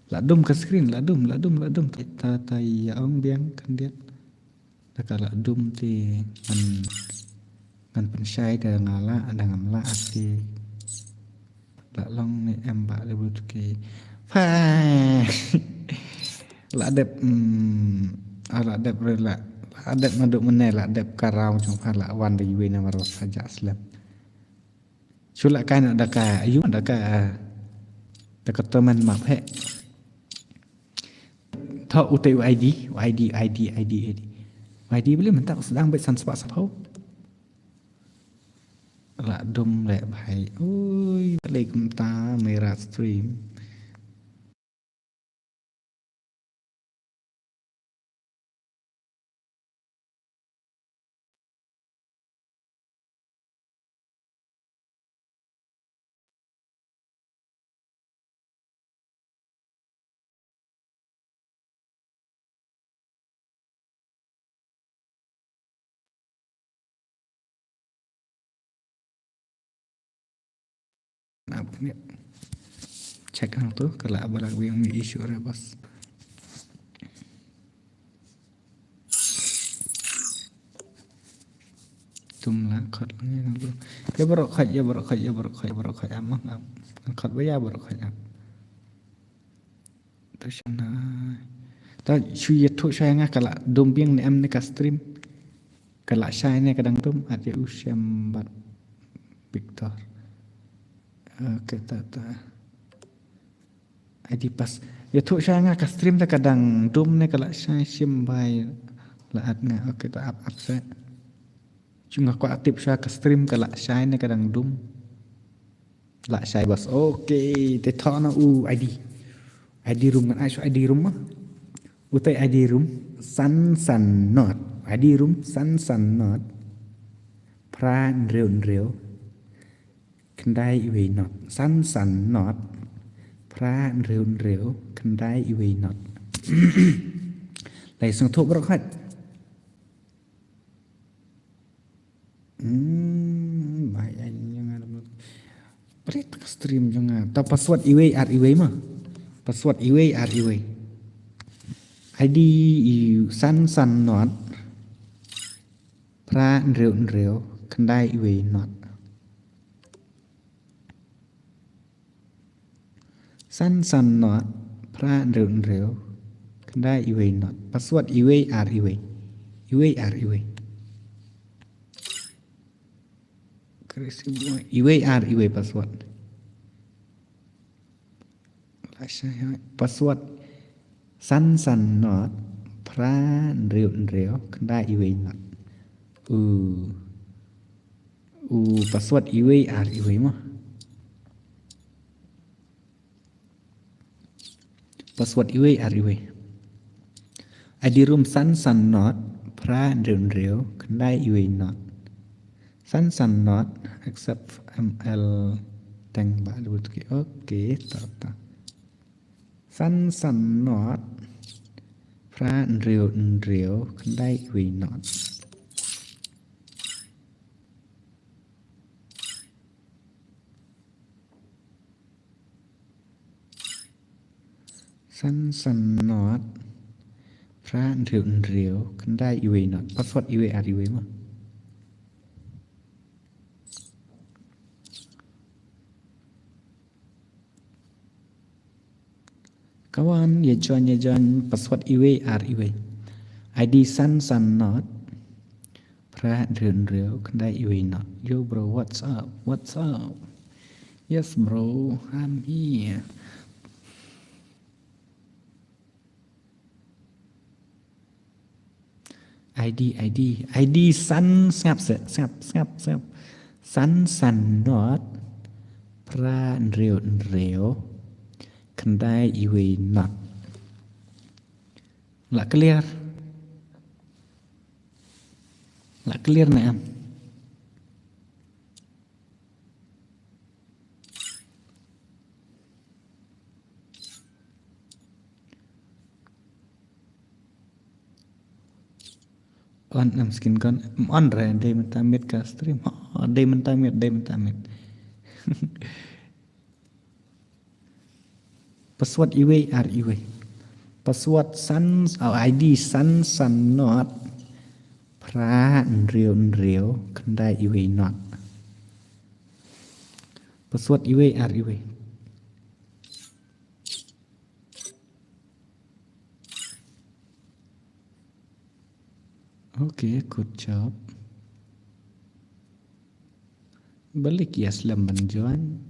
ladum ke screen ladum kita tai ong biang kan dia tak ladum ti ngan pensyai dah ngala ada ngamla ati la long ni em ba le but ki fa la dep ala dep rela adep maduk menel la dep karau jong phala wan de yue na maro saja slap sulak kan ada ka ayu ada ka dekat teman map he thọ UTU ID boleh mentak sedang baik san sebab sapau la dum le bhai oi balik ta merah stream up ni. Check hang tu kalau abang yang mi issue re bos. Tumla khot ni nang tu. Ya barokhat amang am. Khot ba ya barokhat am. Tu sana. Ta chui thu sai nga kala dombiang ni am ni ka stream. Kala sai ni kadang tum ada usiam bat Victor. Kita ta. ID pas. Ya thu sai nga ka stream ta kadang dum ni kala sai sim bai la at nga. Okay ta up sai. Cuma aku aktif saya ke stream ke lak shine ni kadang dum. Lak shine bos. Okay, te thona ID. ID room kan aisyah ID room mah. Utai ID room san not. ID room san not. Pran real. Kendai iwe not. San not. Pran real. Kendai iwe not. Lai sang thuk berok hat. Baik jangan berit stream jangan. Ta password iwe mah. Password iwe ID san not. Pra real kendai iwe not. San not. Pra real kendai iwe not. Password iwe iwe. Iwe password. Password san not pra real kendai iwe not. Password iwe mah. Password iwe ID room san not pra real kendai iwe not. San not accept ML tang ba dulu tu. Okay, tak. San not pra real kendai iwe not. San not pra real kendai iwe not. Password iwe mah. Kawan, ya join password iwe ID san not pra real kendai iwe not. Yo bro, what's up? Yes bro, I'm here. ID san snap. San not pra real kendai iwe not. Lak clear na am. On am skin kon on re day mentamit ka stream. Day mentamit. Password iwe Password ID san not pra real kendai iwe not. Password iwe Okay, good job. Balik ya selamat join.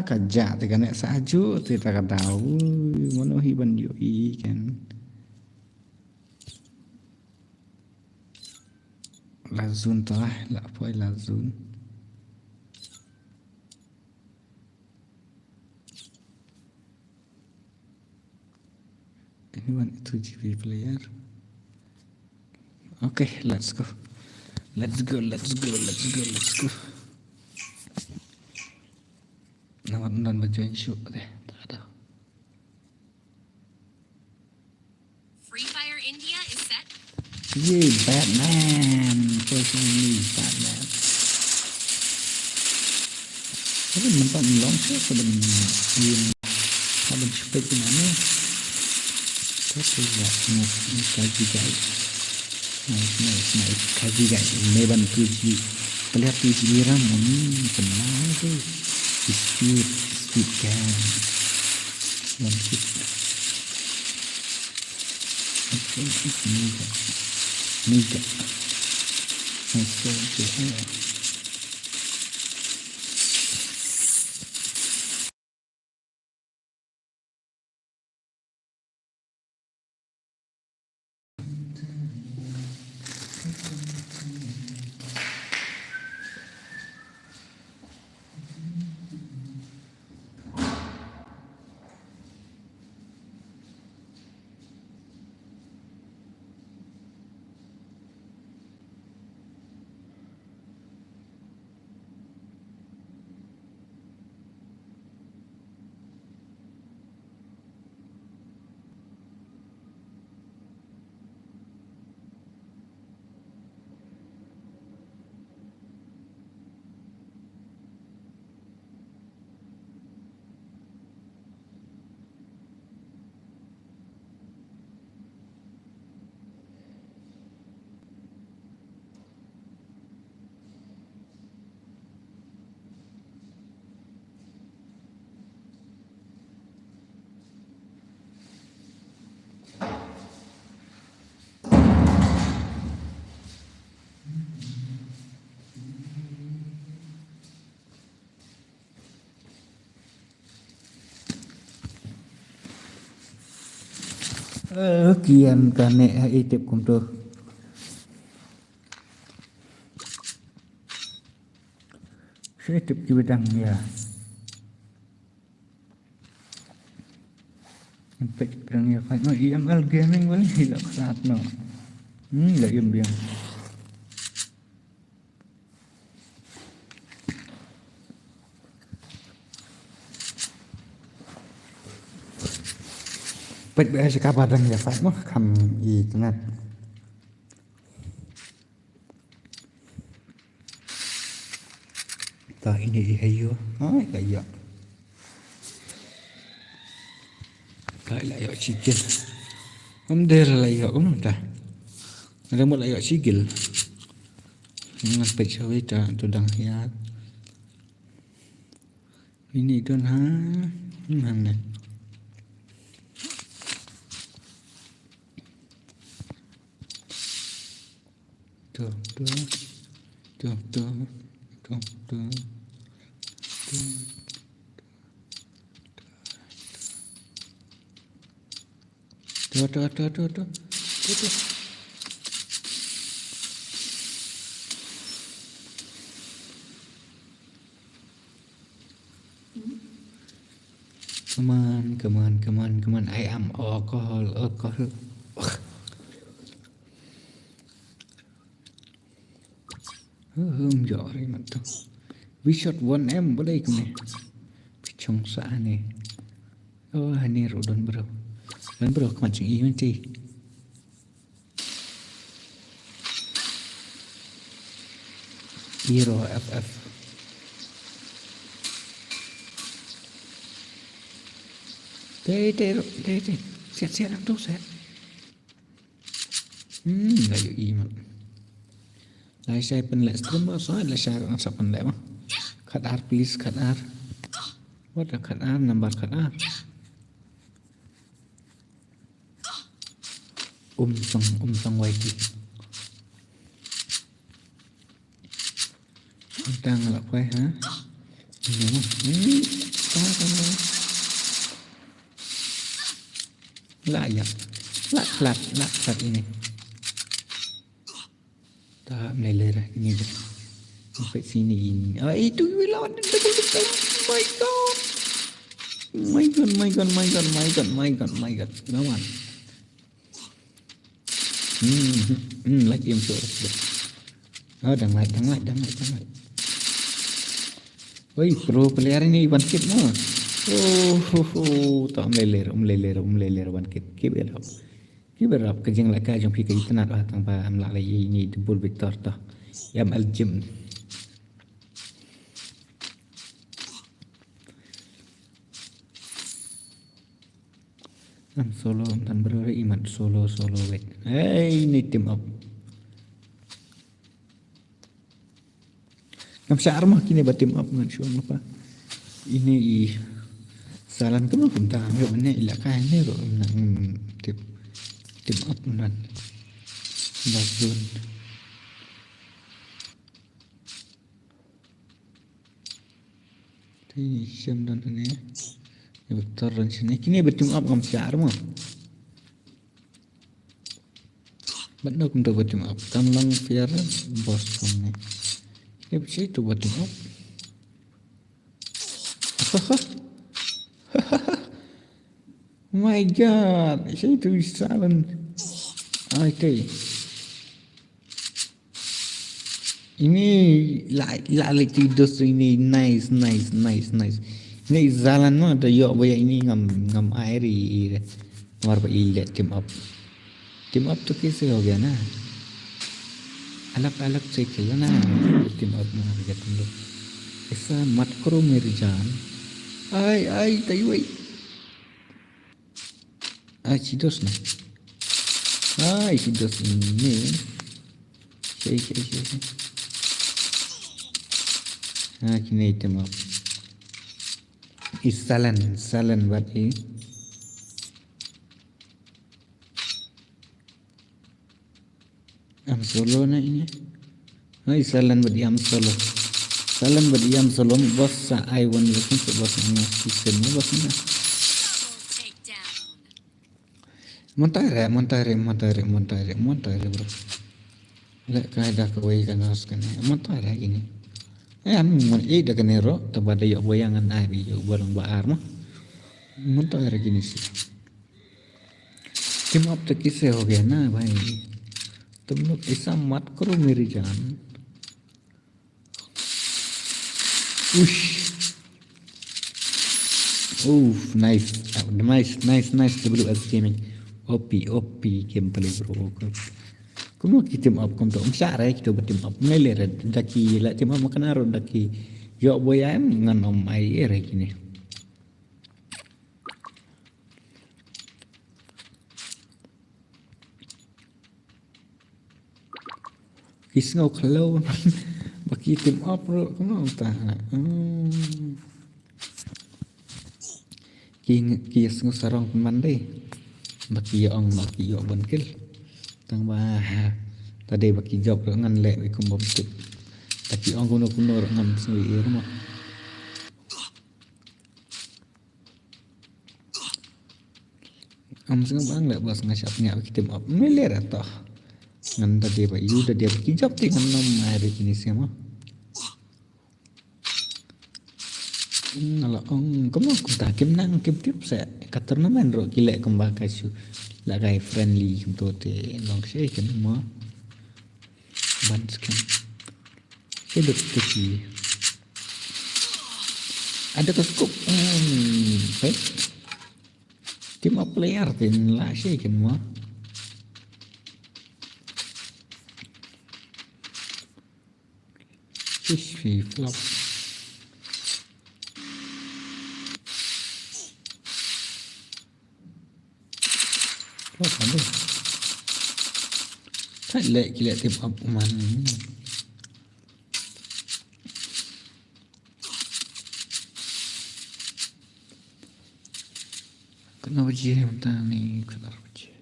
Kajak tu kan nak sajuk tu tak tahu mana hiban yoi kan. Lazun tu lah, apa lazun. Anyone 2GB player. Okay, let's go. Let's go. Nama baju yang shoot deh. Tak ada. Free Fire India is set. Yay, Batman. Personally, Batman. Tapi nampak launcher sebelum yang habis spek mana? Tapi ya, ini kaji guys. Nice. Kaji guys. Meban 2G. Pelihap 2G RAM. Tenang tu. Speed kan. One hit. Mega. Kian kane itip kum tu. Saya itip di bidang ya. Sampai bidang ya. Kalau IML gaming boleh hilak saat no. Dah biang. Baik biasa kabar dan ya Pak mah kam I kenat. Tak ini hayo. Kayak. Kayak sikil. Amder layak dah. Ada mau layak sikil. Ngan pecah itu tudang hiat. Ini don mana? Tuh. Come on. I am alcohol. Giỏi mà tu. We shot 1M boleh ke ni? Pichong sa ni. Ni rodon bro. Dan bro kemancing I nanti. Hero FF. Đây. Siap làm tốt set. Là dự ý mà. Lai saya penlet stream so lai saya ngasa penlet mah. Cut R please cut R. What a cut R number cut R. Song YT. Đang là quay hả? Ini mah. Lah ya. Lah ini. Tak meleleh ini je. Sampai sini ini. Itu lawan double betul. My God. Lawan. Like em sure. Đang lại. Oi, pro player ini one kit mah. Tak meleleh one kit. Kiberap kejeng lại cái trong khi cái internet ở thằng bà làm lại ini double Victor ta. Em aljim. Am solo tan bro iman solo wait. Ini team up. Ngam syar mah kini ba team up ngan syuang apa. Ini salan kamu pun tak ambil mana ilakai ni ro nang team up nan. Bazun. Ti syam dan ini. Victor dan sini kini berteam up ngam syar mah. Benar kum berteam up. Kamlang fair bos kamu. Ini bisa itu berteam up. My God, saya itu salan. Okay. Ini lali tidur ini nice. Ini jalan mah ada yok boya ini ngam airi. War ba ilet team up तो कैसे हो गया ना अलग से खेलना team up में आ गया तुम लोग ऐसा मत करो मेरी जान आई तई वही चिदोस ना चिदोस ini kini team up salan berarti am solo na ini salan berarti am solo bos sa I want listen to bos na season mo bos na montare bro le kaida kawai kanas kana montare ini an ida kanero tabada yo boyangan ari yo barang baar mah montare gini sih team up तो किससे हो गया ना भाई तुम लोग ऐसा मत करो मेरी जान nice WS gaming OP game play bro kuno ki team up kom to syara kita team up melere daki la team up makanaro daki yo boyam ngan om ai ere gini kisno kalau baki team up bro kuno ta ki sngo sarong mande baki yo bonkil tang ba tadi baki job ngan le wi kum bobtu taki ong kuno ngan sui rumah am sing bang le bos ngasap nya kita up meler atau ngan tadi ba yu tadi baki job ti ngan nom hari ini semua Nala ong kamu kim nang kim tip sa katerna man ro kile kumba kasu lagai friendly to te long say kan mo banskan sedot teki ada keskup baik tim up player tin la say kan mo fish flop Aduh. Tak lek gila tim up mana. Kenapa je mentang ni kenapa je?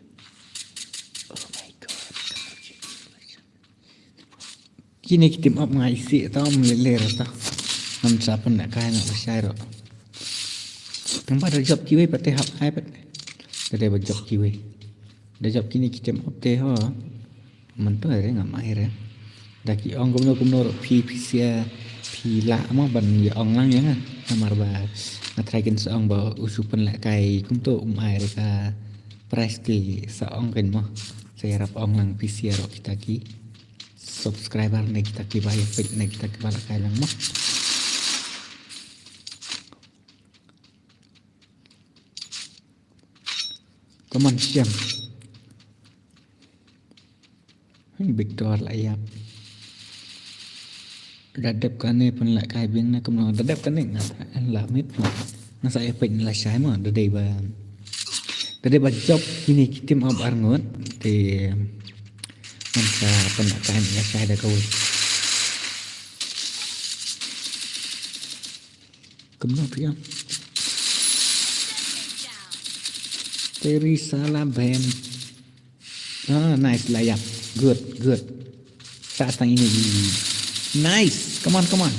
Oh my god, kenapa je? Kini tim up ngai si tau meleler tau. Nam sa pun nak kaya nak bersai ro. Nampak dah job kiwe pateh hap ai pat. Dah job kiwe. Dah job kini kita update ho. Mentu ada ngam air. Dah ki ong kumno ro pi la mo ban ya ong lang yang namar ba. Ngatrai kin seong ba usupan lek kai kumto air ka price ki seong kin mo. Saya harap ong lang PC ro kita ki. Subscriber ni kita ki bayar page ni kita ki bala kai lang mo. Come on, Siam. Victor lại yap. Dadap kan ni pun lại kai bing na kumno. Dadap kan ni la mit mo. Na saya pin la sai mo dadai ba job ini kitim ab arngot te man sa pendakan ya sai da kau. Kumno piam. Teresa Lamben. Nice layup. Good. Saat ini. Nice. Come on.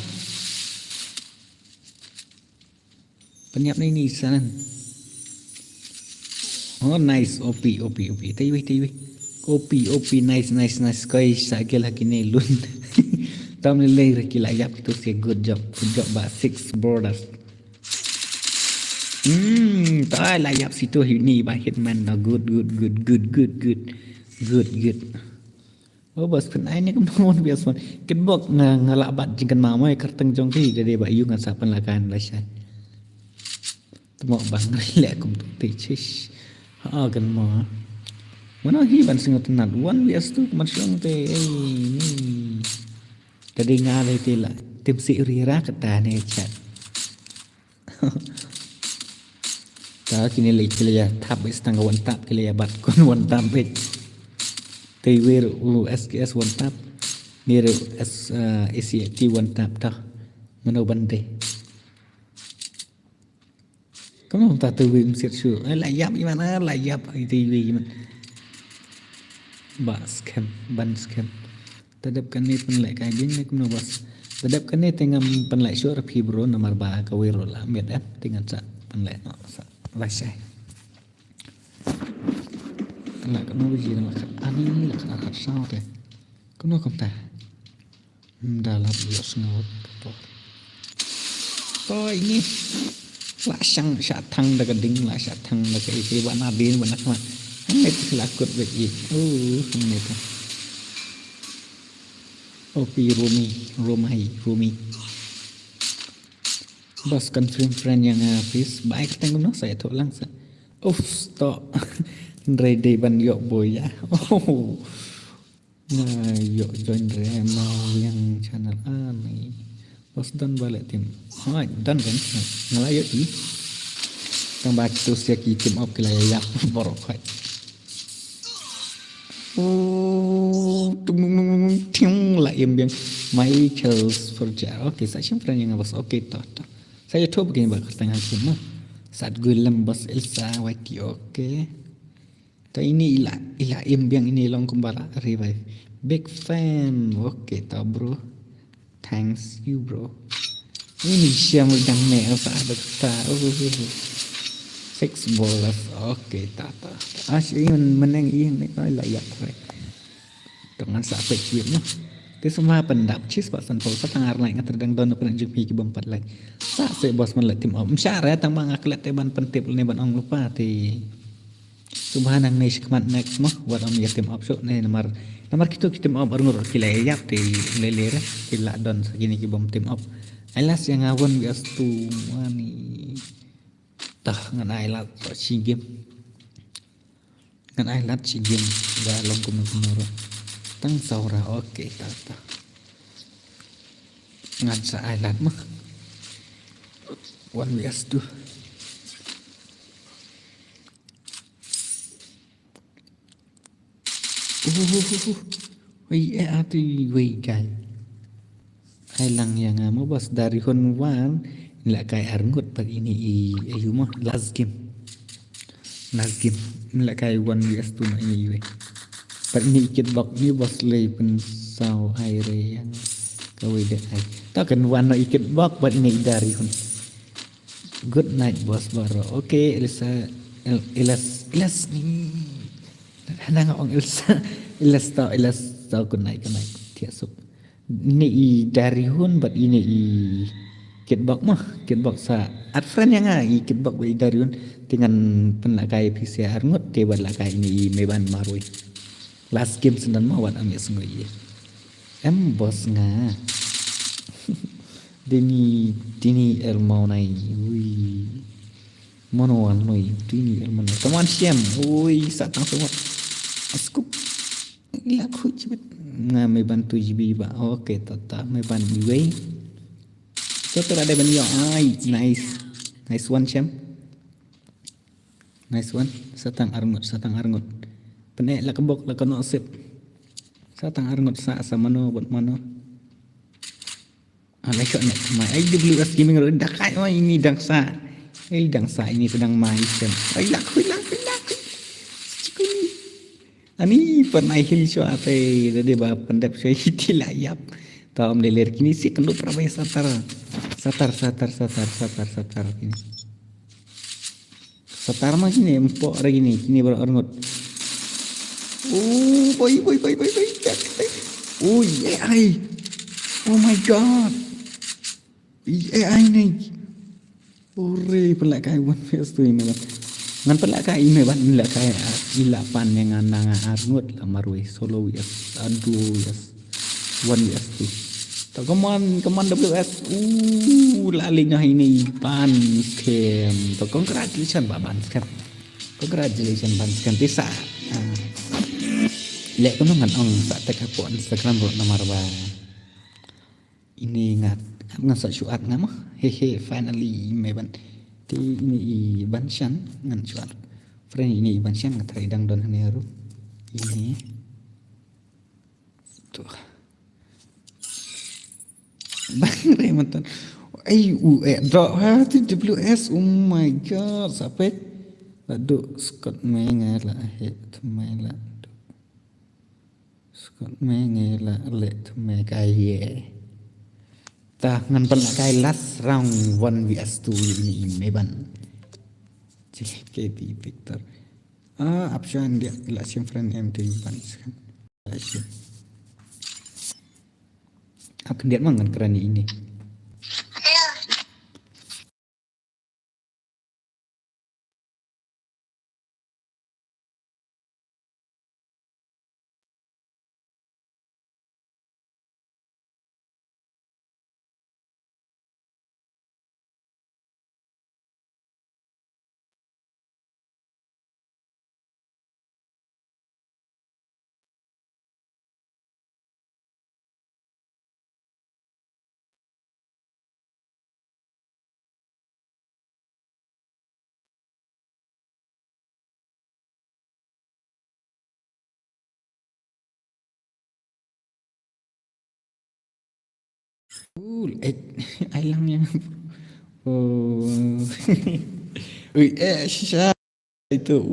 Penyiap ni sana. Oh, nice. OP. Tiwi. OP. Nice. Kau sakit lagi ni lun. Tam ni lagi layup itu sih good job. Ba 6 borders. Tai layap situ ni by Hitman na good. Oh bos pen ai ni kum non bias man. Ken bok ngalabat jingkan mamai kerteng jong ki de ba yu ngan sapan lakan la sai. Temo bang lek kum tu tish. Ha kan mo. Mana hi ban singot nat one bias tu man syong te ni. Tadi ngale te la tim si rira kata ne chat. Ta kini lek ya tap istang one tap kile ya bat kon one tap bet. Te wer SKS one tap ni ACT one tap ta. Mano bande. Kamu tak tahu mesti sure. Layap gimana? Layap TV gimana? Bas ban scam. Tadap kan ni pun lek kai bing ni kuno bas. Tadap kan ni tengam pun lek sure pi bro nomor ba ka wero la met tinggal sa pun lek no sa. Lasai. Nak kena uji nak ani nak kena sao te. Kena komta. Dalam bios ngot. To ini lasang satang dah keding lah satang dah ke isi bana bin bana kama. Ini tu lakut begi. Ini tu. Opi Rumi. Bos confirm friend yang habis baik tengok no saya tu langsung. Stop. Ready ban yok boy ya. Nah yok join mau yang channel ani. Bos dan balik tim. Dan kan ngelayak ni. Tambah tu siaki tim up kelayak borok kai. Ting lah yang Michael's Forja. Okey, saya friend yang bos okey toh. Saya coba begini bakal tengah semua. Saat gue lembas Elsa Wati okey. Tak ini ilah yang ini long kembali revive. Big fan. Okey tau bro. Thanks you bro. Ini siapa yang ni saat tahu. 6 bolas. Okey tak. Asyik meneng yang ni kau layak kau. Dengan sampai cuitnya. Thế xong hai phần đạp chis bảo sân phố sát thang ar lại ngắt đang đơn nó phần chụp phi cái bom bật lại sa sẽ boss mình lại tìm ẩm xa ra tăng bằng aklet te ban pen tip này ban ong lupa thì subhanang này sekemat next mah buat om ya tim option này nomor kita om arnur kila yap thì lele ra kila don segini ki bom tim op alas yang awon bias tu mani tah ngan ailat si game ngan ailat si game dah long kumur tăng saura okey tak. Ngan sa island mah. One bias tu. Wei ati wei gai. Island yang mau bos dari Honwan la kai arngut pagi ini ayu mah last game. La kai one bias tu na ini wei. Ini ikut bak ni bos lay pun saw air yang Kau ide ai. Takkan warna ikut bak buat ini dari hun. Good night bos baro. Oke Elsa Ilas ni. Nang ong Elsa Ilas tau good night Tiap sup. Ini i dari hun buat ini i kitbok mah kitbok sa at friend yang i kitbok buat dari hun dengan penlakai PCR ngut te buat lakai ini meban marui. Last game sendan mah wat ambil sungguh ye. Bos nga. Dini el mau nai. Ui. Mono al noi. Dini el mau nai. Teman siam. Ui satang semua. Askup. Ila ku cibet. Nga may bantu jibi ba. Oke tata may ban biway. So ada ban yo. Ay nice. Nice one siam. Nice one. Satang arngut. Penek la kebok la kono sip. Satang arngut sa mano buat mano. Lekok nak main. AWS gaming road dah kai ini dangsa. Dangsa ini sedang main sem. Laku. Cikuni. Ani pernah hil show apa? Jadi bapa pendap show hiti layap. Tahu melilir kini sih kena perabai satar kini. Satar mah kini empok lagi ni. Kini baru arngut. Oh boy. Oh AI. Oh my god. AI ni. Ore pelakai wan face tu ini. Ngan pelakai ini ban pelakai ilapan yang nang arngut la marui solo yes. Aduh yes. One yes tu. Tak keman WS. Lalinya ini pan scam. Tak congratulations baban scam. Congratulations ban scam tisa. Lek kono ngan ong sa tek aku Instagram ro nomor ba. Ini ngat sa syuat ngam hehe finally meban. Ti ini ban shan ngan syuat. Friend ini ban shan ngat ridang don haneru. Ini. Tuh. Bang remonton. Drop ha TWS. Oh my god, sampai laduk Scott menga la he thmai la. Scott menga la le thmai kai ye. Tah ngan pelakai last round 1 vs 2 ini meban. JKB Victor. Option dia relation friend MT ban kan. Relation. Akan dia mangan kerani ini. Ailang yang Shisha itu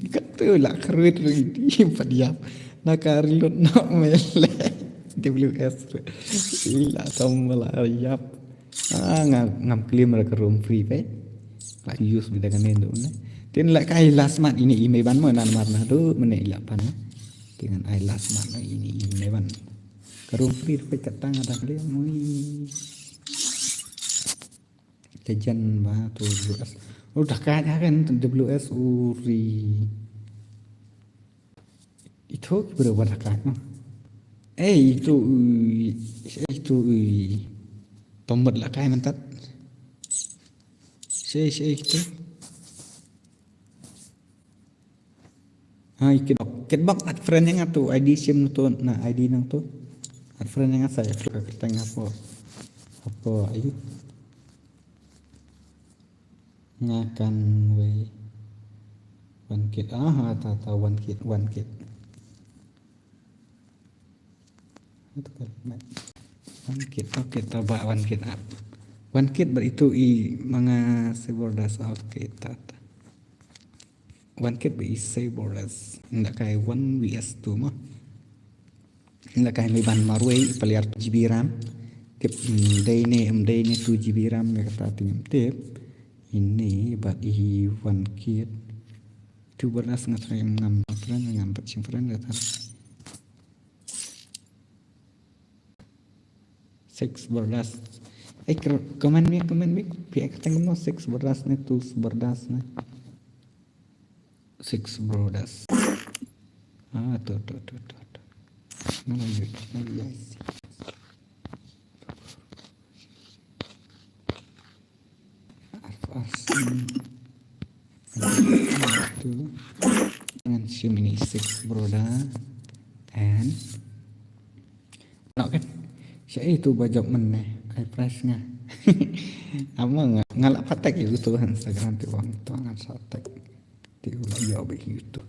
kata lah kerut lagi padiam nakarilot nak mele WS ila tambah yap ngam claim mereka room free pe like use bila kan endo ne tin like ai last month ini email ban mana marna tu mene ila pan dengan ai last month ini email ban room free pe katang ada kali mui legend bah tu WS udah kaya kan WS uri itu berapa rakat mah itu tombol lah kaya mentat saya itu kitbok at friend yang tu ID sim tu na ID nang tu at friend yang saya kerteng apa ayo ngakan we one kit tata one kit one kit oke taba one kit up one kit itu mga sebordas oke tata one kit be sebordas ndak kayak one vs 2 mah là cái mấy bàn mà ruồi paliar 2 GB RAM tiếp đây nè 2 GB RAM người ta tìm tiếp ini bat Iwan Kiet tu beras ngatrai ngam friend ngam pacing friend kata 6 beras comment me pihak kata ngomong 6 beras ne 2 beras ne 6 beras tuh Nalayu guys itu dengan Xiaomi 6 broda and kan siapa itu bajak mana price nya ama ngalak patek itu Instagram tu orang tu ngan satek tu lah ya begitu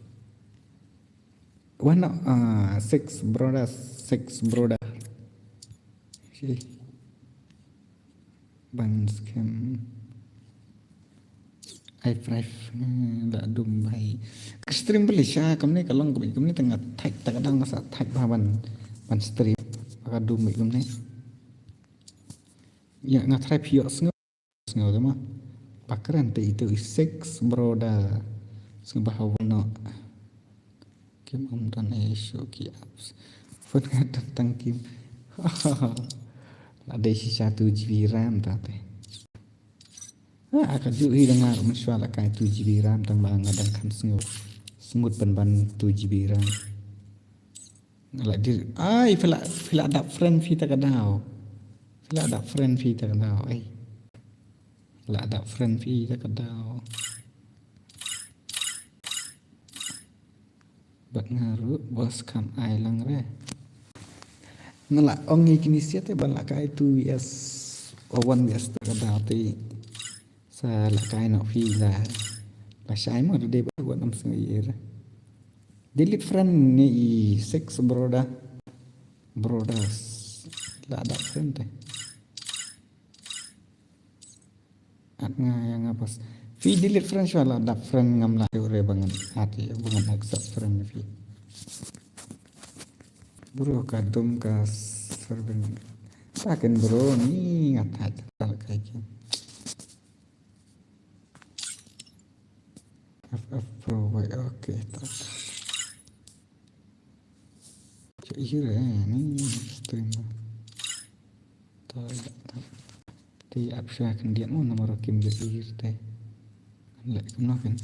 one 6 broda si bang scam i5 đã đùng bài stream beli sha kami kalau kami tengah tag kadang masa tag ban stream maka đùng bị kami ya ngat try pio sngo tu mah pakran tu itu 6 broda sebab no kim dan show ki apps phun tentang kim ada sisa 1 GB RAM tadi akan juga dengar mensual akan 2 GB RAM tang bang ngadang kan smooth ban 2 GB RAM ngalak dir fila ada friend fi tak kadau fila ada friend fi tak kadau fila ada friend fi tak kadau bat ngaru bos kam ai lang re ngalak ongi kini siate balak kai 2 yes or 1 yes tak kadau ti sa là cái nào phi là sai mà để buat năm sinh year delete friend ni 6 brothers là ada friend teh yang apa fi delete friend soal ada friend ngam lah ure bangan hati bangan accept friend fi bro kadum ka server taken bro ni ngatai tal kayak gini Pro oke tak jadi ni stream tak di apps akan dia mau nomor kim jadi teh lek kenapa kan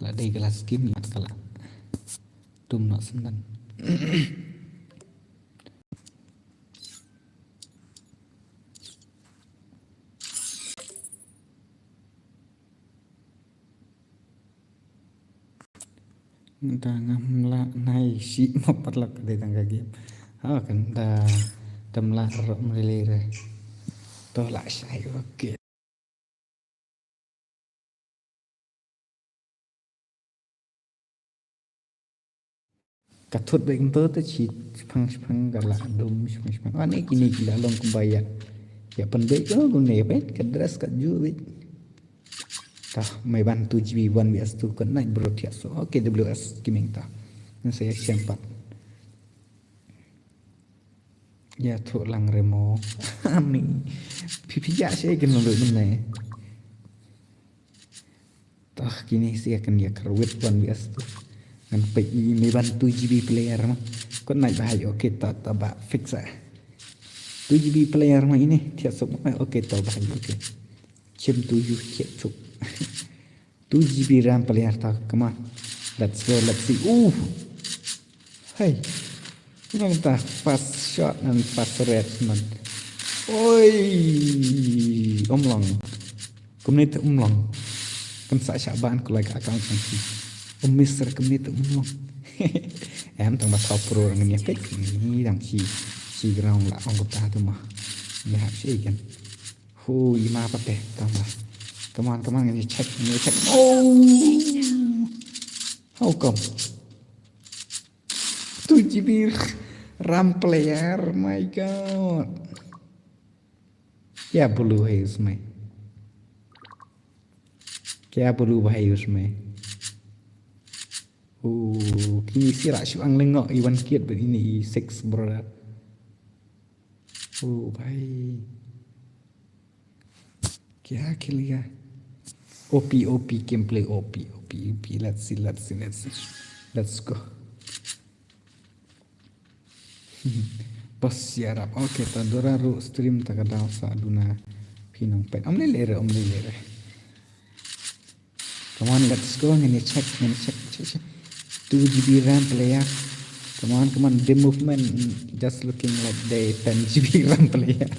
kalau ada kelas game mat kalah tum nak sendan dah ngamla nai si maparlak dari tangga game kan dah temlah rok melire tolak saya okey kathut baik empat tu ci pang galak dum pang ani kini gila long kebaya ya penbaik tu gune bet kadras kat ju tah mai ban 2 GB 1 bias tu kan naik bro tiap so okey WS kiming ta nan saya sempat ya tu lang remo ami pipi ya saya kan lo mana tah kini saya akan ya kerwit 1 bias tu ngan pe ni ban 2 GB player mah kon naik bahaya okey tak ba fix 2 GB player mah ini tiap sok mah okey tak bahaya okey cem 7 cek cuk 2 GB RAM player tak come on let's see hey ini kita fast shot dan fast red man oi omlong community omlong kan sa Syaban ko like account ni Mr. Community umum em tang bắt top pro ngan ya pek ni dang chi ground la ong ta tu mah ya hab si kan hu ima pa pe tang ba come on ngan check how come 2 GB RAM player, my god. क्या ब्लू है उसमें? क्या ब्लू भाई उसमें? Kini si Rasyuk ang lengok Iwan Kiat begini six brother. भाई क्या खेल गया? OP gameplay OP. Let's see. Let's go. Bos siarap. Okay, tadora ru stream takadaw sa duna pinong pet. Om lele. Come on, let's go. Ngani check. 2 GB RAM player. Come on. The movement just looking like they 10 GB RAM player.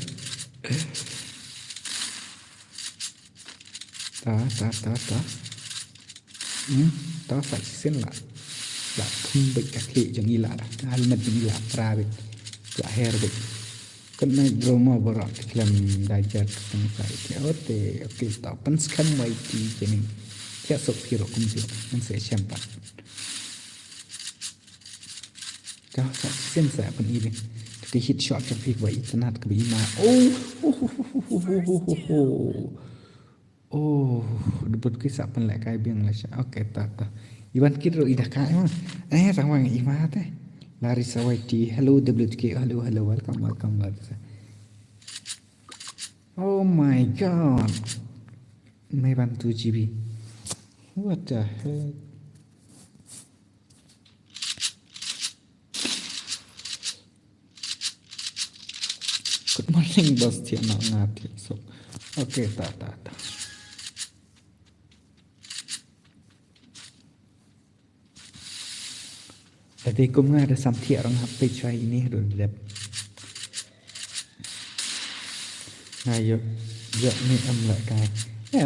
Ta. Ta phải xin lại. Là không bị các hệ giống như là helmet giống như là private là herbic. Kan naik drama berat dalam dajar sampai ke oke tapan skam mai ti jening kia sok piro kumjo nan se champa ka sa sen sa pan ibe ke hit shot ke pik wai tanat ke bi ma debut ke sa pan lại kai biang la oke ta Iwan kiro idah kai ma rawang ima teh lari sawaiti hello WTK hello welcome Larissa. Oh my god, may bantu GB. What the heck? Good morning bos Tiana ngati so. Okay, ta. Tadi cũng ada sampai orang HP cuy ini udah dap. Ayo ni lại cái.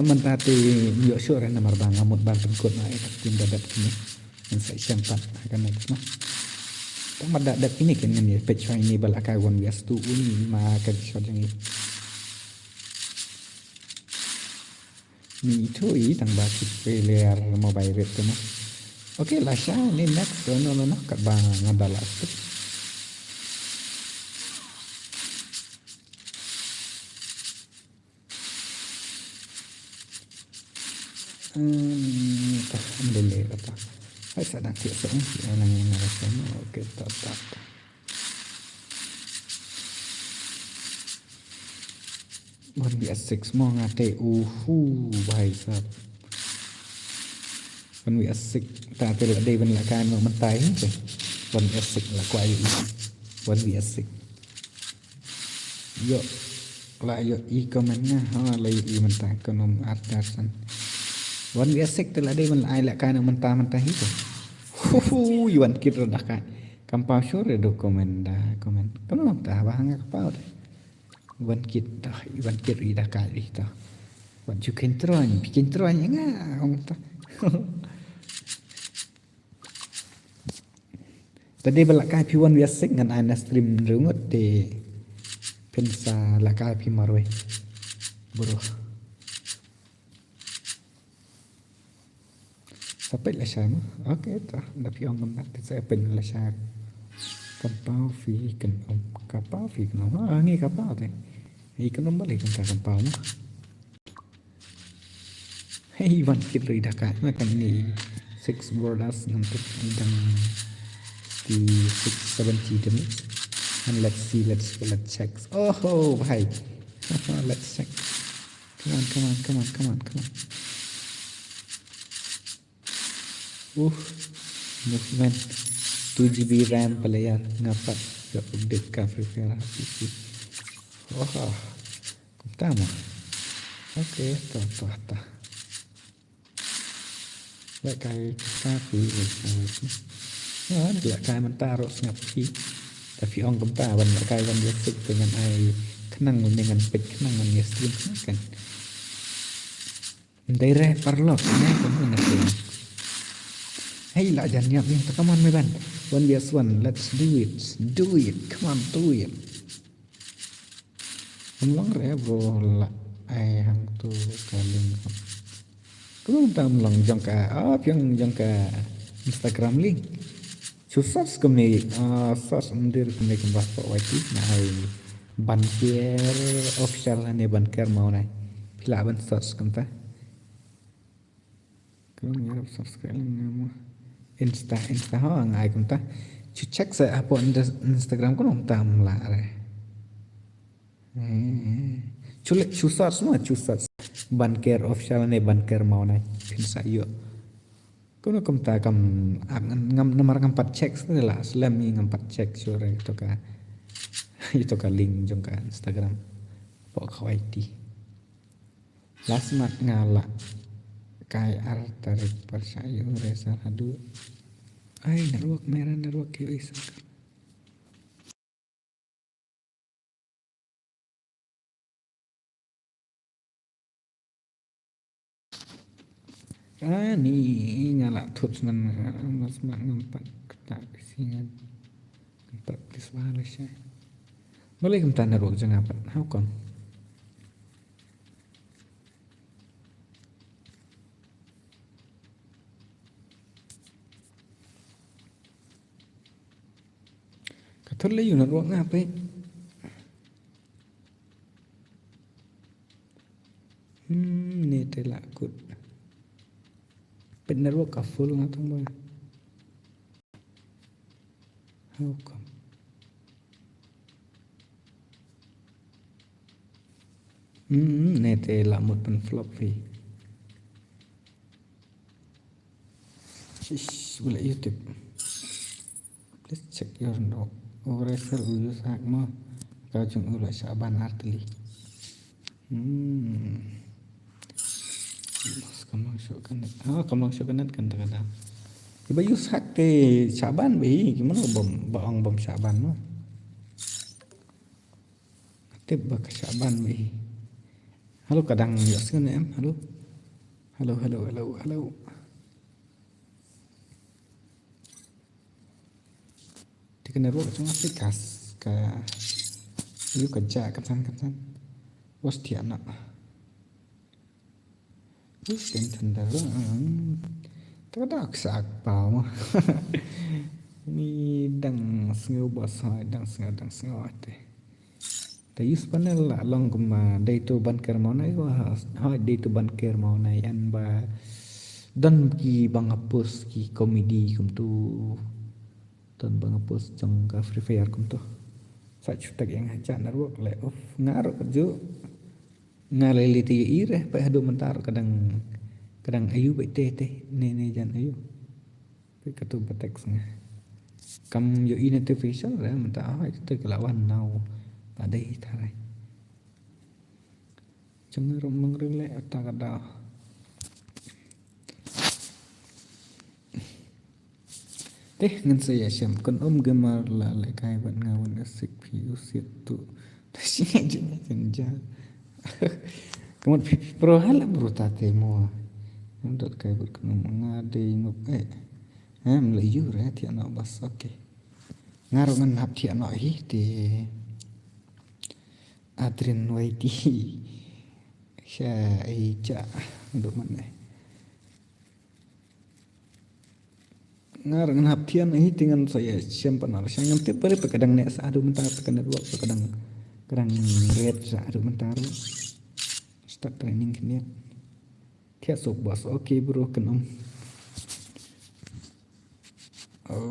Mình ta thì dựa sure ra nằm bang một bang pengkut naik tim dadat ini. Mình sẽ xem tập cái này mà. Tang dadat ini kan ni page ini balakai one vs 2 ini mà cái shot yang ini. Ni itu tang baki player mobile rate tu. Oke, Lasha ni next no kat bang ngadalah tu. Ambil apa? Hai sadang tiap seorang yang ngerasa oke tak. Bon BS6 mau ngate bahai sab. Bon BS6 ta từ đây bên là cái mà mình tay rồi. Bon BS6 là quay bon BS6. Yo lại yo comment nha, lấy mình tay con ông Atlasan. Bon BS6 từ đây bên lại là cái mà mình tay hết rồi. Iwan kira dah kan. Kampau sure do comment. Kamu tak bahang kapau deh. Iwan kira dah kali dah. Wan bikin tron enggak orang tak. Tadi belakai P1 biasa dengan ana stream rungut di pensa lakai P marwe. Bro. Sampai lah sama. Okey tak. Dah P on gambar saya pen lah saya. Kapau fi kan kapau fi kan. Ni kapau tu. Ikan balik kan kapau mah. Hey, Iwan kira dah kat macam ni 6 borders untuk dan di 670 damage. And let's check. Oh, bhai. Let's check. Come on. Movement 2 GB RAM player ngapat gak update ka Free Fire PC. Kumtama. Okay, ta. Lại cái phí lại cái mình ta rồi ngập khíแต่พี่องกับตาวันละกายวันเดียวสึกเป็นงานไอขนังมันเป็นงานเป็ดขนังมันเนี่ยstream kanได้แร่ปารลอกแน่ผมเป็นงานเป็นให้ละจันเนี่ยยังตะกมันไม่บันวันเดียวส่วน let's do it come on do it ผมลองแร่บรละไอหังตัวกาลิงครับก็ต้องตามลองจงกาpiang jang ka Instagram link Susah kami sos undir kami kembali pak wajib nah banker official ane banker mau nai pila ban sos kenta kami harap subscribe nama insta ho ngai kenta cu cek saya apa Instagram ko nom tam la re culik susah semua susah banker official ane banker mau nai pinsa yo kuno kenta kam ngam nomor ngampat cek lah selami ngampat cek sore itu ka link jong ka Instagram pok kawaiti lasmat ngala kai tarik persayo resa hadu ai naruak merah naruak kieu isa ni ngala tuts nan lasmat ngampat ketak singan ngampat kiswala syai boleh kem tanda ruak jang apa how come katul le yun ruak ngapa ni tela kut benar ruak ka full ngatong ba how come nete lamut pen flop fi. Shish, boleh YouTube. Please check your dog. Resel uyus hak mo. Kau jung ulah Syaban Artli. Mas kamang syukan. Kamang syukan kan kata. Iba yus hak te Syaban be. Gimana bom Syaban mo? Tip bak Syaban be. Halo kadang yus kan em. Halo. Kena ruak cuma pikas ka you kerja kan was dia nak wis kan tanda tak sak pau ni dang sngeu basai dang sngeu ate tayus panel la long kuma dai to ban ker mau nai ha dai to ban ker mau nai an ba dan ki bang apus ki komedi kum tu dan bang apus jong ka free fire kum tu sa chutak yang haja naruak le off ngarok jo ngaleli ti ire pa hadu mentar kadang ayu be te ne jan ayu pe katu batek nga kam yo identification ra mentar ha itu kelawan nau padai tarai jong mengrele ta kada ngan saya syam kon gemar la le kai ban ngawan asik piu situ tasinga jenja kemat pro hala bruta temo ndot kai ber kun ngade ngop le yu re ti ana bas oke ngaro ngan hap ti ana hi te adrin waiti sha ja ndot man ngar ngan haptian hi tingan saya siapa nar saya ngam tip pare kadang nek sa adu mentar kadang dua kadang red sa adu mentar start training kini tiap sok bos oke bro kenom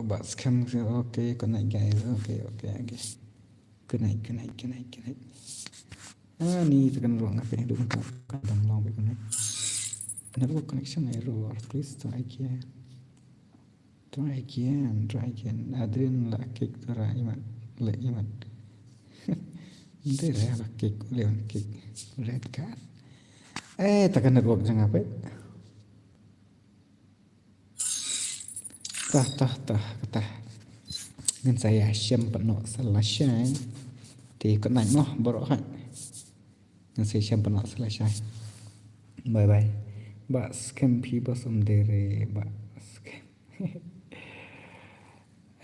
bas kam oke kena guys oke kena ni tekan ruang apa yang adu mentar kadang long be kena network connection error please try again adrin la kek tara iman inte re la kek leon kek red card takkan network jang apa tah kata ngan saya syam penuh selesai ti ko nai noh borok ha ngan saya syam penuh selesai bye bas kempi basum dere bas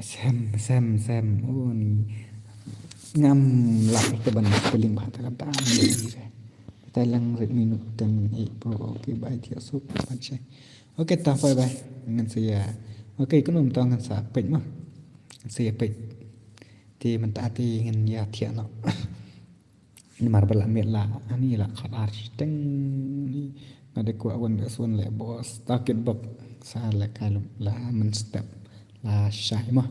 Sam ni ngam lak ke ban spelling bahasa kata ni Thailand red minute dan pro okay bye dia sup baca okay ta bye dengan saya okay kunum tangan sa pek mah siapa ti mentati ngin ya tiak no ni mar bala met la ani la khabar teng ni ngade ku awan aswan le bos target bok sa la kalum la men step la shay mah